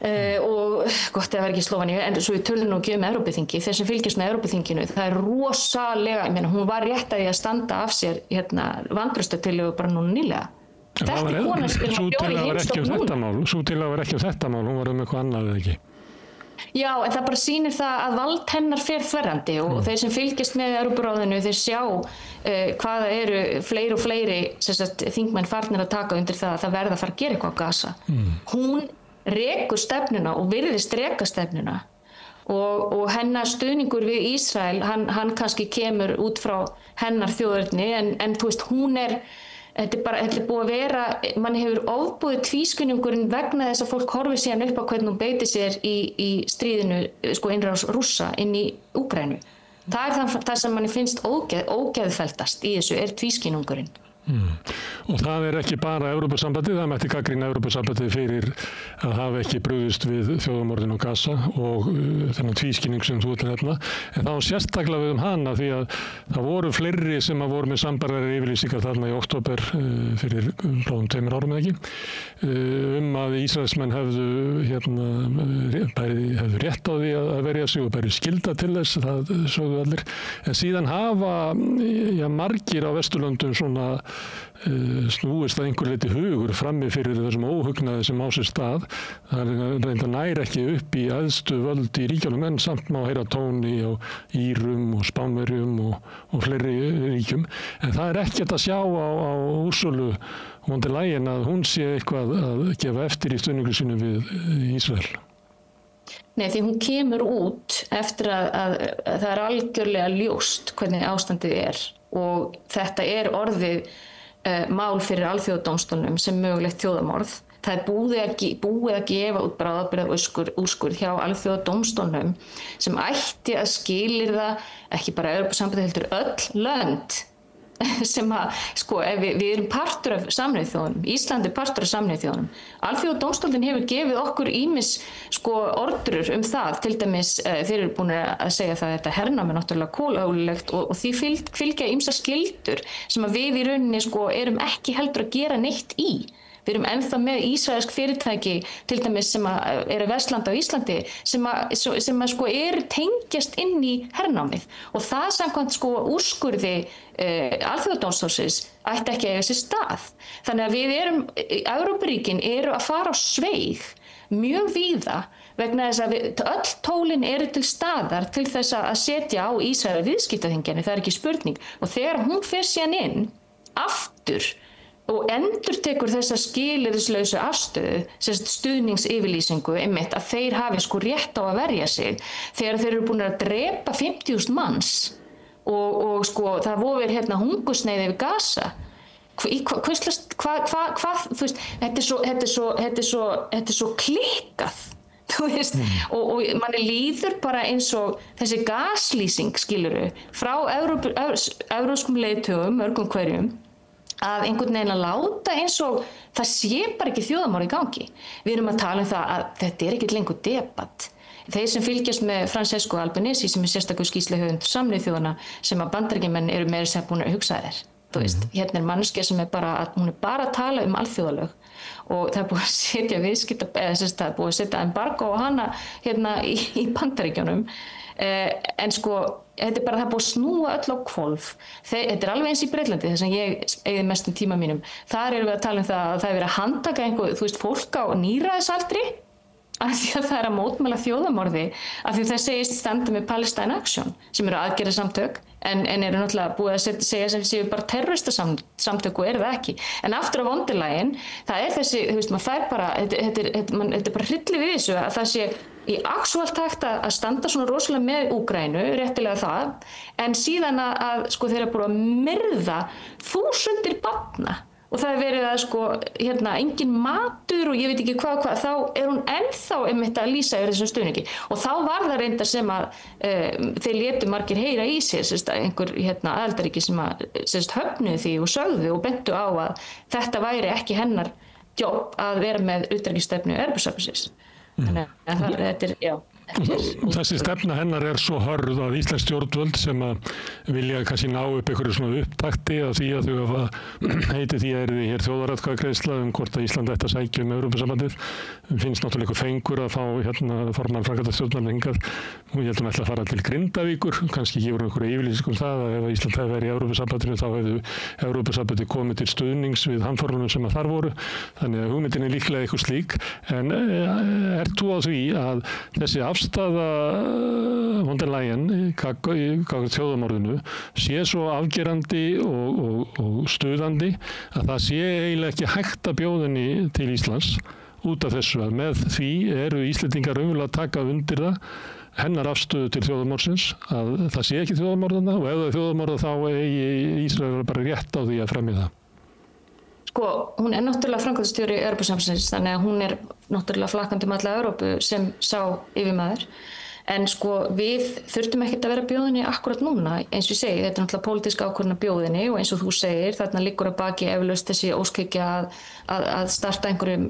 Og gott að vera ekki Slóveníu, en svo við tölum nú ekki Evrópuþingi, þeir sem fylgjast með Evrópuþinginu, það rosalega, hún var rétt að því að standa af sér vantrauststillögu bara núna nýlega. Þetta kona sem að bjóða í heimsókn núna. Sú tillaga var ekki þetta mál, hún var eitthvað annað eða ekki. Já, en það bara sýnir það að vald hennar fer þverrandi og þeir sem fylgjast með Evrópuráðinu, þeir sjá hvaða eru fleiri og fleiri þingmenn farnir að taka undir það að það verða að fara að gera eitthvað á Gaza. Hún rekur stefnuna og virðist reka stefnuna og hennar stuðningur við Ísrael, hann kannski kemur út frá hennar þjóðerni en þú veist, þetta er búið að vera, mann hefur ofboðið tvískinnungurinn vegna þess að fólk horfir síðan upp á hvernig hún beiti sér í stríðinu, innrás Rússa inn í Úkraínu. Það sem manni finnst ógeðfeldast í þessu tvískinnungurinn. Og það ekki bara Evrópusambandið, það mætti gagnrýna Evrópusambandið fyrir að hafa ekki brugðist við þjóðarmorðinu á Gaza og þennan tvískinning sem þú ert að nefna, en það sérstaklega við hana því að það voru fleiri sem að voru með sambærilegar yfirlýsingar þarna í október fyrir bráðum 2 árum eða ekki, að Ísraelsmenn hefðu rétt á því að verja sig og bæri skylda til þess, það sögðu allir, en síðan hafa margir á Vesturlöndum svona snúist að einhver leyti hugur frammi fyrir þessum óhugnaði sem á sér stað. Það reynda nær ekki upp í æðstu völd í ríkjunum en samt má heyra tóni á Írum og Spánverjum og fleiri ríkjum. En það ekkert að sjá á Úrsulu von der Leyen að hún sé eitthvað að gefa eftir í stuðningu sínu við Ísrael. Nei, því hún kemur út eftir að það algjörlega ljóst hvernig ástandið og þetta orðið mál fyrir alþjóðadómstólnum sem mögulegt þjóðarmorð. Það búið að gefa út bráðabirgðaúrskurð hjá alþjóðadómstólnum sem ætti að skilyrða ekki bara Evrópusambandið heldur öll lönd sem við erum partur af Sameinuðu þjóðunum, Ísland partur af Sameinuðu þjóðunum. Alþjóðadómstóllinn hefur gefið okkur ýmis ordrur það, til dæmis þeir eru búin að segja það að þetta hernám náttúrulega kolólulegt og því fylgja ýmsar skyldur sem að við í rauninni erum ekki heldur að gera neitt í. Við erum ennþá með ísraelsk fyrirtæki til dæmis sem að vestlanda á Íslandi sem tengjast inn í hernámið og það samkvæmt úrskurði alþjóðadómstólsins ætti ekki að eiga sér stað. Þannig að Evrópuríkin eru að fara á sveig mjög víða vegna þess að öll tólin eru til staðar til þess að setja á Ísrael viðskiptaþinginu, það ekki spurning. Og þegar hún fer síðan inn aftur og endurtekur þessa skilyrðislausu afstöðu, stuðningsyfirlýsingu að þeir hafi rétt á að verja sig þegar þeir eru búin að drepa 50.000 manns og það vofir hungursneyð yfir Gaza. Þetta er svo klikkað, þú veist, og manni líður bara eins og þessi gaslýsing skilurðu frá evrópskum leiðtogum mörgum hverjum að einhvern veginn að láta eins og það sé bara ekki þjóðarmorð í gangi. Við erum að tala það að þetta ekkert lengur debatt. Þeir sem fylgjast með Francesco Albanese sem sérstakur skýrslahöfundur Sameinuðu þjóðanna sem að Bandaríkjamenn eru meira sem búin að hugsa þér. Þú veist, hérna manneskja sem hún bara að tala alþjóðalög og það búið að setja það er búið að setja embargo á hana í Bandaríkjunum. En þetta bara það búið að snúa öll á hvolf. Þetta alveg eins í Breitlandi þar sem ég eyði mestum tíma mínum. Þar erum við að tala það að það verið að handtaka fólk á níræðisaldri af því að það að mótmæla þjóðarmorði af því það segist standa með Palestine Action sem eru aðgerðarsamtök en eru náttúrulega búið að segja sem séu bara terroristasamtök og það ekki. En aftur á von der Leyen, það þessi, maður fær bara, þetta er bara hrylli við þessu að það sé í actualt hægt að standa svona rosalega með Úkraínu, réttilega það, en síðan að þeir eru búin að myrða þúsundir barna og það verið að sko, engin matur og ég veit ekki hvað, þá hún ennþá einmitt að lýsa yfir þessum stuðningi. Og þá var það reyndar sem að þeir létu margir heyra í sér, einhver aðildarríki sem að höfnuðu því og sögðu og bentu á að þetta væri ekki hennar jobb að vera með utanríkisstefnu Evrópusambandsins. Þannig að þetta er, já. Þessi stefna hennar svo hörð að íslensk stjórnvöld sem að vilja kannski ná upp einhverju svona upptakti af því að þau heiti því að hér þjóðaratkvæðagreiðsla hvort að Ísland ætti að sækja Evrópusambandið. Finnst náttúrulega eitthvað fengur að fá formann framkvæmdastjórnar hingað. Ég held hún ætla að fara til Grindavíkur, kannski gefur einhverju yfirlýsingu það að ef Ísland hefði verið í Evrópusambandinu þá hefðu Evrópusambandið komið til stuðnings við hamförunum sem að þar voru. Þannig að hugmyndin líklega eitthvað slík. En ert þú á því að þessi afstaða von der Leyen gagnvart þjóðarmorðinu sé svo afgerandi og stuðandi að það sé eiginlega ekki hægt að bjóða henni til Íslands út af þessu að með því eru Íslendingar raunverulega að taka undir það hennar afstöðu til þjóðarmorðsins að það sé ekki þjóðarmorðana og ef það er þjóðarmorða þá eigi Ísrael bara rétt á því að fremja það. Sko, hún náttúrulega framkvæmdastjóri Evrópusambandsins, þannig að hún náttúrulega flakkandi alla Evrópu sem sá yfirmaður. En sko, við þurftum ekkert að vera bjóðinni akkurat núna, eins og ég segi, þetta náttúrulega pólitísk ákvörðun af bjóðinni og eins og þú segir, þarna liggur að baki eflaust þessi óskhyggja að starta einhverjum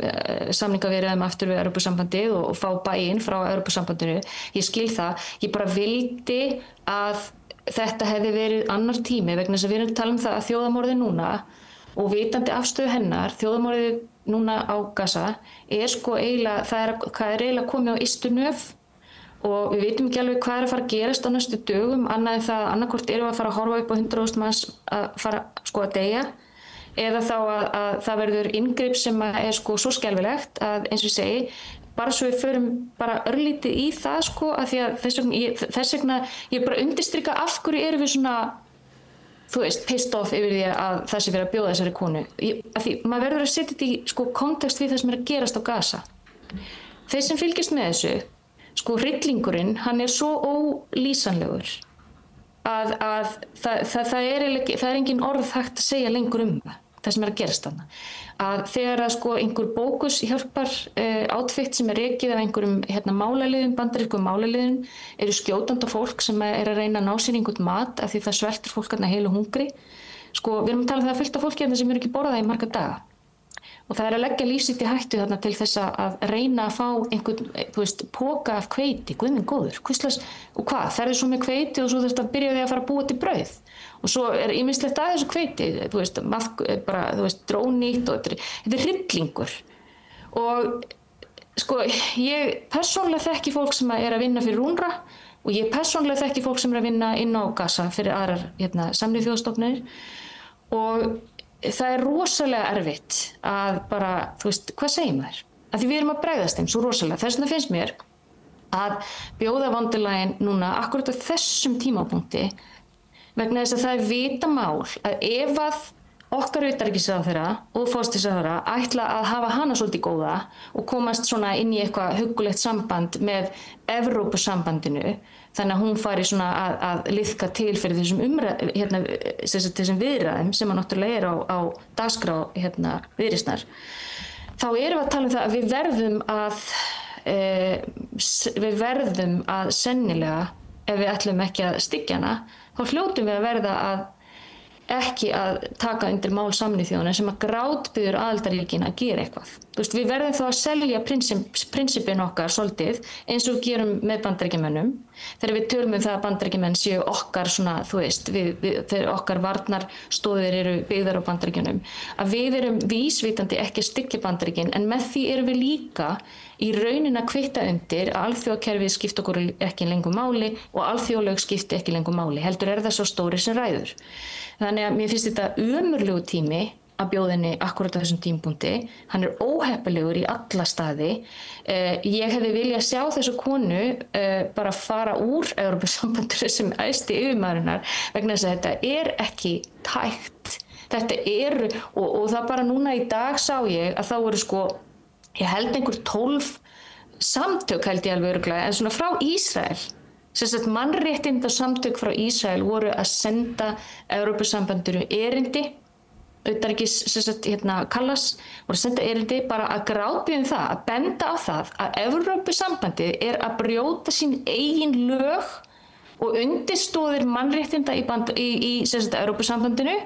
samningaviðræðum aftur við Evrópusambandið og fá bæinn frá Evrópusambandinu. Ég skil það, ég bara vildi að þetta hefði verið annar tími vegna þess að við erum að tala það að þjóðarmorðið núna og vitandi afstöðu hennar, þjóðarmorðið núna á Gaza sko eiginlega, hvað eiginlega komið á ystu nöf og við vitum ekki alveg hvað að fara að gerast á næstu dögum, annað en það annarkvort erum við að fara að horfa upp á 100.000 manns að fara sko að deyja eða þá að það verður inngrip sem sko svo skelfilegt að eins og ég segi, bara svo við förum bara örlítið í það sko að því að þess vegna ég bara undirstrika af hverju erum við svona þú veist, pissed off yfir því að það sé verið að bjóða þessari konu. Því maður verður að setja þetta í sko kontekst við það sem að gerast á Gaza. Þeir sem fylgjast með þessu, sko hryllingurinn, hann svo ólýsanlegur að það er engin orð hægt að segja lengur það sem að gerast þarna. Að þegar að sko einhver bókus hjálpar outfit sem rekið af einhverjum málaliðum, bandarískum málaliðum, eru skjótandi fólk sem að reyna að ná sér einhvern mat af því það sveltur fólk heilu hungri. Sko við erum að tala það fullt af fólki sem eru ekki borðað í marga daga. Og það að leggja líf sitt í hættu þarna til þess að reyna að fá einhvern, poka af hveiti, guð minn góður, og hvað, ferðu svo með hveiti og svo þurftu að byrja því að fara að búa til brauð. Og svo ýmislegt að þessu hveiti, drónýtt og þetta hryllingur. Og sko, ég persónulega þekki fólk sem að vinna fyrir UNRWA og ég persónulega þekki fólk sem að vinna inn á Gaza fyrir aðrar Sameinuðu þjóðastofnanir og það rosalega erfitt að bara, hvað segir maður? Að því við erum að bregðast þeim svo rosalega. Þess vegna finnst mér að bjóða von der Leyen núna akkurat á þessum tímapunkti vegna þess að það vita mál að ef að okkar utanríkisráðherra og forsætisráðherra ætla að hafa hana svolítið góða og komast svona inn í eitthvað huggulegt samband með Evrópusambandinu þannig að hún fari svona að liðka til fyrir þessum viðræðum sem að náttúrulega á dagskrá Viðreisnar. Þá erum við að tala það að við verðum að sennilega, ef við ætlum ekki að styggja hana, þá hljótum við að verða að ekki að taka undir mál Sameinuðu þjóðanna sem að grátbiður aðildarríkin að gera eitthvað. Við verðum þá að selja prinsipin okkar svolítið eins og við gerum með Bandaríkjamönnum. Þegar við tölum það að Bandaríkjamenn séu okkar svona, þegar okkar varnarstóðir eru byggðar á Bandaríkjunum, að við erum vísvitandi ekki að styggja Bandaríkin en með því erum við líka í raunin að kvitta undir að alþjóðakerfið skipti okkur ekki lengur máli og alþjóðalög skipti ekki lengur máli. Heldur það svo stóri sem ræður. Þannig að mér finnst þetta ömurlegu tími að bjóðinni akkurat á þessum tímapunkti. Hann óheppilegur í alla staði. Ég hefði viljað sjá þessu konu bara fara úr Evrópusambandinu sem æðsti yfirmaðurinnar vegna þess að þetta ekki tækt. Þetta og það bara núna í dag sá ég að þá eru sko ég held einhver 12 samtök held ég alveg örugglega en svona frá Ísrael mannréttindasamtök frá Ísrael voru að senda Evrópusambandinu erindi Kallas voru að senda erindi bara að grátbiðja það, að benda á það að Evrópusambandið að brjóta sín eigin lög og undirstoðir mannréttinda í Evrópusambandinu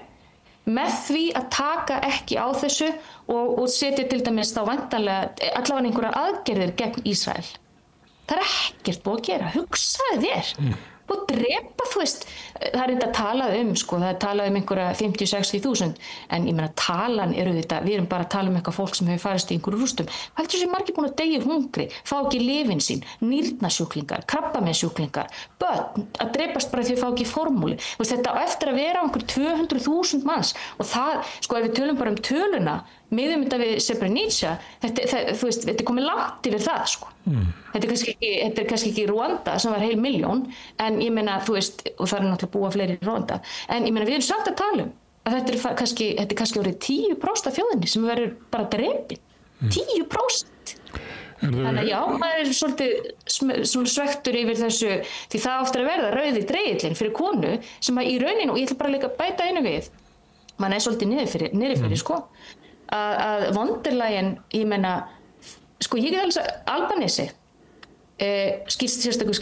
með því að taka ekki á þessu og setja til dæmis þá væntanlega allavega einhverjar aðgerðir gegn Ísrael. Það ekkert búið að gera, hugsaðu þér. Og drepa, það enda talað það talað einhverja 50-60.000, en ég meina talan þetta, við erum bara að tala eitthvað fólk sem hefur farist í einhverju rústum. Heldur þessi margir búin að deyja hungri, fá ekki lyfin sín, nýrnasjúklingar, krabbameinssjúklingar, börn, að drepast bara því þau fá ekki formúli. Þetta á eftir að vera einhver 200.000 manns og það, ef við tölum bara töluna, miðum þetta við Srebrenica, þetta komið langt yfir það, Þetta er kannski ekki Rwanda sem var 1 milljón, en ég meina, og það náttúrulega búa fleiri í Rwanda, en ég meina, við erum samt að tala að þetta er kannski orðið 10% af þjóðinni sem verður bara drepin. 10%. Þannig að já, maður svolítið svektur yfir þessu, því það oftar að verða rauði dregillinn fyrir konu sem að í rauninu, og ég ætla bara líka að bæta einu við, mann svolítið niður fyrir, að von der Leyen, ég meina, ég get alveg Albanese, sérstaklega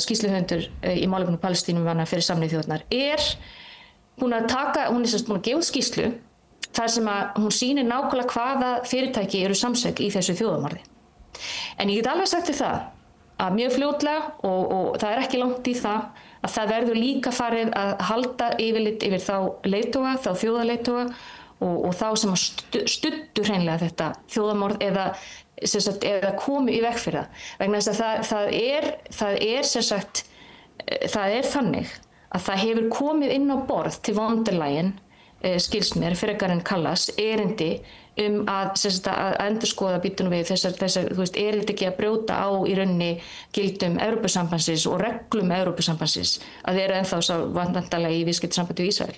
skýrsluhöfundur í málefnum Palestínu fyrir Sameinuðu þjóðirnar, búin að búin að gefa út skýrslu þar sem að hún sýnir nákvæmlega hvaða fyrirtæki eru samsök í þessu þjóðamorði. En ég get alveg sagt þér það að mjög fljótlega, og það er ekki langt í það, að það verður líka farið að halda yfirlit yfir þá leiðtoga, þá þjóðaleiðtoga og þá sem að studdu hreinlega þetta þjóðamorð eða komu í veg fyrir það. Vegna þess að það er þannig að það hefur komið inn á borð til von der Leyen, skilst mér, frekar en Kallas, erindi að endurskoða býtunum við þessar erindi ekki að brjóta á í rauninni gildum Evrópusambandsins og reglum Evrópusambandsins, að þeir eru ennþá vantanlega í viðskiptasambandi við Ísrael.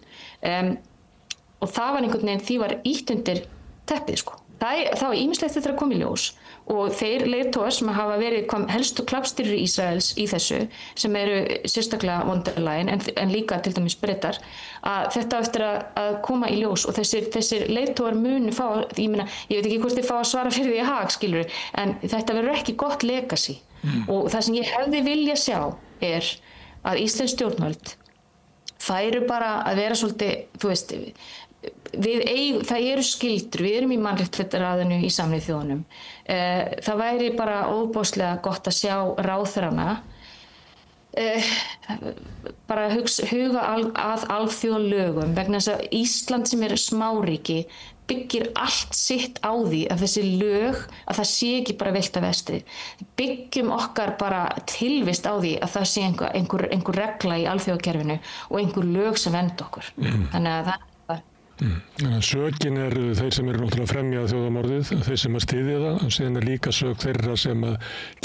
Og það var einhvern veginn, því var ýtt undir teppið, Það var ýmislegt þetta að koma í ljós og þeir leiðtogar sem hafa verið helstu klappstýrur Ísraels í þessu, sem eru sérstaklega von der Leyen en líka til dæmis Bretar, að þetta eftir að koma í ljós og þessir leiðtogar munu fá, ég veit ekki hvort þið fá að svara fyrir því að hag, skilur, en þetta verður ekki gott legacy. Og það sem ég hefði vilja sjá að íslensk stjórnvöld færu bara að vera svolítið, það eru skyldur, við erum í mannréttindaráðinu í Sameinuðu þjóðunum. Það væri bara óbóðslega gott að sjá ráðherrana bara huga að alþjóðalögum, vegna þess að Ísland sem er smáríki byggir allt sitt á því að þessi lög, að það sé ekki bara vilda vestrið. Byggjum okkar bara tilvist á því að það sé einhver regla í alþjóðakerfinu og einhver lög sem vernda okkur. Þannig að það Sökin þeir sem eru náttúrulega að fremja þjóðamorðið, þeir sem að styðja það, og síðan líka sök þeirra sem að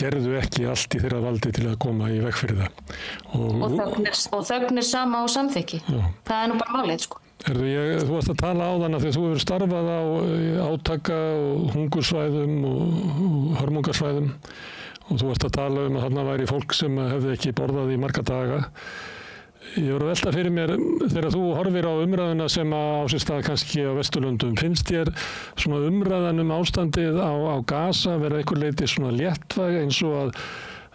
gerðu ekki allt í þeirra valdi til að koma í veg fyrir það. Og þögnir sama á samþykki. Já. Það er nú bara málið, Þú varst að tala á þann að því að þú hefur starfað á átaka og hungursvæðum og hörmungarsvæðum og þú varst að tala að þarna væri fólk sem hefði ekki borðað í marga daga. Ég voru að velta fyrir mér, þegar þú horfir á umræðuna sem á sér stað kannski á Vesturlöndum, finnst þér svona umræðan ástandið á Gaza vera einhver leyti svona léttvæg eins og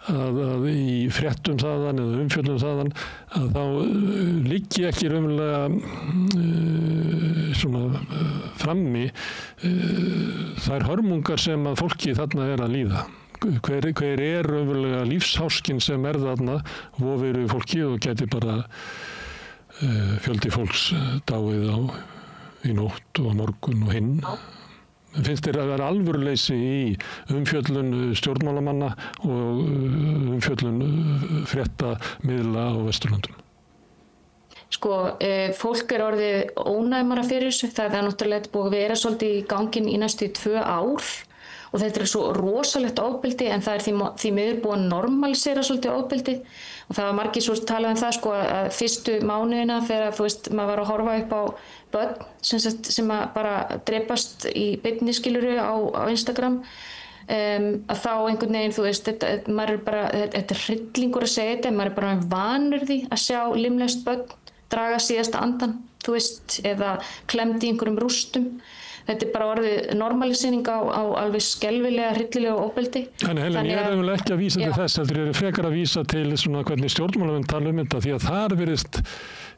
að í fréttum þaðan eða umfjöllum þaðan að þá liggi ekki raunverulega svona frammi þær hörmungar sem að fólki þarna að líða. Hver raunverulega lífsháskin sem þarna vofir við fólki og geti bara fjöldi fólks dáið í nótt og morgun og hinn. Finnst þér að vera alvöruleysi í umfjöllun stjórnmálamanna og umfjöllun fréttamiðla á Vesturlöndum? Fólk orðið ónæmara fyrir þessu. Það er náttúrulega búið að vera svolítið í gangin í næstu 2 ár. Og þetta svo rosalegt ofbeldi en það því miður búið að normalisera svolítið ofbeldi og það var margir svo talað það að fyrstu mánuðina þegar maður var að horfa upp á börn sem að bara drepast í beinni skiluru á Instagram að þá einhvern veginn maður er bara, þetta er hryllingur að segja þetta, maður er bara vanur því að sjá limlaust börn draga síðasta andan þú veist, eða klemd í einhverjum rústum. Þetta bara orðið normalisering á alveg skelfilega, hryllilega ofbeldi. Þannig Helen, ég nefnilega ekki að vísa til þess, heldur ég frekar að vísa til svona hvernig stjórnmálamenn tala þetta, því að þar virðist,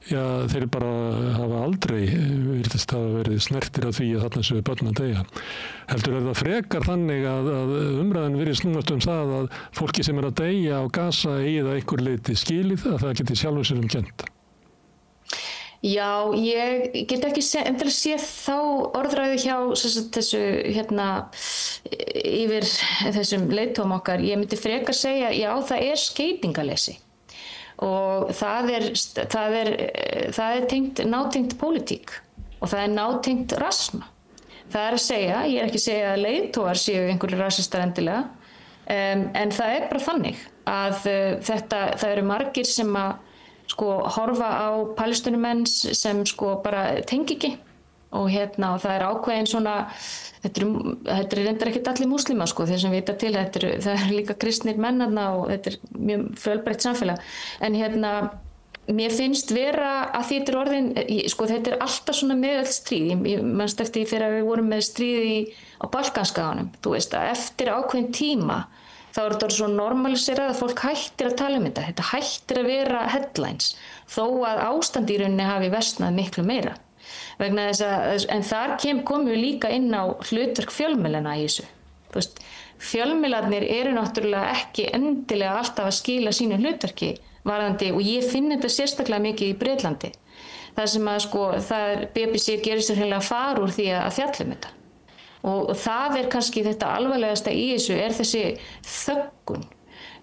þeir bara hafa aldrei virðist hafa verið snertir af því að þarna séu börn að deyja. Heldur það frekar þannig að umræðan virðist snúast það að fólki sem að deyja á Gaza eigi það einhver leyti skilið að það geti sjálfur sér kennt? Já, ég get ekki endilega séð þá orðræðu hjá þessu yfir þessum leiðtogum okkar. Ég myndi frekar segja, já, það skeytingaleysi og það er nátengt pólitík og það nátengt rasisma. Það að segja, ég ekki að segja að leiðtogar séu einhverju rasistar endilega, en það bara þannig að það eru margir sem að horfa á palestínumenn sem bara tengi ekki og það ákveðin svona, þetta er reyndar ekkert allir múslima þeir sem vita til, það er líka kristnir menn og þetta er mjög fjölbreytt samfélag, en mér finnst vera að þetta er orðin, þetta er alltaf svona meðöll stríð, ég manst eftir þegar við vorum með stríði á Balkanskaganum, þú veist að eftir ákveðin tíma þá er þetta svo normaliserað að fólk hættir að tala þetta. Þetta hættir að vera headlines, þó að ástand í rauninni hafi versnað miklu meira. Vegna þess að, en þar komum við líka inn á hlutverk fjölmiðlanna í þessu. Þú veist, fjölmiðlarnir eru náttúrulega ekki endilega alltaf að skila sínu hlutverki varðandi, og ég finn þetta sérstaklega mikið í Bretlandi. Það sem að BBC gerir sér heila far úr því að fjalla þetta. Og það kannski þetta alvarlegasta í þessu þessi þöggun.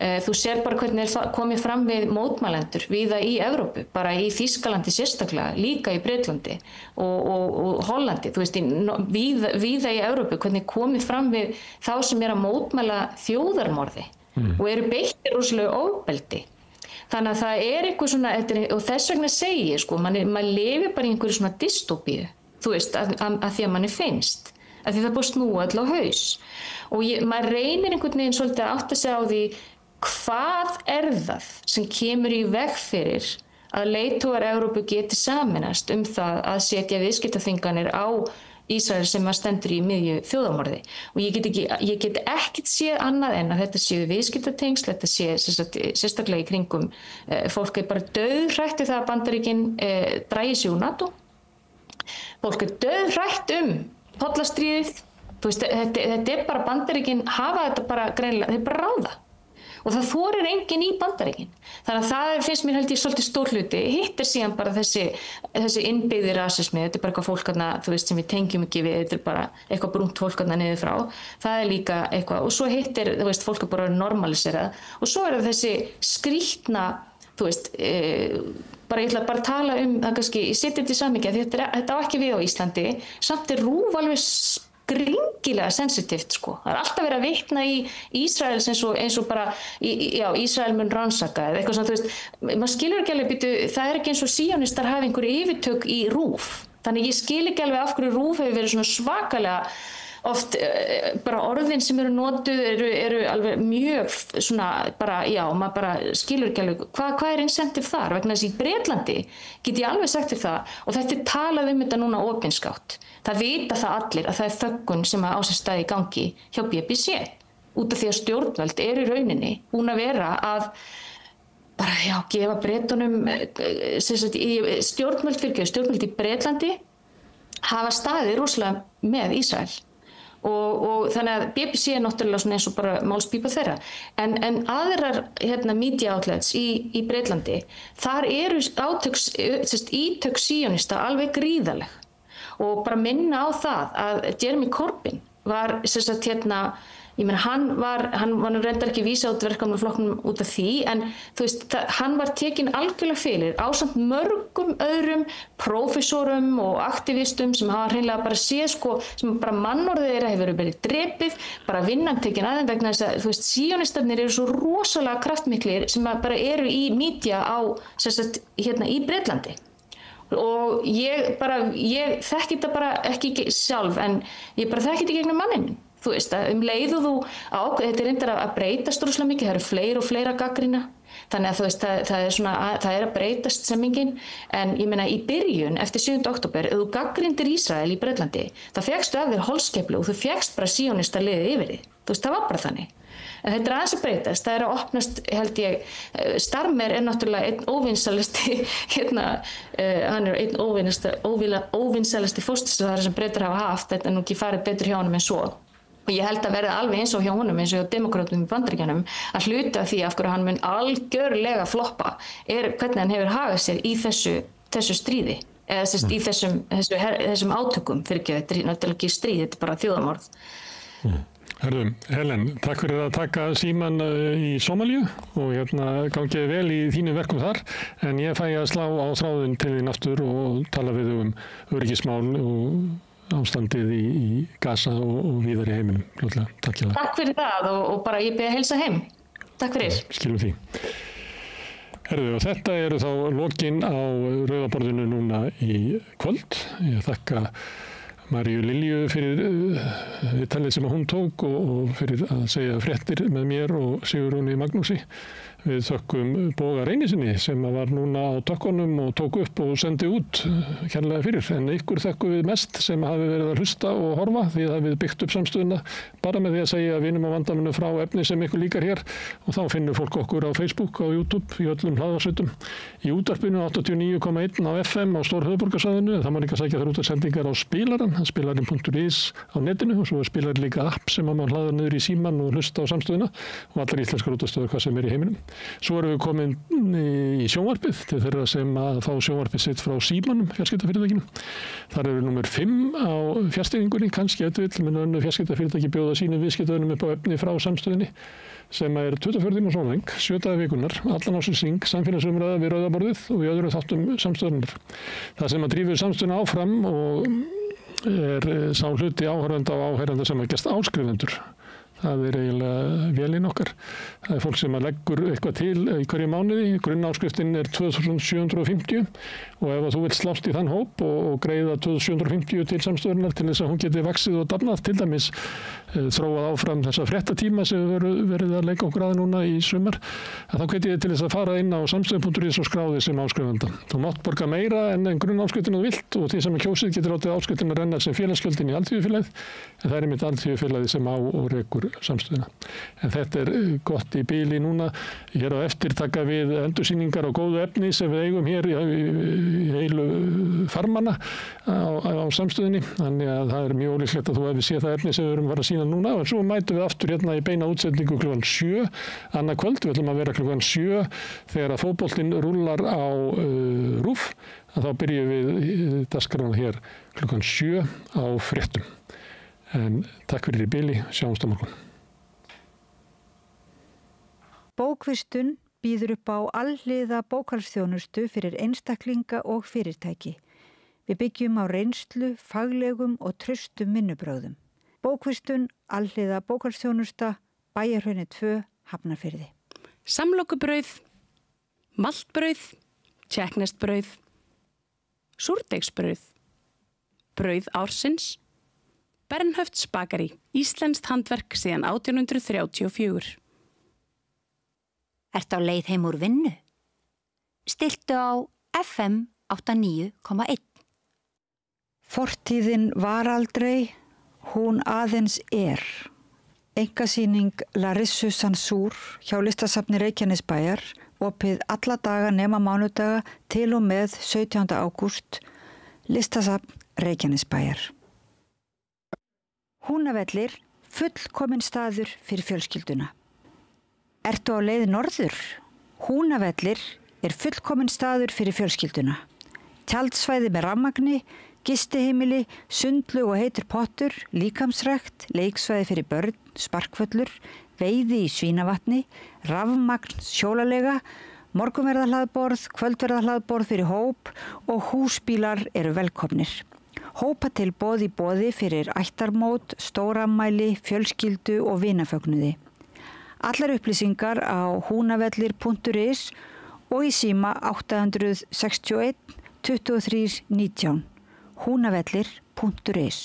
Þú sér bara hvernig komið fram við mótmælendur víða í Evrópu, bara í Þýskalandi sérstaklega, líka í Bretlandi og Hollandi, þú veist, víða í Evrópu, hvernig komið fram við þá sem að mótmæla þjóðarmorði og eru beittir rosalega ofbeldi. Þannig að það eitthvað svona, og þess vegna segi ég, maður lifir bara í einhverju svona dystópíu, þú veist, að því að manni finnst. Að því það búið snúa all á haus og maður reynir einhvern veginn svolítið að átta sig á því hvað það sem kemur í veg fyrir að leiðtogar Evrópu geti sameinast það að setja viðskiptaþvinganir á Ísrael sem stendur í miðju þjóðarmorði og ég get ekkert séð annað en að þetta séu viðskiptatengsl, þetta sé sérstaklega í kringum fólk bara dauðhrætt það að Bandaríkin dragi sig úr NATO, fólk dauðhrætt tollastríðið, þú veist, þetta bara Bandaríkin hafa þetta bara greinilega, þeir bara ráða og það þorir enginn í Bandaríkin. Þannig að það finnst mér held ég svolítið stór hluti. Hitt síðan bara þessi innbyggði rasismi, þetta bara eitthvað fólk þú veist, sem við tengjum ekki við, þetta bara eitthvað brúnt fólk niður frá. Það líka eitthvað, og svo hitt þú veist, fólk bara normaliserað og svo það þessi skrýtna, þú veist, ég ætla bara að tala það kannski, ég seti þetta í samhengi að þetta á ekki við á Íslandi, samt RÚV alveg skringilega sensitíft Það alltaf verið að vitna í Ísraels eins og bara, Ísrael mun rannsaka eða eitthvað svona, þú veist, maður skilur ekki alveg það ekki eins og síónistar hafi einhverju yfirtök í RÚV, þannig ég skil ekki alveg af hverju RÚV hefur verið svona svakalega oft bara orðin sem eru notuð eru alveg mjög svona bara, maður bara skilur ekki alveg hvað incentive þar, vegna þess í Bretlandi get ég alveg sagt þér það og þetta talað þetta núna opinskátt. Það vita það allir að það þöggun sem á sér stað í gangi hjá BBC út af því að stjórnvöld í rauninni búin að vera að bara gefa Bretunum stjórnvöld í Bretlandi hafa staðið rosalega með Ísrael. Og þannig að BBC náttúrulega svona eins og bara málspípa þeirra en aðrar media outlets í Bretlandi þar eru ítök síónista alveg gríðaleg og bara minna á það að Jeremy Corbyn var ég meina hann var reyndar ekki vísa út verkamannaflokknum út af því en þú veist hann var tekinn algjörlega fyrir ásamt mörgum öðrum prófessorum og aktivistum sem hafa hreinlega bara séð sem bara mannorðið þeirra hefur verið drepið, bara vinnan tekinn aðeins vegna þess að þú veist síónistarnir eru svo rosalega kraftmiklir sem bara eru í mídja í Bretlandi. Og ég þekki þetta bara ekki sjálf en ég bara þekki þetta gegnum manninn. Þú veist að leið og þú þetta er reyndar að breytast rosalega mikið, það eru fleiri og fleira gagnrýna, þannig að þú veist það er að breytast stemmingin, en ég meina í byrjun eftir 7. október, ef þú gagnrýndir Ísrael í Bretlandi, það fékkstu af þér holskeflu og þú fékkst bara síónista liðið yfir því, þú veist það var bara þannig. En þetta er aðeins að breytast, það er að opnast, held ég, Starmer er náttúrulega einn óvinsalasti, hann er einn óvinsalasti fóstursaðari sem Bretar hafa haft, þetta er nú ekki farið betur hjá honum en svo. Og ég held að verða alveg eins og hjá honum, eins og hjá demókrötum í Bandaríkjunum, að hluta því af hverju hann mun algjörlega floppa, hvernig hann hefur hagað sér í þessu stríði, eða í þessum átökum, fyrir ekki, þetta er náttúrulega ekki stríð, þetta er bara þjóðamorð. Herðum, Helen, takk fyrir að taka síman í Somalíu og gangið vel í þínu verkum þar, en ég fæ að slá á þráðin til þín aftur og tala við öryggismál og ástandið í Gaza og víðar í heiminum. Fljótlega, takk hjá það. Takk fyrir það og bara ég bið að heilsa heim. Takk fyrir. Skilum því. Herðu, og þetta eru þá lokin á Rauða borðinu núna í kvöld. Ég þakka Maríu Lilju fyrir viðtalið sem hún tók og fyrir að segja fréttir með mér og Sigurjóni Magnúsi. Við þökkum Boga Reynisinni sem var núna á tökkunum og tók upp og sendi út kærlega fyrir. En ykkur þökkum við mest sem hafi verið að hlusta og horfa því að við byggt upp samstöðuna bara með því að segja vinum á vandaminu frá efni sem ykkur líkar hér og þá finnur fólk okkur á Facebook, á YouTube, í öllum hlaðarsveitum. Í útvarpinu 89,1 á FM á Stórhöfuðborgarsvæðinu, það má líka sækja þar útvarpssendingar á spilarann, spilarinn.is á netinu og svo spilar líka app sem má hlaða niður í síman og hlusta á samstöðuna og allar íslenskar útvarpsstöðvar hvað sem er í heiminum. Svo erum við komin í sjónvarpið til þeirra sem að fá sjónvarpið sitt frá símanum, fjarskiptafyrirtækinu. Þar eru númer 5 á fjarstýringunni, kannski ef þú vill, menn önnur fjarskiptafyrirtæki bjóða sínum viðskiptavinum upp á efni frá samstöðinni sem er 24 tíma sólarhring, 7 daga vikunnar, allan ársins hring, samfélagsumræða við Rauðaborðið og í öðrum þáttum samstöðunar. Það sem að drífur samstöðuna áfram og er sá hluti áhorfenda og áheyrenda sem að gerst áskrifendur. Það er eiginlega vélinn okkar. Það er fólk sem að leggur eitthvað til í hverju mánuði. Grunnáskriftin er 2750 og ef þú vilt slást í þann hóp og greiða 2750 til samstöðunar til þess að hún geti vaxið og dafnað, til dæmis þróað áfram þessa fréttatíma sem við verið að leika okkur að núna í sumar, þá geti ég til þess að fara inn á samstöðun.is og skráði sem áskrifanda. Þú mátt borga meira en grunnáskriftin þú vilt og því sem er kjósið getur látið áskriftin að renna sem félagsgjöldin í Alþýðufélagið, en það er einmitt Alþýðufélagið sem á og rekur samstöðuna. En þetta er gott í bili núna. Hér á eftir taka við endursýningar á góðu efni sem við eigum hér í heilu farmana á samstöðunni. Þannig að það er mjög ólíklegt að þú hefði séð það efni sem við erum að fara að sýna núna. Og svo mætum við aftur hérna í beina útsendingu klukkan 7 annað kvöld. Við ætlum að vera klukkan 7 þegar að fótboltinn rúllar á RÚV. Þá byrjum við dagskrána hér klukkan 7 á fréttum. En takk fyrir í bili, sjáumst á morgun. Bókvistun býður upp á alhliða bókhaldsþjónustu fyrir einstaklinga og fyrirtæki. Við byggjum á reynslu, faglegum og traustum vinnubrögðum. Bókvistun, alhliða bókhaldsþjónusta, Bæjarhrauni 2, Hafnarfirði. Samlokubrauð, maltbrauð, tékkneskt-brauð, súrdeigsbrauð, brauð ársins, Bernhöfts bakari, íslenskt handverk síðan 1834. Ertu á leið heim úr vinnu? Stilltu á FM 89,1. Fortíðin var aldrei, hún aðeins er. Einkasýning Larissu Sansúr hjá Listasafni Reykjanesbæjar, opið alla daga nema mánudaga til og með 17. ágúst, Listasafn Reykjanesbæjar. Húnavellir, fullkominn staður fyrir fjölskylduna. Ertu á leið norður? Húnavellir er fullkominn staður fyrir fjölskylduna. Tjaldsvæði með rafmagni, gistiheimili, sundlaug og heitur pottur, líkamsrækt, leiksvæði fyrir börn, sparkvöllur, veiði í Svínavatni, rafmagn, sjólalega, morgunverðarhlaðborð, kvöldverðarhlaðborð fyrir hóp og húsbílar eru velkomnir. Hópatilboð í boði fyrir ættarmót, stórafmæli, fjölskyldu og vinafögnuði. Allar upplýsingar á húnavellir.is og í síma 861 23 19. húnavellir.is